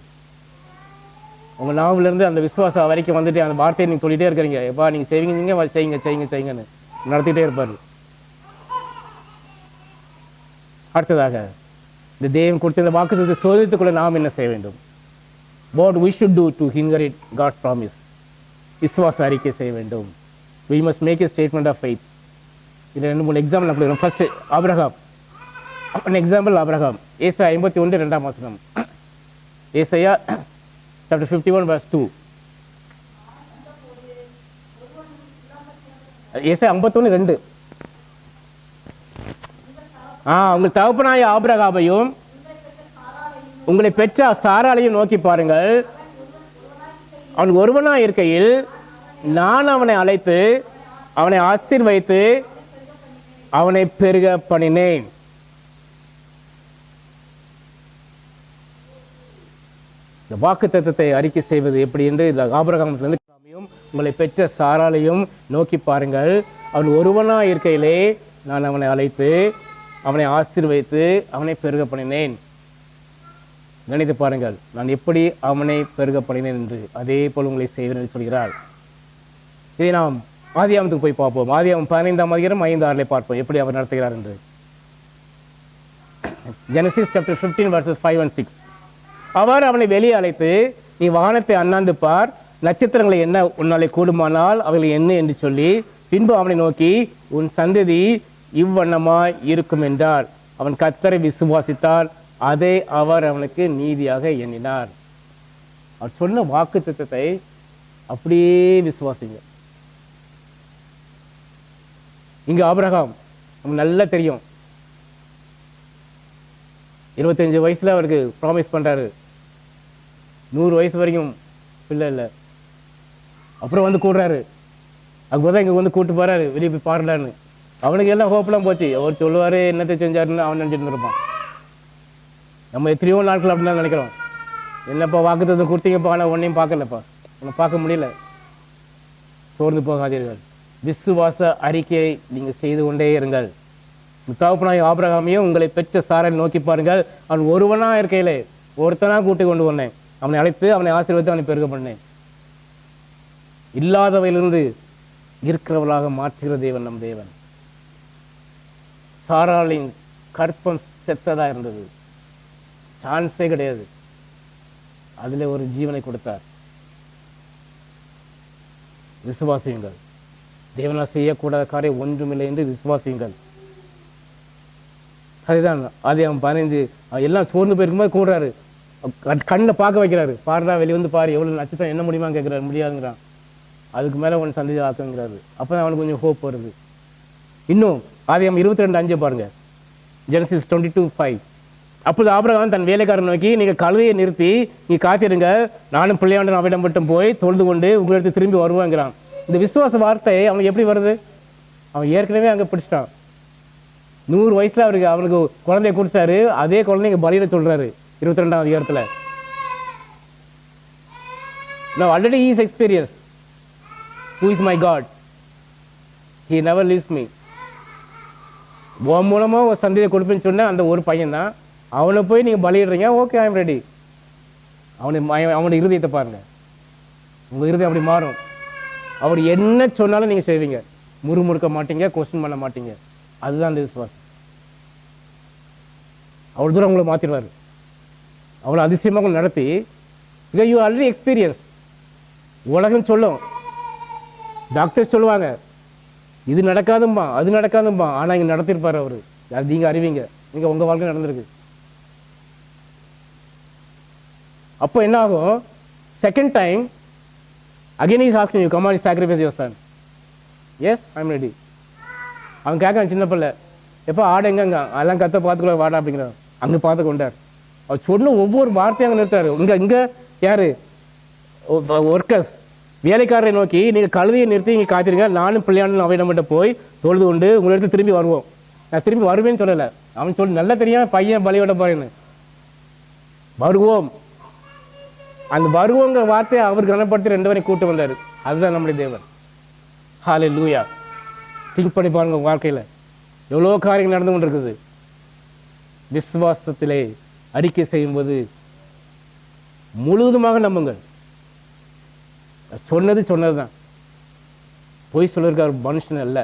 உங்க நாவல இருந்து அந்த விசுவாச வரைக்கும் வந்துட்டு அந்த வார்த்தையை நீங்க சொல்லிட்டே இருக்கிறீங்க. எப்பா நீங்க செய்யுங்கன்னு நடத்திட்டே இருப்பாரு. அடுத்ததாக இந்த தேவன் கொடுத்த இந்த வாக்குத்தத்தத்தை சோதித்துக் கொள்ள நாம் என்ன செய்ய வேண்டும்? What we should do to inherit God's promise? விசுவாச அறிக்கை செய்ய வேண்டும். We must make a statement of faith. இது 2-3 எக்ஸாம்பிள் அப்படி வரும். First Abraham. an example Abraham. ஏசாயா 51 2ஆம் வசனம். ஏசாயா chapter 51 verse 2. ஏசாயா 51 2. உங்கள் தகப்பனாய ஆபிரகாமையும் உங்களை பெற்ற சாராளையும் நோக்கி பாருங்கள். அவன் ஒருவனா இருக்கையில் நான் அவனை அழைத்து அவனை ஆசீர்வதித்து அவனை பெருக பண்ணினேன். இந்த வாக்குத்தத்தத்தை அறிக்கை செய்வது எப்படி என்று ஆபிரகாமிலிருந்து உங்களை பெற்ற சாராளையும் நோக்கி பாருங்கள். அவன் ஒருவனா இருக்கையிலே நான் அவனை அழைத்து அவனை ஆசீர்வதித்து அவனை பெருக பண்ணினேன். நினைத்து பாருங்கள், நான் எப்படி அவனை பெருக பண்ணினேன் என்று. அதே போல் உங்களை செய்வேன் என்று சொல்கிறார். இதை நாம் ஆதியாகமத்துக்கு போய் பார்ப்போம். ஆதியாகமம் 15ஆம் அதிகாரம் 5-6 பார்ப்போம் எப்படி அவர் நடத்துகிறார் என்று. Genesis chapter 15 verses 5 and 6. அவர் அவனை வெளியே அழைத்து, நீ வானத்தை அண்ணாந்து பார், நட்சத்திரங்களை என்ன உன்னாலே கூடுமானால் அவைகளை என்ன என்று சொல்லி, பின்பு அவனை நோக்கி உன் சந்ததி இவ்வண்ணமாய் இருக்கும் என்றார். அவன் கர்த்தரை விசுவாசித்தார், அதை அவர் அவனுக்கு நீதியாக எண்ணினார். அவர் சொன்ன வாக்குத்தத்தத்தை அப்படியே விசுவாசிங்க. இங்க ஆபிரகாம் நமக்கு நல்லா தெரியும், 25 வயசுல அவருக்கு ப்ராமிஸ் பண்றாரு, 100 வயசு வரைக்கும் பிள்ளை இல்லை. அப்புறம் வந்து கூடுறாரு, அதுக்கு இங்க வந்து கூட்டு போறாரு, வெளியே போய் பாருடான்னு. அவனுக்கு எல்லாம் ஹோப்லாம் போச்சு. அவர் சொல்லுவாரு என்னத்தை செஞ்சாருன்னு அவன் நினைச்சிட்டு இருப்பான். நம்ம எத்தனையோ நாட்கள் அப்படின்னு நினைக்கிறோம், என்னப்பா வாக்குத்தத்தம் கொடுத்தீங்கப்பா, ஆனால் ஒன்றையும் பார்க்கலப்பா, உன்னை பார்க்க முடியல. சோர்ந்து போகாதீர்கள், விசுவாச அறிக்கையை நீங்கள் செய்து கொண்டே இருங்கள். தகப்பனாகிய ஆபிரகாமையும் உங்களை பெற்ற சாரை நோக்கி பாருங்கள். அவன் ஒருவனா இருக்கையிலே ஒருத்தனா கூட்டி கொண்டு வந்தேன், அவனை அழைத்து அவனை ஆசீர்வதித்து அவனை பெருக பண்ணேன். இல்லாதவையிலிருந்து இருக்கிறவர்களாக மாற்றுகிற தேவன் நம் தேவன். சாராளின் கற்பம் செத்ததா இருந்தது, சான்ஸே கிடையாது. அதில் ஒரு ஜீவனை கொடுத்தார். விசுவாசியுங்கள், தேவனால் செய்யக்கூடாத காரியம் ஒன்றுமில்லை என்று விசுவாசியுங்கள். அதுதான் ஆதியாகமம் 15. எல்லாம் சோர்ந்து போயிருக்கும்போது கூடுறாரு, கண்ணில் பார்க்க வைக்கிறாரு. பாருடா வெளியே வந்து பாரு, எவ்வளோ நட்சத்திரம் என்ன முடியுமான்னு கேட்குறாரு. முடியாதுங்கிறான். அதுக்கு மேலே ஒன்று சந்ததி ஆக்குங்கிறாரு. அப்போ தான் அவனுக்கு கொஞ்சம் ஹோப் வருது. இன்னும் ஆதியாகமம் 22:5 பாருங்க. Genesis 22:5. அப்போது ஆபிரகாம் தன் வேலைக்காரன் நோக்கி, நீங்கள் கழுதையை நிறுத்தி நீ காத்திருங்க, நானும் பிள்ளையாண்டு அவிடம் மட்டும் போய் தொழுது கொண்டு உங்களுக்கு திரும்பி வருவாங்கிறான். இந்த விசுவாச வார்த்தை அவனுக்கு எப்படி வருது? அவன் ஏற்கனவே அங்கே பிடிச்சிட்டான். 100 வயசுல அவனுக்கு குழந்தைய கொடுத்தாரு. அதே குழந்தைங்க பலியிட சொல்றாரு 22ஆம் அதிகாரத்தில். Now already he is experienced. Who is my God? He never leaves me. உன் மூலமா ஒரு சந்ததியை கொடுப்பேன்னு சொன்ன அந்த ஒரு பையன் தான். அவனை போய் நீங்க பலியிடுறீங்க, ஓகே ஐ எம் ரெடி. அவனுடைய இருதயத்தை பாருங்க, உங்க இருதயம் அப்படி மாறும். அவர் என்ன சொன்னாலும் நீங்க செய்வீங்க, முறுமுறுக்க மாட்டீங்க, கொஸ்டின் பண்ண மாட்டீங்க. அதுதான் அந்த விசுவாசம். அவ்வளவு தூரம் உங்களை மாத்திடுவாரு, அவ்வளவு அதிசயமாக உங்களை நடத்தி. You already experience. உலகம் சொல்லும், டாக்டர் சொல்லுவாங்க இது நடக்காதும்பா அது நடக்காதும்பா, ஆனா இங்க நடத்திருப்பாரு அவரு. அது நீங்க அறிவீங்க, நீங்க உங்க வாழ்க்கை நடந்திருக்கு. அப்போ என்ன ஆகும்? Second time again he is asking you, come on, sacrifice your son. Yes, I am ready. அவன் கேட்கான், சின்ன பிள்ளை, எப்போ ஆடு எங்க? அதெல்லாம் கத்த பார்த்துக்கூட வாடா அப்படிங்கிறான். அங்கே பார்த்து கொண்டார். அவர் சொன்ன ஒவ்வொரு வார்த்தையும் அங்கே நிறுத்தாரு. இங்க யார்? ஒர்க்கர்ஸ், வேலைக்காரரை நோக்கி நீங்கள் கழுதையை நிறுத்தி இங்கே காத்திருங்க, நானும் பிள்ளையானும் அவை நம்மகிட்ட போய் தொழுது கொண்டு உங்களிடத்து திரும்பி வருவோம். நான் திரும்பி வருவேன்னு சொல்லலை, அவன் சொல்லி நல்லா தெரியும் பையன் பலியோட போறேன்னு. வருவோம், அந்த வருவோங்கிற வார்த்தையை அவர் கனப்படுத்தி 2 பேரையும் கூட்டு வந்தார். அதுதான் நம்முடைய தேவன். ஹல்லேலூயா. திங்க் பண்ணி பாருங்க, வாழ்க்கையில் எவ்வளோ காரியங்கள் நடந்து கொண்டு இருக்குது. விசுவாசத்திலே அறிக்கை செய்யும்போது முழுவதுமாக நம்புங்கள். சொன்னது தான், பொய் சொல்லிருக்க ஒரு மனுஷன் அல்ல,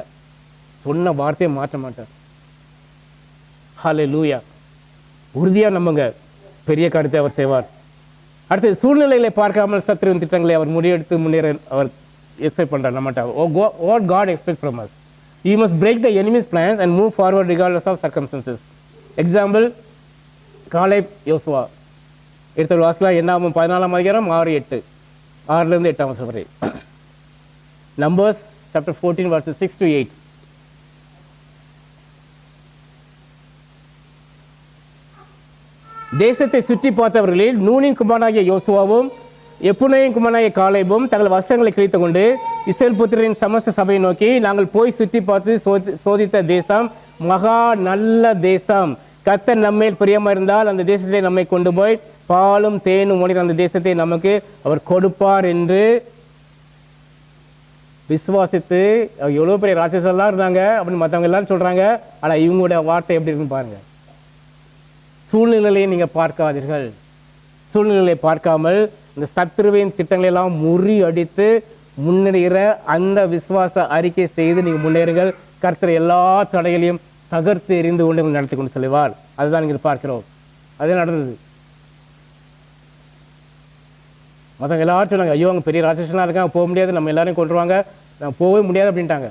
சொன்ன வார்த்தையை மாற்ற மாட்டார். ஹல்லேலூயா. உறுதியாக நம்புங்க, பெரிய காரியத்தை அவர் செய்வார். அடுத்து, சூழ்நிலைகளை பார்க்காமல் சத்துருவின் திட்டங்களை அவர் முறியடித்து முன்னேற அவர் எக்ஸ்பெக்ட் பண்றார் நம்மகிட்ட. What God expects from us. You must break the enemy's plans and move forward regardless of circumstances. Example, காலேப் யோசுவா. எடுத்த வாசிக்கலாம், என்னாகும் 14ஆம் அதிகாரம் 6-8, 6லேருந்து 8ஆம் வசனம் வரை. Numbers chapter 14 verses 6-8. தேசத்தை சுற்றி பார்த்தவர்களில் நூனின் குமாரனாகிய யோசுவாவும் எப்புனையின் குமாரனாகிய காலேபும் தங்கள் வஸ்திரங்களை கிழித்து கொண்டு இஸ்ரவேல் புத்திரரின் சமஸ்த சபையை நோக்கி, நாங்கள் போய் சுற்றி பார்த்து சோதித்த தேசம் மகா நல்ல தேசம். கர்த்தர் நம்மேல் பிரியமா இருந்தால் அந்த தேசத்தை நம்மை கொண்டு போய் பாலும் தேனும் ஓடுகிற அந்த தேசத்தை நமக்கு அவர் கொடுப்பார் என்று விசுவாசித்து, எவ்வளோ பெரிய ராட்சசெல்லாம் இருந்தாங்க அப்படின்னு மற்றவங்க எல்லாரும் சொல்றாங்க. ஆனால் இவங்களுடைய வார்த்தை எப்படி இருக்குன்னு பாருங்க. சூழ்நிலையை நீங்கள் பார்க்காதீர்கள். சூழ்நிலையை பார்க்காமல் இந்த சத்துருவின் திட்டங்களை எல்லாம் முறியடித்து முன்னேறுகிற அந்த விசுவாச அறிக்கை செய்து நீங்கள் முன்னேறுங்கள். கர்த்தர் எல்லா தடைகளையும் தகர்த்து எறிந்து கொண்டு நடத்தி கொண்டு செல்வார். அதுதான் நீங்கள் பார்க்கிறோம். அதே நடந்தது. மற்றவங்க எல்லாரும் சொன்னாங்க, ஐயோ அவங்க பெரிய ராட்சசனாக இருக்காங்க, போக முடியாது, நம்ம எல்லாரையும் கொண்டுருவாங்க, நான் போகவே முடியாது அப்படின்ட்டாங்க.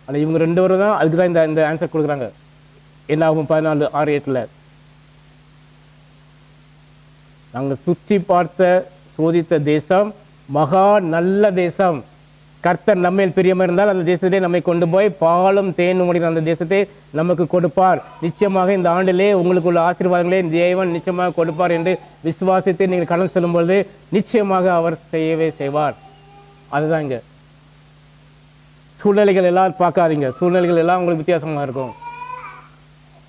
ஆனால் இவங்க 2 பேரும் தான் அதுக்கு தான் இந்த ஆன்சர் கொடுக்குறாங்க. என்ன ஆகும் 14:6-8. நாங்கள் சுற்றி பார்த்த சோதித்த தேசம் மகா நல்ல தேசம். கர்த்தர் நம்மேல் பிரியமா இருந்தால் அந்த தேசத்தை நம்மை கொண்டு போய் பாலும் தேனும் ஓடுகிற அந்த தேசத்தை நமக்கு கொடுப்பார். நிச்சயமாக இந்த ஆண்டிலே உங்களுக்குள்ள ஆசீர்வாதங்களே தேவன் நிச்சயமாக கொடுப்பார் என்று விசுவாசித்து நீங்கள் கடந்து செல்லும் பொழுது நிச்சயமாக அவர் செய்யவே செய்வார். அதுதான் இங்க. சூழ்நிலைகள் எல்லாம் பார்க்காதீங்க. சூழ்நிலைகள் எல்லாம் உங்களுக்கு வித்தியாசமாக இருக்கும்.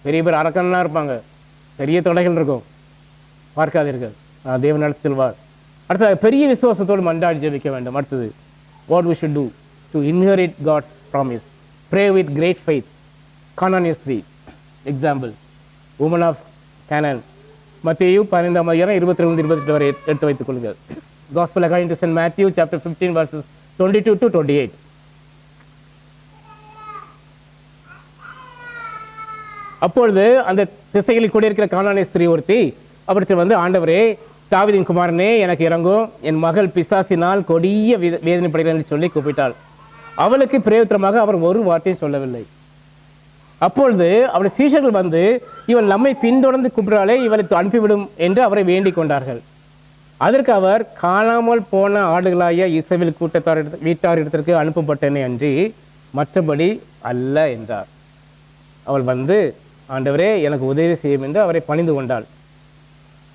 பெரிய பேர் அரக்கன்னா இருப்பாங்க, பெரிய தொடைகள் இருக்கும், பார்க்காதீர்கள். தேவன் நடத்தி செல்வார். அடுத்தது, பெரிய விசுவாசத்தோடு மன்றாடி ஜெபிக்க வேண்டும். அடுத்தது, what we should do to inherit God's promise. Pray with great faith. Canaan is free. Example, woman of Canaan. மத்தேயு 15ஆம் அதிகாரம் 22-28 வரை எடுத்து வைத்துக் கொள்ளுங்கள். Gospel according to St. Matthew chapter 15 verses 22-28. அப்பொழுது அந்த திசைகளில் கூடியிருக்கிற கானானிய ஸ்திரீ ஒருத்தி அவருக்கு வந்து, ஆண்டவரே, தாவீதின் குமாரனே, எனக்கு இறங்கும், என் மகள் பிசாசினால் கொடிய வேதனைப்படுகிறாள் என்று சொல்லி கூப்பிட்டாள். அவளுக்கு பிரயோஜனமாக அவர் ஒரு வார்த்தையும் சொல்லவில்லை. அப்பொழுது அவருடைய சீஷர்கள் வந்து, இவள் நம்மை பின்தொடர்ந்து கூப்பிடுறாளே, இவளை அனுப்பிவிடும் என்று அவரை வேண்டிக் கொண்டார்கள். அதற்கு அவர், காணாமல் போன ஆடுகளாய இஸ்ரவேல் வீட்டாரிடத்திற்கு அனுப்பப்பட்டேனே அன்றி மற்றபடி அல்ல என்றார். அவள் வந்து, ஆண்டவரே, எனக்கு உதவி செய்யும் என்று அவரை பணிந்து கொண்டாள்.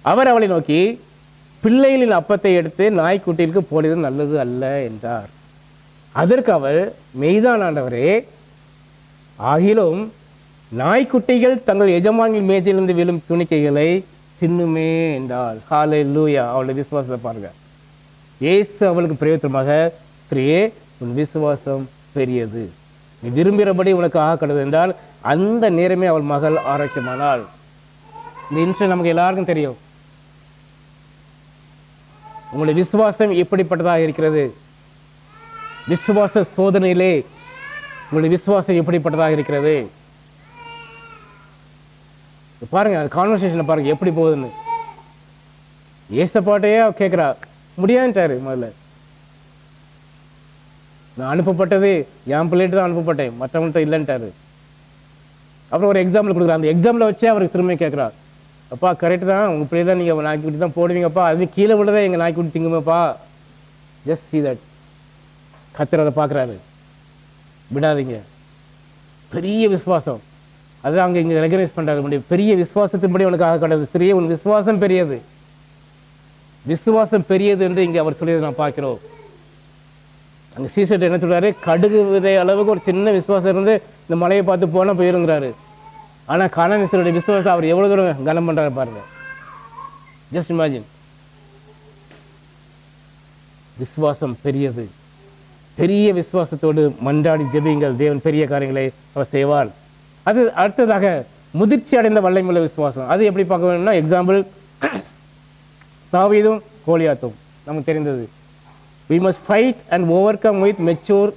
அவர் அவளை நோக்கி, பிள்ளைகளின் அப்பத்தை எடுத்து நாய்க்குட்டிக்கு போடுவது நல்லது அல்ல என்றார். அதற்கு அவள், மெய்தான் ஆண்டவரே, ஆகிலும் நாய்க்குட்டிகள் தங்கள் எஜமானின் மேஜிலிருந்து விழும் துணிக்கைகளை தின்னுமே என்றாள். ஹல்லேலூயா. அவளுடைய விசுவாசத்தை பாருங்க. இயேசு அவளுக்கு பிரயோஜனமாக, ஸ்திரீயே, உன் விசுவாசம் பெரியது, நீ விரும்புகிறபடி உனக்கு ஆக கடவுள் என்றால் அந்த நேரமே அவள் மகள் ஆரோக்கியமானாள். இந்த இன்சிடென்ட் நமக்கு எல்லாருக்கும் தெரியும். உங்களுடைய விசுவாசம் எப்படிப்பட்டதாக இருக்கிறது? விசுவாச சோதனையிலே உங்களுடைய விசுவாசம் எப்படிப்பட்டதாக இருக்கிறது? பாருங்க, கான்வர்சேஷனை பாருங்க எப்படி போகுதுன்னு. ஏசப்பாட்டையே கேட்குறா, முடியாதுட்டாரு. முதல்ல நான் அனுப்பப்பட்டது என் பிள்ளைட்டு தான் அனுப்பப்பட்டேன், மற்றவங்கள்ட்ட இல்லைன்ட்டாரு. அப்புறம் ஒரு எக்ஸாம்பிள் கொடுக்குறா. அந்த எக்ஸாம்பிளை வச்சே அவருக்கு திரும்ப கேட்குறா, அப்பா கரெக்டு தான், உங்கள் பிள்ளை தான் நீங்கள் நாய்க்குட்டி தான் போடுவீங்கப்பா, அது கீழே விடதான் எங்கள் நாய்க்குட்டி திங்குமப்பா. Just see that. கர்த்தர் அதை பார்க்குறாரு. விடாதீங்க. பெரிய விசுவாசம் அது அங்கே இங்கே ரெகனைஸ் பண்ணுறாங்க. முடியும் பெரிய விசுவாசத்தின்படி உனக்கு ஆக கடவுள். ஸ்திரீயே, உன் விசுவாசம் பெரியது. விசுவாசம் பெரியது என்று இங்கே அவர் சொல்லியதை நான் பார்க்கிறோம். அங்கே சீசர்ட்ட என்ன சொல்றாரு, கடுகு விதை அளவுக்கு ஒரு சின்ன விசுவாசம் இருந்து இந்த மலையை பார்த்து போனால் போயிருங்கிறாரு. ஆனால் கானானியர்களுடைய விசுவாசம் அவர் எவ்வளோ தூரம் கனம் பண்ணுறாரு பாருங்க. Just imagine. விசுவாசம் பெரியது. பெரிய விசுவாசத்தோடு மன்றாடி ஜெபியுங்கள், தேவன் பெரிய காரியங்களை அவர் செய்வார். அது அடுத்ததாக முதிர்ச்சி அடைந்த வல்லமையுள்ள விசுவாசம். அது எப்படி பார்க்க வேணும்னா, எக்ஸாம்பிள் தாவீதும் கோலியாத்தும் நமக்கு தெரிந்தது. We must fight and overcome with mature,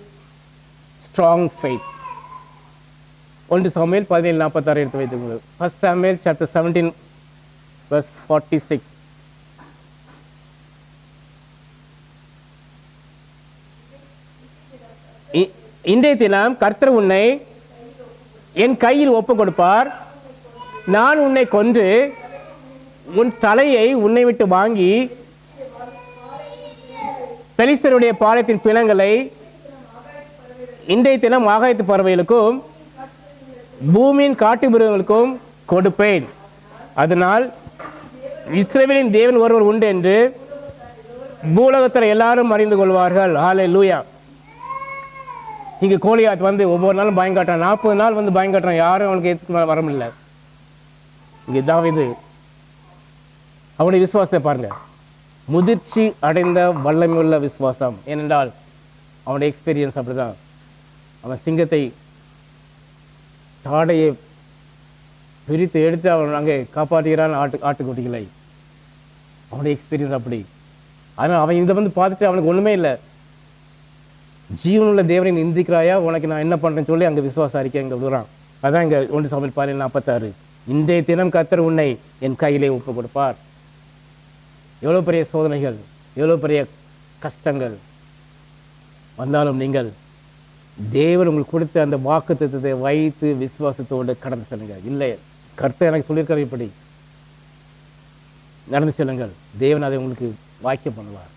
strong faith. 1 Samuel 17:46 எடுத்து வைத்துக்கொள்ளுங்கள். 1 Samuel chapter 17 verse 46. இன்றைய தினம் கர்த்தர் உன்னை என் கையில் ஒப்பு கொடுப்பார். நான் உன்னை கொன்று உன் தலையை உன்னை விட்டு வாங்கி பெலிஸ்தருடைய பாளையத்தின் பிணங்களை இன்றைய தினம் ஆகாயத்து பறவைகளுக்கும் பூமியின் காட்டு மிருகங்களுக்கும் கொடுப்பேன். அதனால் இஸ்ரவேலின் தேவன் ஒருவர் உண்டு என்று பூலகத்தில் எல்லாரும் அறிந்து கொள்வார்கள். ஹல்லேலூயா. இங்கே கோலியாத் வந்து ஒவ்வொரு நாளும் பயம் காட்டுறான். 40 நாள் வந்து பயம் காட்டுறான். யாரும் அவனுக்கு எதுக்கு வர முடியல. இங்கே தாவீது அவனுடைய விசுவாசத்தை பாருங்க. முதிர்ச்சி அடைந்த வல்லமையுள்ள விசுவாசம். ஏனென்றால் அவனுடைய எக்ஸ்பீரியன்ஸ் அப்படிதான். அவன் சிங்கத்தை தாடையை பிரித்து எடுத்து அவன் அங்கே காப்பாற்றுகிறான் ஆட்டுக்குட்டிகளை. அவனுடைய எக்ஸ்பீரியன்ஸ் அப்படி. ஆனால் அவன் இதை வந்து பார்த்துட்டு அவனுக்கு ஒன்றுமே இல்லை. ஜீவனுள்ள தேவனை நிந்திக்கிறாயா, உனக்கு நான் என்ன பண்ணுறேன்னு சொல்லி அங்கே விசுவாச அறிக்கை அங்கே விடுறான். அதான் இங்கே 1 Samuel 17:46. இன்றைய தினம் கர்த்தர் உன்னை என் கையிலே ஒப்பு கொடுப்பார். எவ்வளோ பெரிய சோதனைகள், எவ்வளோ பெரிய கஷ்டங்கள் வந்தாலும் நீங்கள் தேவன் உங்களுக்கு கொடுத்த அந்த வாக்குத்தத்தத்தை வைத்து விசுவாசத்தோடு கடந்து செல்லுங்க. இல்லை, கர்த்தர் எனக்கு சொல்லியிருக்கிற இப்படி நடந்து செல்லுங்கள், தேவன் அதை உங்களுக்கு வாக்கியம் பண்ணுவார்.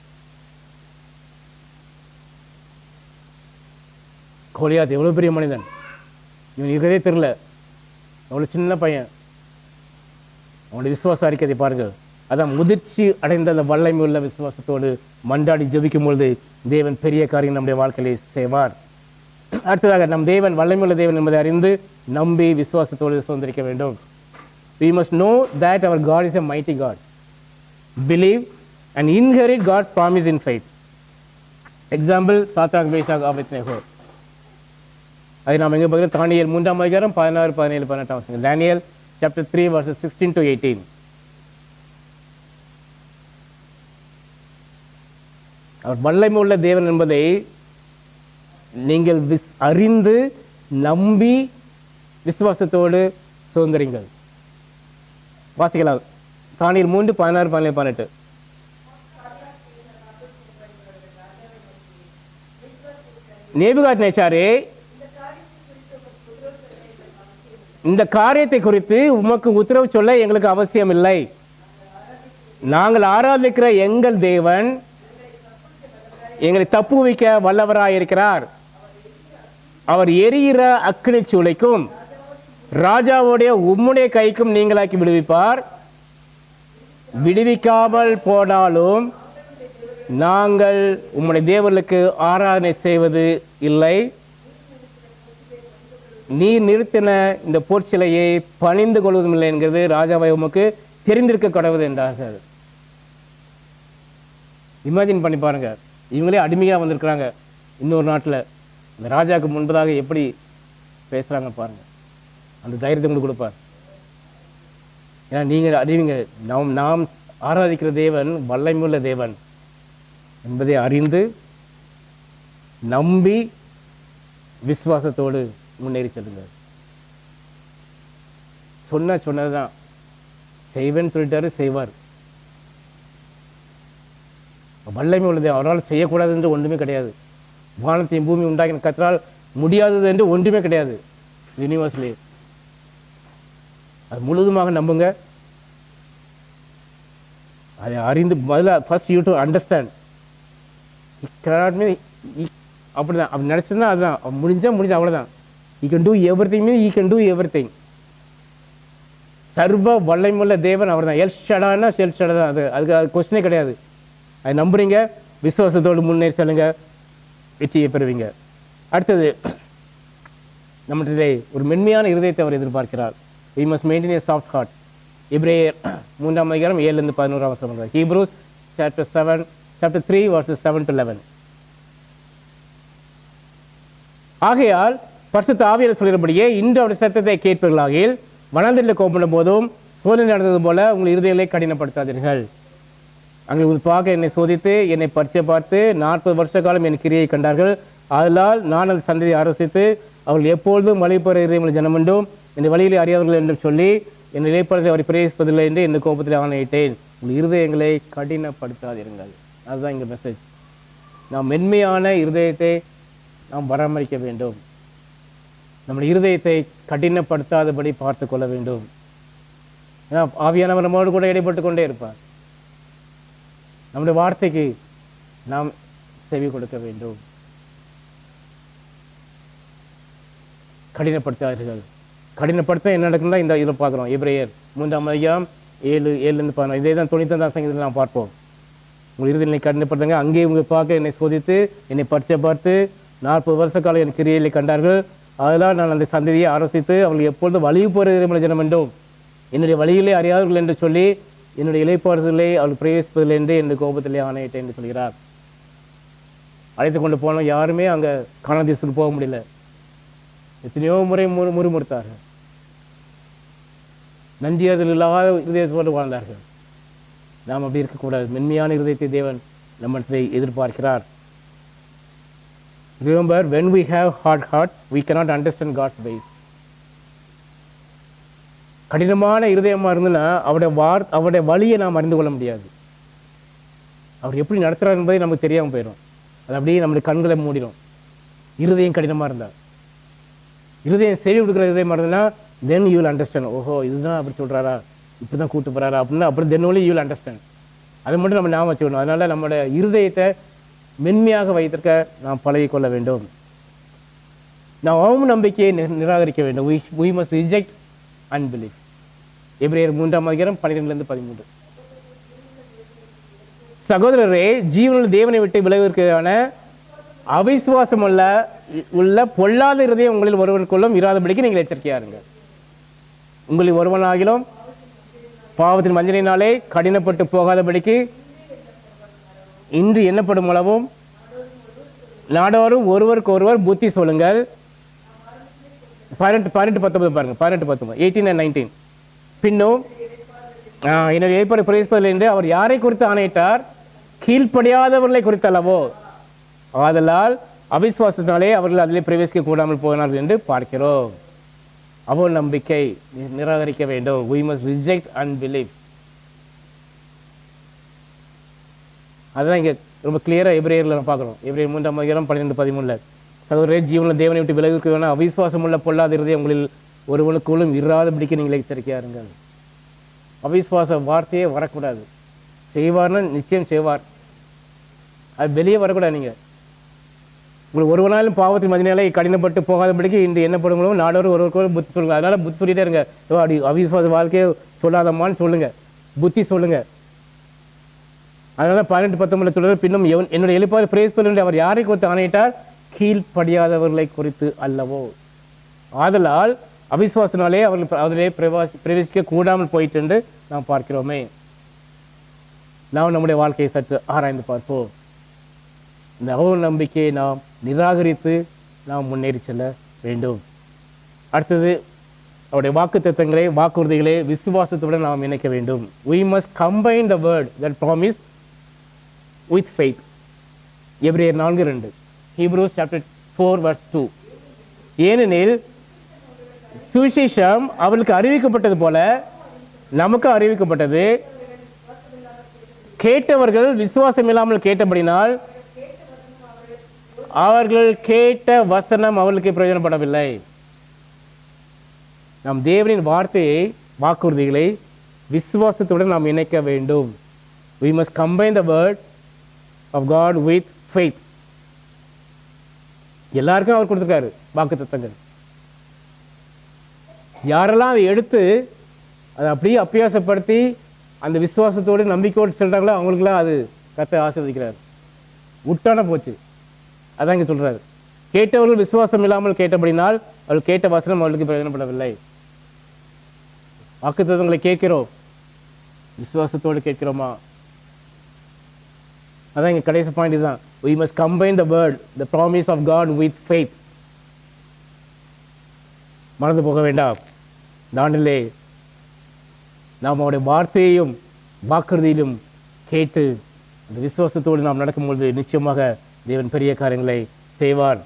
கோலியாத் எவ்வளோ பெரிய மனிதன், இவன் இருக்கதே தெரியல, எவ்வளோ சின்ன பையன். அவனுடைய விசுவாச அறிக்கை பாருங்கள். அதான் முதிர்ச்சி அடைந்த அந்த வல்லமை உள்ள விசுவாசத்தோடு மன்றாடி ஜெபிக்கும் பொழுது தேவன் பெரிய காரியம் நம்முடைய வாழ்க்கையிலே செய்வார். அடுத்ததாக நம் தேவன் வல்லமை உள்ள தேவன் என்பதை அறிந்து நம்பி விசுவாசத்தோடு சுதந்திரிக்க வேண்டும். We must know that our God is a mighty God. Believe and inherit God's promise in faith. Example, Shadrach Meshach Abednego. அதை நாம் எங்கே பார்க்கிறோம்? தானியேல் 3ஆம் அதிகாரம் 16, 17, 18 வசனங்கள். Daniel chapter 3 verses 16 to 18. அவர் வல்லமை உள்ள தேவன் என்பதை நீங்கள் அறிந்து நம்பி விசுவாசத்தோடு சுதந்திரிங்கள். வாசிக்கலாம். தானியேல் 3, 16, 17, 18. நேபுகாத்நேச்சாரே, இந்த காரியத்தை குறித்து உமக்கு உத்தரவு சொல்ல எங்களுக்கு அவசியம் இல்லை. நாங்கள் ஆராதிக்கிற எங்கள் தேவன் எங்களை தப்புவிக்க வல்லவராயிருக்கிறார். அவர் எரிகிற அக்கினி சூளைக்கும் ராஜாவுடைய உம்முடைய கைக்கும் நீங்களாக்கி விடுவிப்பார். விடுவிக்காமல் போனாலும் நாங்கள் உம்முடைய தேவர்களுக்கு ஆராதனை செய்வது இல்லை. நீர் நிறுத்தின இந்த போர்ச்சிலையை பணிந்து கொள்வதும் இல்லை என்கிறது ராஜாவை உமக்கு தெரிந்திருக்க கடவுது என்றார்கள். இமேஜின் பண்ணி பாருங்க, இவங்களே அடிமையாக வந்திருக்கிறாங்க இன்னொரு நாட்டில். இந்த ராஜாவுக்கு முன்பதாக எப்படி பேசுகிறாங்க பாருங்க. அந்த தைரியத்தை உங்களுக்கு கொடுப்பார். ஏன்னா நீங்கள் அறிவிங்க, நாம் ஆராதிக்கிற தேவன் வல்லமையுள்ள தேவன் என்பதை அறிந்து நம்பி விசுவாசத்தோடு முன்னேறி செல்லுங்க. சொன்னதுதான் செய்வேன்னு சொல்லிட்டாரு, செய்வார். வல்லமை உள்ளது, அவரால் செய்யக்கூடாது என்று ஒன்றுமே கிடையாது. வானத்தையும் பூமி உண்டாக்கின கர்த்தரால் முடியாதது என்று ஒன்றுமே கிடையாது யூனிவர்ஸ்லே. அது முழுதுமாக நம்புங்க. அதை அறிந்து முதல்ல ஃபர்ஸ்ட் யூ டு அண்டர்ஸ்டாண்ட். அப்படிதான் அப்படி நினச்சதுன்னா அதுதான் முடிஞ்சா அவ்வளோதான். ஈ can do every thing, E can do every thing. சர்வ வல்லமையுள்ள தேவன் அவர் தான். எல் ஷடான்னா எல் ஷடா தான். அதுக்கு கொஸ்டினே கிடையாது. அது நம்புறீங்க, விசுவாசத்தோடு முன்னேறி செல்லுங்க, வெற்றியை பெறுவீங்க. அடுத்தது, நம்மகிட்ட ஒரு மென்மையான இருதயத்தை அவர் எதிர்பார்க்கிறார். we must maintain a soft heart. எபிரேயர் 3:7-11 ஹீப்ரூஸ் chapter 3 verses 7-11. ஆகையால் பரிசுத்த ஆவியானவர் சொல்கிறபடியே இன்று அவருடைய சத்தத்தை கேட்பீர்களாகில் வனாந்தரத்தில் கோபப்படும் போதும் சோதனை நடந்தது போல உங்கள் இருதயங்களை கடினப்படுத்தாதீர்கள். அங்கே பார்க்க என்னை சோதித்து என்னை பரிச்சை பார்த்து 40 வருஷ காலம் என் கிரியை கண்டார்கள். அதனால் நான் அந்த சந்ததியை ஆலோசித்து அவர்கள் எப்பொழுதும் வழி பெற இருதயங்களை ஜனமென்றும் இந்த வழியிலே அறியாதவர்கள் என்றும் சொல்லி என் இடைப்படத்தை அவர் பிரவேசிப்பதில்லை என்று என் கோபத்தில் ஆணையிட்டேன். உங்கள் இருதயங்களை கடினப்படுத்தாதீர்கள். அதுதான் இங்கே மெசேஜ். நாம் மென்மையான இருதயத்தை நாம் பராமரிக்க வேண்டும். நம்முடைய இருதயத்தை கடினப்படுத்தாதபடி பார்த்து கொள்ள வேண்டும். ஏன்னா ஆவியானவர் நம்மோடு கூட இடைப்பட்டு கொண்டே இருப்பார். நம்முடைய வார்த்தைக்கு நாம் செவி கொடுக்க வேண்டும். கடினப்படுத்தாதீர்கள். கடினப்படுத்த என்ன நடக்குன்னா இந்த இதில் பார்க்குறோம். எபிரேயர் 3:7-11 இதே தான் 99 சங்கீதத்தில் நாம் பார்ப்போம். உங்கள் இருதயங்களை கடினப்படுத்துங்க. அங்கே உங்கள் பார்க்க என்னை சோதித்து என்னை பரிச்சை பார்த்து 40 வருஷ காலம் என் கிரியைகளை கண்டார்கள். அதெல்லாம் நான் அந்த சந்ததியை ஆலோசித்து அவர்கள் எப்பொழுது வழி போகிற ஜனம் என்றும் என்னுடைய வழியிலே அறியாதவர்கள் என்று சொல்லி என்னுடைய இளைப்பாறுதலை அவர்கள் பிரவேசிப்பதில்லை என்று என் கோபத்திலே ஆணையிட்டேன் என்று சொல்கிறார். அழைத்து கொண்டு போனோம், யாருமே அங்கே காணாதேசத்துக்கு போக முடியல. எத்தனையோ முறை முறுமுறுத்தார்கள். நன்றி அதில் இல்லாத இருதயத்தோடு வாழ்ந்தார்கள். நாம் அப்படி இருக்கக்கூடாது. மென்மையான இருதயத்தை தேவன் நம்மை எதிர்பார்க்கிறார். Remember, when we have hard heart, we cannot understand God's ways. கடினமான இருதயமாக இருந்துன்னா அவருடைய வழியை நாம் அறிந்து கொள்ள முடியாது. அவர் எப்படி நடத்துகிறார் என்பதை நமக்கு தெரியாமல் போயிடும். அது அப்படியே நம்முடைய கண்களை மூடிடும். இருதயம் கடினமாக இருந்தால், இருதயம் செவி கொடுக்குற இருதயமாக இருந்ததுன்னா தென் யூ வில் அண்டர்ஸ்டாண்ட். ஓஹோ, இதுதான் அப்படி சொல்கிறாரா, இப்படி தான் கூட்டு போகிறாரா அப்படின்னா அப்புறம் then only you will understand. அதை மட்டும் நம்ம ஞாபகம் வச்சுக்கணும். அதனால் நம்மளோட இருதயத்தை மென்மையாக வைத்திருக்க நாம் பழகிக்கொள்ள வேண்டும். நாம் நம்பிக்கையை நிராகரிக்க வேண்டும். we must reject unbelief. எபிரேயர் 3:12-13. சகோதரரே, ஜீவனில் தேவனை விட்டு விலகுவதற்கான அவிசுவாசம் உள்ள பொல்லாத இருதயம் உங்களில் ஒருவனுக்குள்ளும் இராதபடிக்கு நீங்கள் எச்சரிக்கையாருங்க. உங்களில் ஒருவனாகிலும் பாவத்தின் வஞ்சனையினாலே கடினப்பட்டு போகாதபடிக்கு இன்று எண்ணப்படும் அளவும் நாடோறும் ஒருவருக்கு ஒருவர் புத்தி சொல்லுங்கள். 18-19 பாருங்க. 18-19 18 and 19. பின்னும் என்னுடைய இளைப்பாறை பிரவேசிப்பதில்லை என்று அவர் யாரை குறித்து ஆணையிட்டார்? கீழ்ப்படியாதவர்களை குறித்து அல்லவோ? ஆதலால் அவிசுவாசத்தினாலே அவர்கள் அதிலே பிரவேசிக்க கூடாமல் போனார்கள் என்று பார்க்கிறோம். அவள் நம்பிக்கை நிராகரிக்க வேண்டும். we must reject unbelief. அதுதான் இங்கே ரொம்ப கிளியராக எபிரேயரில் நம்ம பார்க்குறோம். எபிரேயர் 3:12-13. சகோதரரே, ஜீவனில் தேவனை விட்டு விலகுவதற்கான அவிசுவாசம் உள்ள பொல்லாத இருதயம் உங்களில் ஒருவனுக்குள்ளும் இராதபடிக்கு நீங்கள் எச்சரிக்கையாருங்கள். அவிசுவாச வார்த்தையே வரக்கூடாது. செய்வார்னா நிச்சயம் செய்வார், அது வெளியே வரக்கூடாது. நீங்கள் உங்களுக்கு ஒருவனாலும் பாவத்தின் மதினாலே கடினப்பட்டு போகாதபடிக்கு இன்று எண்ணப்படும் நாடோறு ஒருவருக்கு புத்தி சொல்லுங்க. அதனால புத்தி சொல்லிட்டே இருங்க. அப்படி அவிசுவாச வாழ்க்கையை சொல்லாதம்மான்னு சொல்லுங்க, புத்தி சொல்லுங்க. அதனால 18-19 சொல்ற பின்னும் என்னுடைய எழுப்பாறு பிரேசிப்பதில் அவர் யாரை குறித்து ஆணையிட்டார்? கீழ்ப்படியாதவர்களை குறித்து அல்லவோ? ஆதலால் அவிசுவாசனாலே அவர்கள் அதிலே பிரவேசிக்க கூடாமல் போயிட்டு என்று நாம் பார்க்கிறோமே. நாம் நம்முடைய வாழ்க்கையை சற்று ஆராய்ந்து பார்ப்போம். இந்த அவநம்பிக்கையை நாம் நிராகரித்து நாம் முன்னேறி செல்ல வேண்டும். அடுத்தது, அவருடைய வாக்குத்தத்தங்களை வாக்குறுதிகளை விசுவாசத்துடன் நாம் இணைக்க வேண்டும். we must combine the word that promise with faith. எபிரேயர் 4:2. Hebrews chapter 4 verse 2. ஏனெனில் சுவிசேஷம் அவர்களுக்கு அறிவிக்கப்பட்டது போல நமக்கு அறிவிக்கப்பட்டது. கேட்டவர்கள் விசுவாசம் இல்லாமல் கேட்டபடினால் அவர்கள் கேட்ட வசனம் அவர்களுக்கு பிரயோஜனப்படவில்லை. நாம் தேவனின் வார்த்தையை வாக்குறுதிகளை விசுவாசத்துடன் நாம் இணைக்க வேண்டும். we must combine the word of God with faith. எல்லாருக்கும் அவர் கொடுத்துருக்காரு வாக்குத்தத்தங்கள். யாரெல்லாம் அதை எடுத்து அதை அப்படியே அபியாசப்படுத்தி அந்த விசுவாசத்தோடு நம்பிக்கையோடு செல்றாங்களோ அவங்களுக்குலாம் அது கர்த்தர் ஆசீர்வதிக்கிறார். உட்டான போச்சு. அதான் இங்கே சொல்றாரு, கேட்டவர்கள் விசுவாசம் இல்லாமல் கேட்டபடினால் அவர்கள் கேட்ட வசனம் அவர்களுக்கு பிரயோஜனப்படவில்லை. வாக்குத்தத்தங்களை கேட்கிறோம், விசுவாசத்தோடு கேட்கிறோமா? அதான் இங்கே கடைசி பாயிண்ட் இதுதான். We must combine the word, the promise of God with faith. மறந்து போக வேண்டாம். நானிலே நாம் அவருடைய வார்த்தையையும் வாக்குறுதியிலும் கேட்டு அந்த விசுவாசத்தோடு நாம் நடக்கும்பொழுது நிச்சயமாக தேவன் பெரிய காரியங்களை செய்வார்.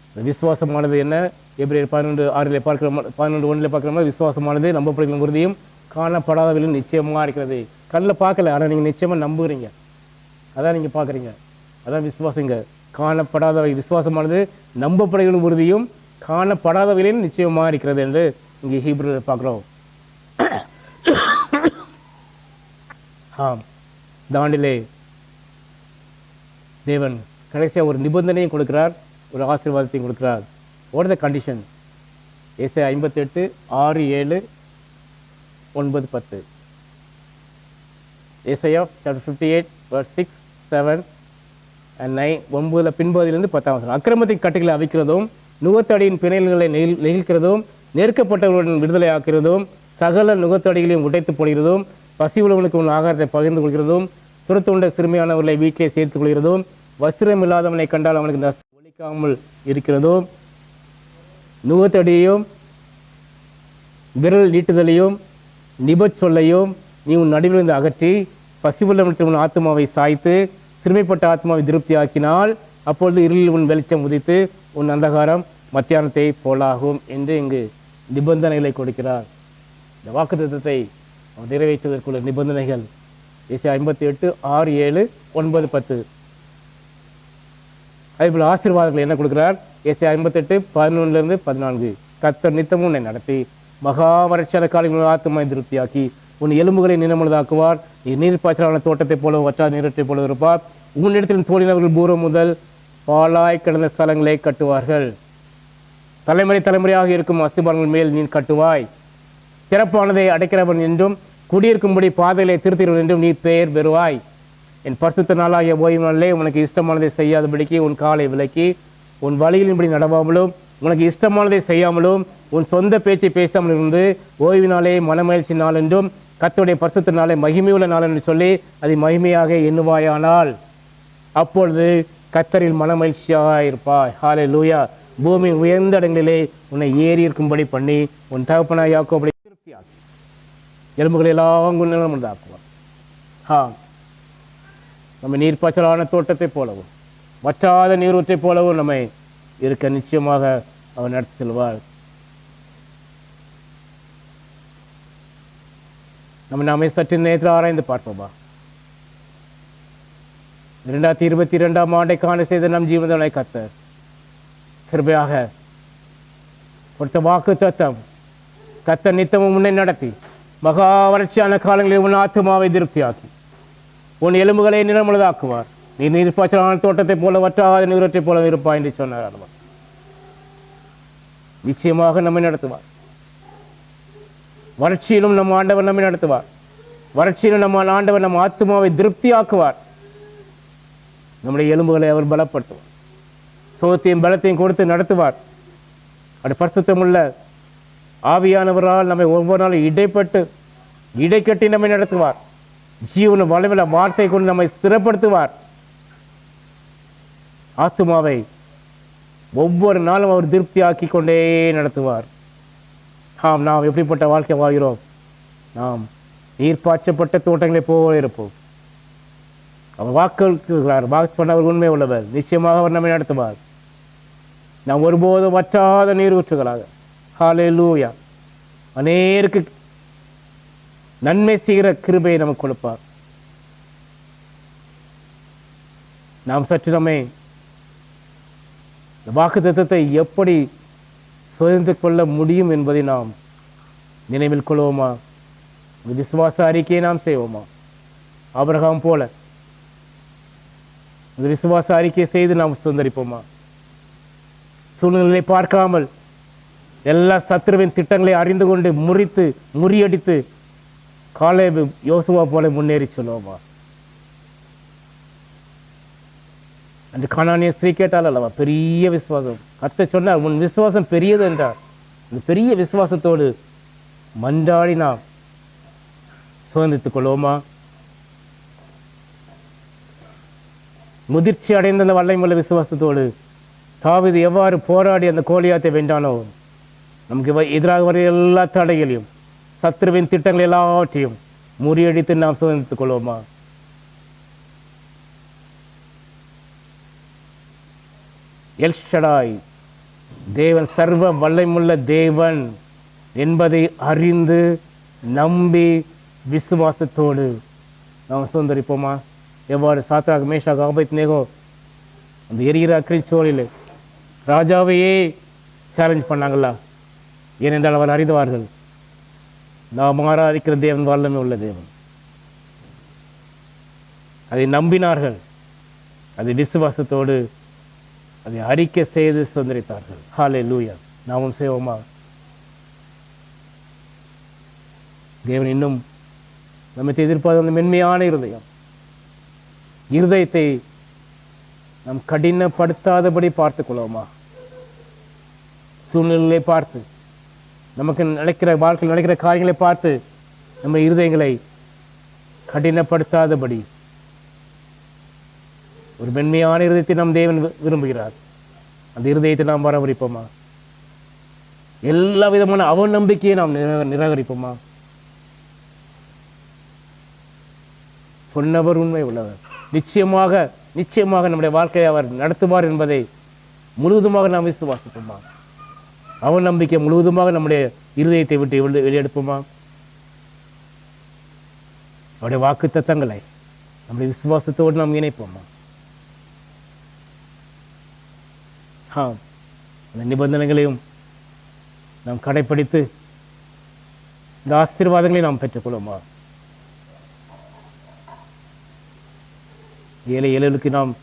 இந்த விசுவாசமானது என்ன? எபிரேயர் 11:6 பார்க்கிறோம், 11:1 பார்க்கிறோம்னா விசுவாசமானது நம்பப்படுகிற உறுதியும் காணப்படாதவர்களும் நிச்சயமாக இருக்கிறது. கண்ணில் பார்க்கல, ஆனால் நீங்கள் நிச்சயமாக நம்புகிறீங்க. அதான் நீங்கள் பார்க்குறீங்க. அதான் விசுவாசங்க. காணப்படாதவை விசுவாசமானது நம்பப்படுகிற உறுதியும் காணப்படாதவையிலும் நிச்சயமாக இருக்கிறது என்று இங்கே ஹீப்ரூவில் பார்க்குறோம். ஆம், தாண்டிலே தேவன் கடைசியாக ஒரு நிபந்தனையும் கொடுக்கிறார், ஒரு ஆசீர்வாதத்தையும் கொடுக்கிறார். What is the condition? ஏசாயா 58, 6, 7, 9, 10. ஏசாயா chapter 58 verse 6, 7 and 9. 9 பின்பகுதியிலிருந்து 10. அக்கிரமத்தின் கட்டுகளை அவிக்கிறதும் நுகத்தடியின் பிணைல்களை நெகிழ்க்கிறதும் நெருக்கப்பட்டவர்களுடன் விடுதலை ஆக்கிறதும் சகல நுகத்தடிகளையும் உடைத்து போடுகிறதும் பசி உள்ளவனுக்கு உன் ஆகாரத்தை பகிர்ந்து கொள்கிறதும் துரத்துண்ட சிறுமியானவர்களை வீட்டிலே சேர்த்துக் கொள்கிறதும் வஸ்திரம் இல்லாதவனை கண்டால் அவனுக்கு நஷ்டம் ஒழிக்காமல் இருக்கிறதும் நுகத்தடியையும் விரல் நீட்டுதலையும் நிபச் சொல்லையும் நீ உன் நடுவிலிருந்து அகற்றி பசிவுள்ளவனுக்கு உன் ஆத்மாவை சாய்த்து சிறுமைப்பட்ட ஆத்மாவை திருப்தி ஆக்கினால் அப்பொழுது இருளில் உன் வெளிச்சம் உதித்து உன் அந்தகாரம் மத்தியானத்தை போலாகும் என்று இங்கு நிபந்தனைகளை கொடுக்கிறார். இந்த வாக்குத்தத்தத்தை நிறைவேற்றுவதற்குள்ள நிபந்தனைகள் ஏசாயா 58, 6, 7, 9, 10. அதேபோல் ஆசீர்வாதங்கள் என்ன கொடுக்கிறார்? ஏசாயா 58, 11 - 14. கர்த்தர் நித்தமும் உன்னை நடத்தி மகா வறட்சியான காலங்களில் ஆத்மாவை திருப்தியாக்கி உன் எலும்புகளை நினமுள்ளதாக்குவார். நீ நீர்ப்பாய்ச்சலான தோட்டத்தை போல வற்றாத நீரத்தை போல இருப்பார். உன்னிடத்தில் தோழினவர்கள் பூர்வம் முதல் பாலாய் கிடந்த ஸ்தலங்களை கட்டுவார்கள். தலைமுறை தலைமுறையாக இருக்கும் அஸ்திபாரங்கள் மேல் நீ கட்டுவாய். சிறப்பானதை அடைக்கிறவன் என்றும் குடியிருக்கும்படி பாதைகளை திருத்திறவன் என்றும் நீ பெயர் பெறுவாய். என் பரிசுத்த நாளாகிய ஓய்வு நாளிலே உனக்கு இஷ்டமானதை செய்யாதபடிக்கு உன் காலை விலக்கி உன் வழியின்படி நடவாமலும் உனக்கு இஷ்டமானதை செய்யாமலும் உன் சொந்த பேச்சை பேசாமல் இருந்து ஓய்வு நாளே மனமகிழ்ச்சி நாள் என்றும் கர்த்தருடைய பரிசுத்த நாளை மகிமையுள்ள நாள் என்று சொல்லி அதை மகிமையாக எண்ணுவாயானால் அப்பொழுது கர்த்தரில் மனமகிழ்ச்சியாக இருப்பாய். ஹல்லேலூயா. பூமியின் உயர்ந்த இடங்களிலே உன்னை ஏறி இருக்கும்படி பண்ணி உன் தகப்பனாய் யாக்கோபை திருப்தியாக்கி எலும்புகளை எல்லாம் உண்டாக்குவார். நம்ம நீர்ப்பாய்ச்சலான தோட்டத்தை போலவும் வற்றாத நீரூற்றை போலவும் நம்மை இருக்க நிச்சயமாக அவர் நடத்தி செல்வார். நாமே சற்று நேரத்தில் ஆராய்ந்து பார்ப்போமா? 2022 ஆண்டை காண செய்த நம் ஜீவனை கர்த்தர் கிருபையாக கொடுத்த வாக்கு தத்தம் கர்த்தர் நித்தமும் உன்னை நடத்தி மகா வறட்சியான காலங்களில் உன் ஆத்மாவை திருப்தியாக்கி உன் எலும்புகளை நிறமுள்ளதாக்குவார். நீ நீர்ப்பாய்ச்சலான தோட்டத்தை போல வற்றாத நீரத்தை போல இருப்பாய் என்று சொன்னார். நிச்சயமாக நம்மை நடத்துவார். வறட்சியிலும் நம் ஆண்டவர் நம்மை நடத்துவார். வறட்சியிலும் நம்ம ஆண்டவர் நம் ஆத்மாவை திருப்தியாக்குவார். நம்முடைய எலும்புகளை அவர் பலப்படுத்துவார். சுகத்தையும் பலத்தையும் கொடுத்து நடத்துவார். அப்படி பரிசுத்தமுள்ள ஆவியானவரால் நம்மை ஒவ்வொரு நாளும் இடைக்கட்டி நம்மை நடத்துவார். ஜீவன வளமில்ல வார்த்தை கொண்டு நம்மை ஸ்திரப்படுத்துவார். ஆத்துமாவை ஒவ்வொரு நாளும் அவர் திருப்தி ஆக்கி கொண்டே நடத்துவார். நாம் எப்படிப்பட்ட வாழ்க்கை வாழ்கிறோம்? நாம் நீர்ப்பாய்ச்சப்பட்ட தோட்டங்களை போல இருப்போம். அவர் வாக்களிக்கிறார். வாக்கு சொன்னவர் உண்மை உள்ளவர். நிச்சயமாக அவர் நம்மை நடத்துவார். நாம் ஒருபோதும் வற்றாத நீர் ஊற்றுகளாக ஹல்லேலூயா அநேருக்கு நன்மை செய்கிற கிருபையை நமக்கு கொடுப்பார். நாம் சற்று நம்மை வாக்கு தத்தத்தை எப்படி சுதந்திர கொள்ள முடியும் என்பதை நாம் நினைவில் கொள்வோமா? விசுவாச அறிக்கையை நாம் செய்வோமா? ஆபிரகாம் போல விசுவாச அறிக்கையை செய்து நாம் சுதந்திரிப்போமா? சூழ்நிலை பார்க்காமல் எல்லா சத்துருவின் திட்டங்களை அறிந்து கொண்டு முறியடித்து காலேபு யோசுவா போல முன்னேறி சொல்லுவோமா? அந்த கானானிய ஸ்திரீ கேட்டால் அல்லவா பெரிய விசுவாசம். கர்த்தர் சொன்னார், உன் விசுவாசம் பெரியது என்றார். இந்த பெரிய விசுவாசத்தோடு மன்றாடி நாம் சுதந்தித்துக் கொள்வோமா? முதிர்ச்சி அடைந்த அந்த வல்லமையுள்ள விசுவாசத்தோடு தாவீது எவ்வாறு போராடி அந்த கோலியாத்தை வென்றானோ, நமக்கு எதிராக வர எல்லா தடைகளையும் சத்துருவின் திட்டங்கள் எல்லாவற்றையும் முறியடித்து நாம் சுதந்தித்துக் கொள்வோமா? எல் ஷடாய் தேவன் சர்வ வல்லமையுள்ள தேவன் என்பதை அறிந்து நம்பி விசுவாசத்தோடு நாம் சுதந்திரிப்போமா? எவ்வாறு சாத்ராக் மேஷாக் ஆபேத்நேகோ அந்த எரிகிற அக்கினி சூழலில் ராஜாவையே சேலஞ்ச் பண்ணாங்களா? ஏனென்றால் அவர் அறிந்தவார்கள், நாம் ஆராதிக்கிற தேவன் வல்லமை உள்ள தேவன். அதை நம்பினார்கள், அதை விசுவாசத்தோடு அதை அறிக்கை செய்து சுதந்திரித்தார்கள். ஹல்லேலூயா. நாமும் செய்வோமா? தேவன் இன்னும் நம்மை எதிர்பார்த்த அந்த மென்மையான இருதயத்தை நாம் கடினப்படுத்தாதபடி பார்த்துக் கொள்வோமா? சூழ்நிலைகளை பார்த்து, நமக்கு நடக்கிற வாழ்க்கையில் நடக்கிற காரியங்களை பார்த்து நம்ம இருதயங்களை கடினப்படுத்தாதபடி ஒரு மென்மையான இருதயத்தை நம் தேவன் விரும்புகிறார். அந்த இருதயத்தை நாம் பராமரிப்போமா? எல்லா விதமான அவநம்பிக்கையை நாம் நிராகரிப்போமா? சொன்னவர் உண்மை உள்ளவர். நிச்சயமாக நம்முடைய வாழ்க்கையை அவர் நடத்துவார் என்பதை முழுவதுமாக நாம் விசுவாசிப்போமா? அவன் நம்பிக்கை முழுவதுமாக நம்முடைய இருதயத்தை விட்டு வெளியெடுப்போமா? அவருடைய வாக்கு தத்தங்களை நம்முடைய விசுவாசத்தோடு நாம் இணைப்போமா? அந்த நிபந்தனைகளையும் நாம் கடைப்பிடித்து இந்த ஆசீர்வாதங்களை நாம் பெற்றுக்கொள்வோமா? ஏழை எழலுக்கு நாம்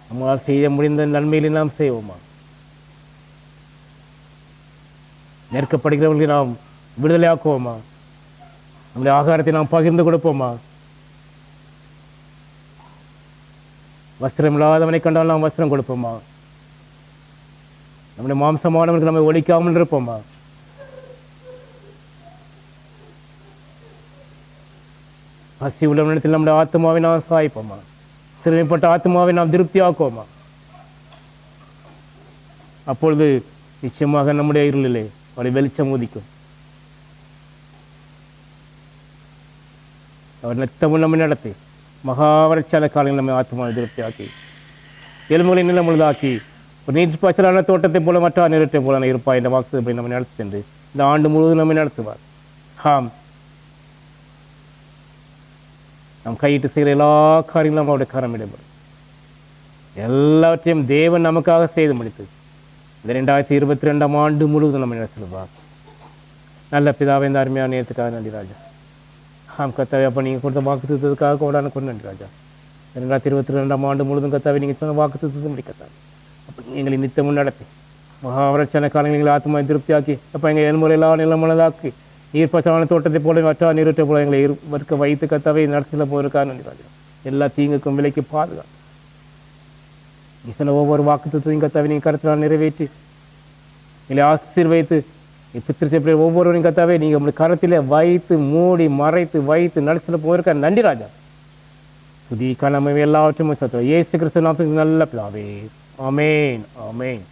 நம்மால் செய்ய முடிந்த நன்மைகளை நாம் செய்வோமா? நெருக்கப்படுகிறவர்களை நாம் விடுதலையாக்குவோமா? நம்முடைய ஆகாரத்தை நாம் பகிர்ந்து கொடுப்போமா? வஸ்திரம் இல்லாதவனை கண்டால் நாம் வஸ்திரம் கொடுப்போமா? நம்முடைய மாம்சமானவர்களுக்கு நம்மை ஒழிக்காமல் இருப்போமா? பசி உள்ள இடத்தில் நம்முடைய ஆத்மாவை நாம் சாய்ப்போமா? சிறுமைப்பட்ட ஆத்மாவை நாம் திருப்தி ஆக்குவோமா? அப்பொழுது நிச்சயமாக நம்முடைய இருளிலே அவரை வெளிச்சம் உதிக்கும். அவர் நித்தமும் நம்மை நடத்தி மகாவரட்சால காலங்கள் நம்மை ஆத்மாவை திருப்தி ஆக்கி எலும்புகளை நிலம் முழுதாக்கி ஒரு நீர்ப்பாய்ச்சலான தோட்டத்தை போல மற்ற நிறத்தை போல இருப்பாய் என்ற வாக்கு நம்மை நடத்தி சென்று இந்த ஆண்டு முழுவதும் நம்மை நடத்துவார். நாம் கையிட்டு செய்கிற எல்லா காரியங்களும் அவருடைய கரம் இடப்படும். எல்லாவற்றையும் தேவன் நமக்காக செய்து முடித்து இந்த 2022 ஆண்டு முழுவதும் நம்ம நடத்துவார். நல்ல பிதாவை இந்த அருமையான நேரத்துக்காக நன்றி ராஜா. கத்தாவே, அப்போ நீங்கள் கொடுத்த வாக்கு தத்துவத்துக்காக கோடான கொண்டு நன்றி ராஜா. 2022 ஆண்டு முழுவதும் கத்தாவே நீங்கள் சொன்ன வாக்கு தத்துவத்தை முடிக்கத்தாங்க. அப்போ எங்களை நித்தமும் நடத்தி மகாவரட்சண காலங்களை ஆத்மா திருப்தியாக்கி அப்போ எங்கள் எல்முறையெல்லாம் நிலமனதாக்கி நீர்ப்பாய்ச்சலான தோட்டத்தை போல மற்ற நீரற்ற போல எங்களை இருக்க வைத்து கத்தாவே நடத்தில போயிருக்கா நன்றி ராஜா. எல்லா தீங்குக்கும் விலைக்கு பாதுகாப்பு நீ சொன்ன ஒவ்வொரு வாக்கு தத்துவத்தையும் கத்தாவே நீங்கள் கருத்தினால் நிறைவேற்றி எங்களை ஆசீர்வைத்து பித்திருச்ச ஒவ்வொருவரையும் கத்தாவே நீங்கள் உங்களுக்கு கரத்திலே வைத்து மூடி மறைத்து வைத்து நடத்தில போயிருக்கா நன்றி ராஜா. துதி கனமை எல்லாவற்றும் சத்துவம் இயேசு கிறிஸ்து நாமத்தில் நல்ல பிதாவே. ஆமென் ஆமென்.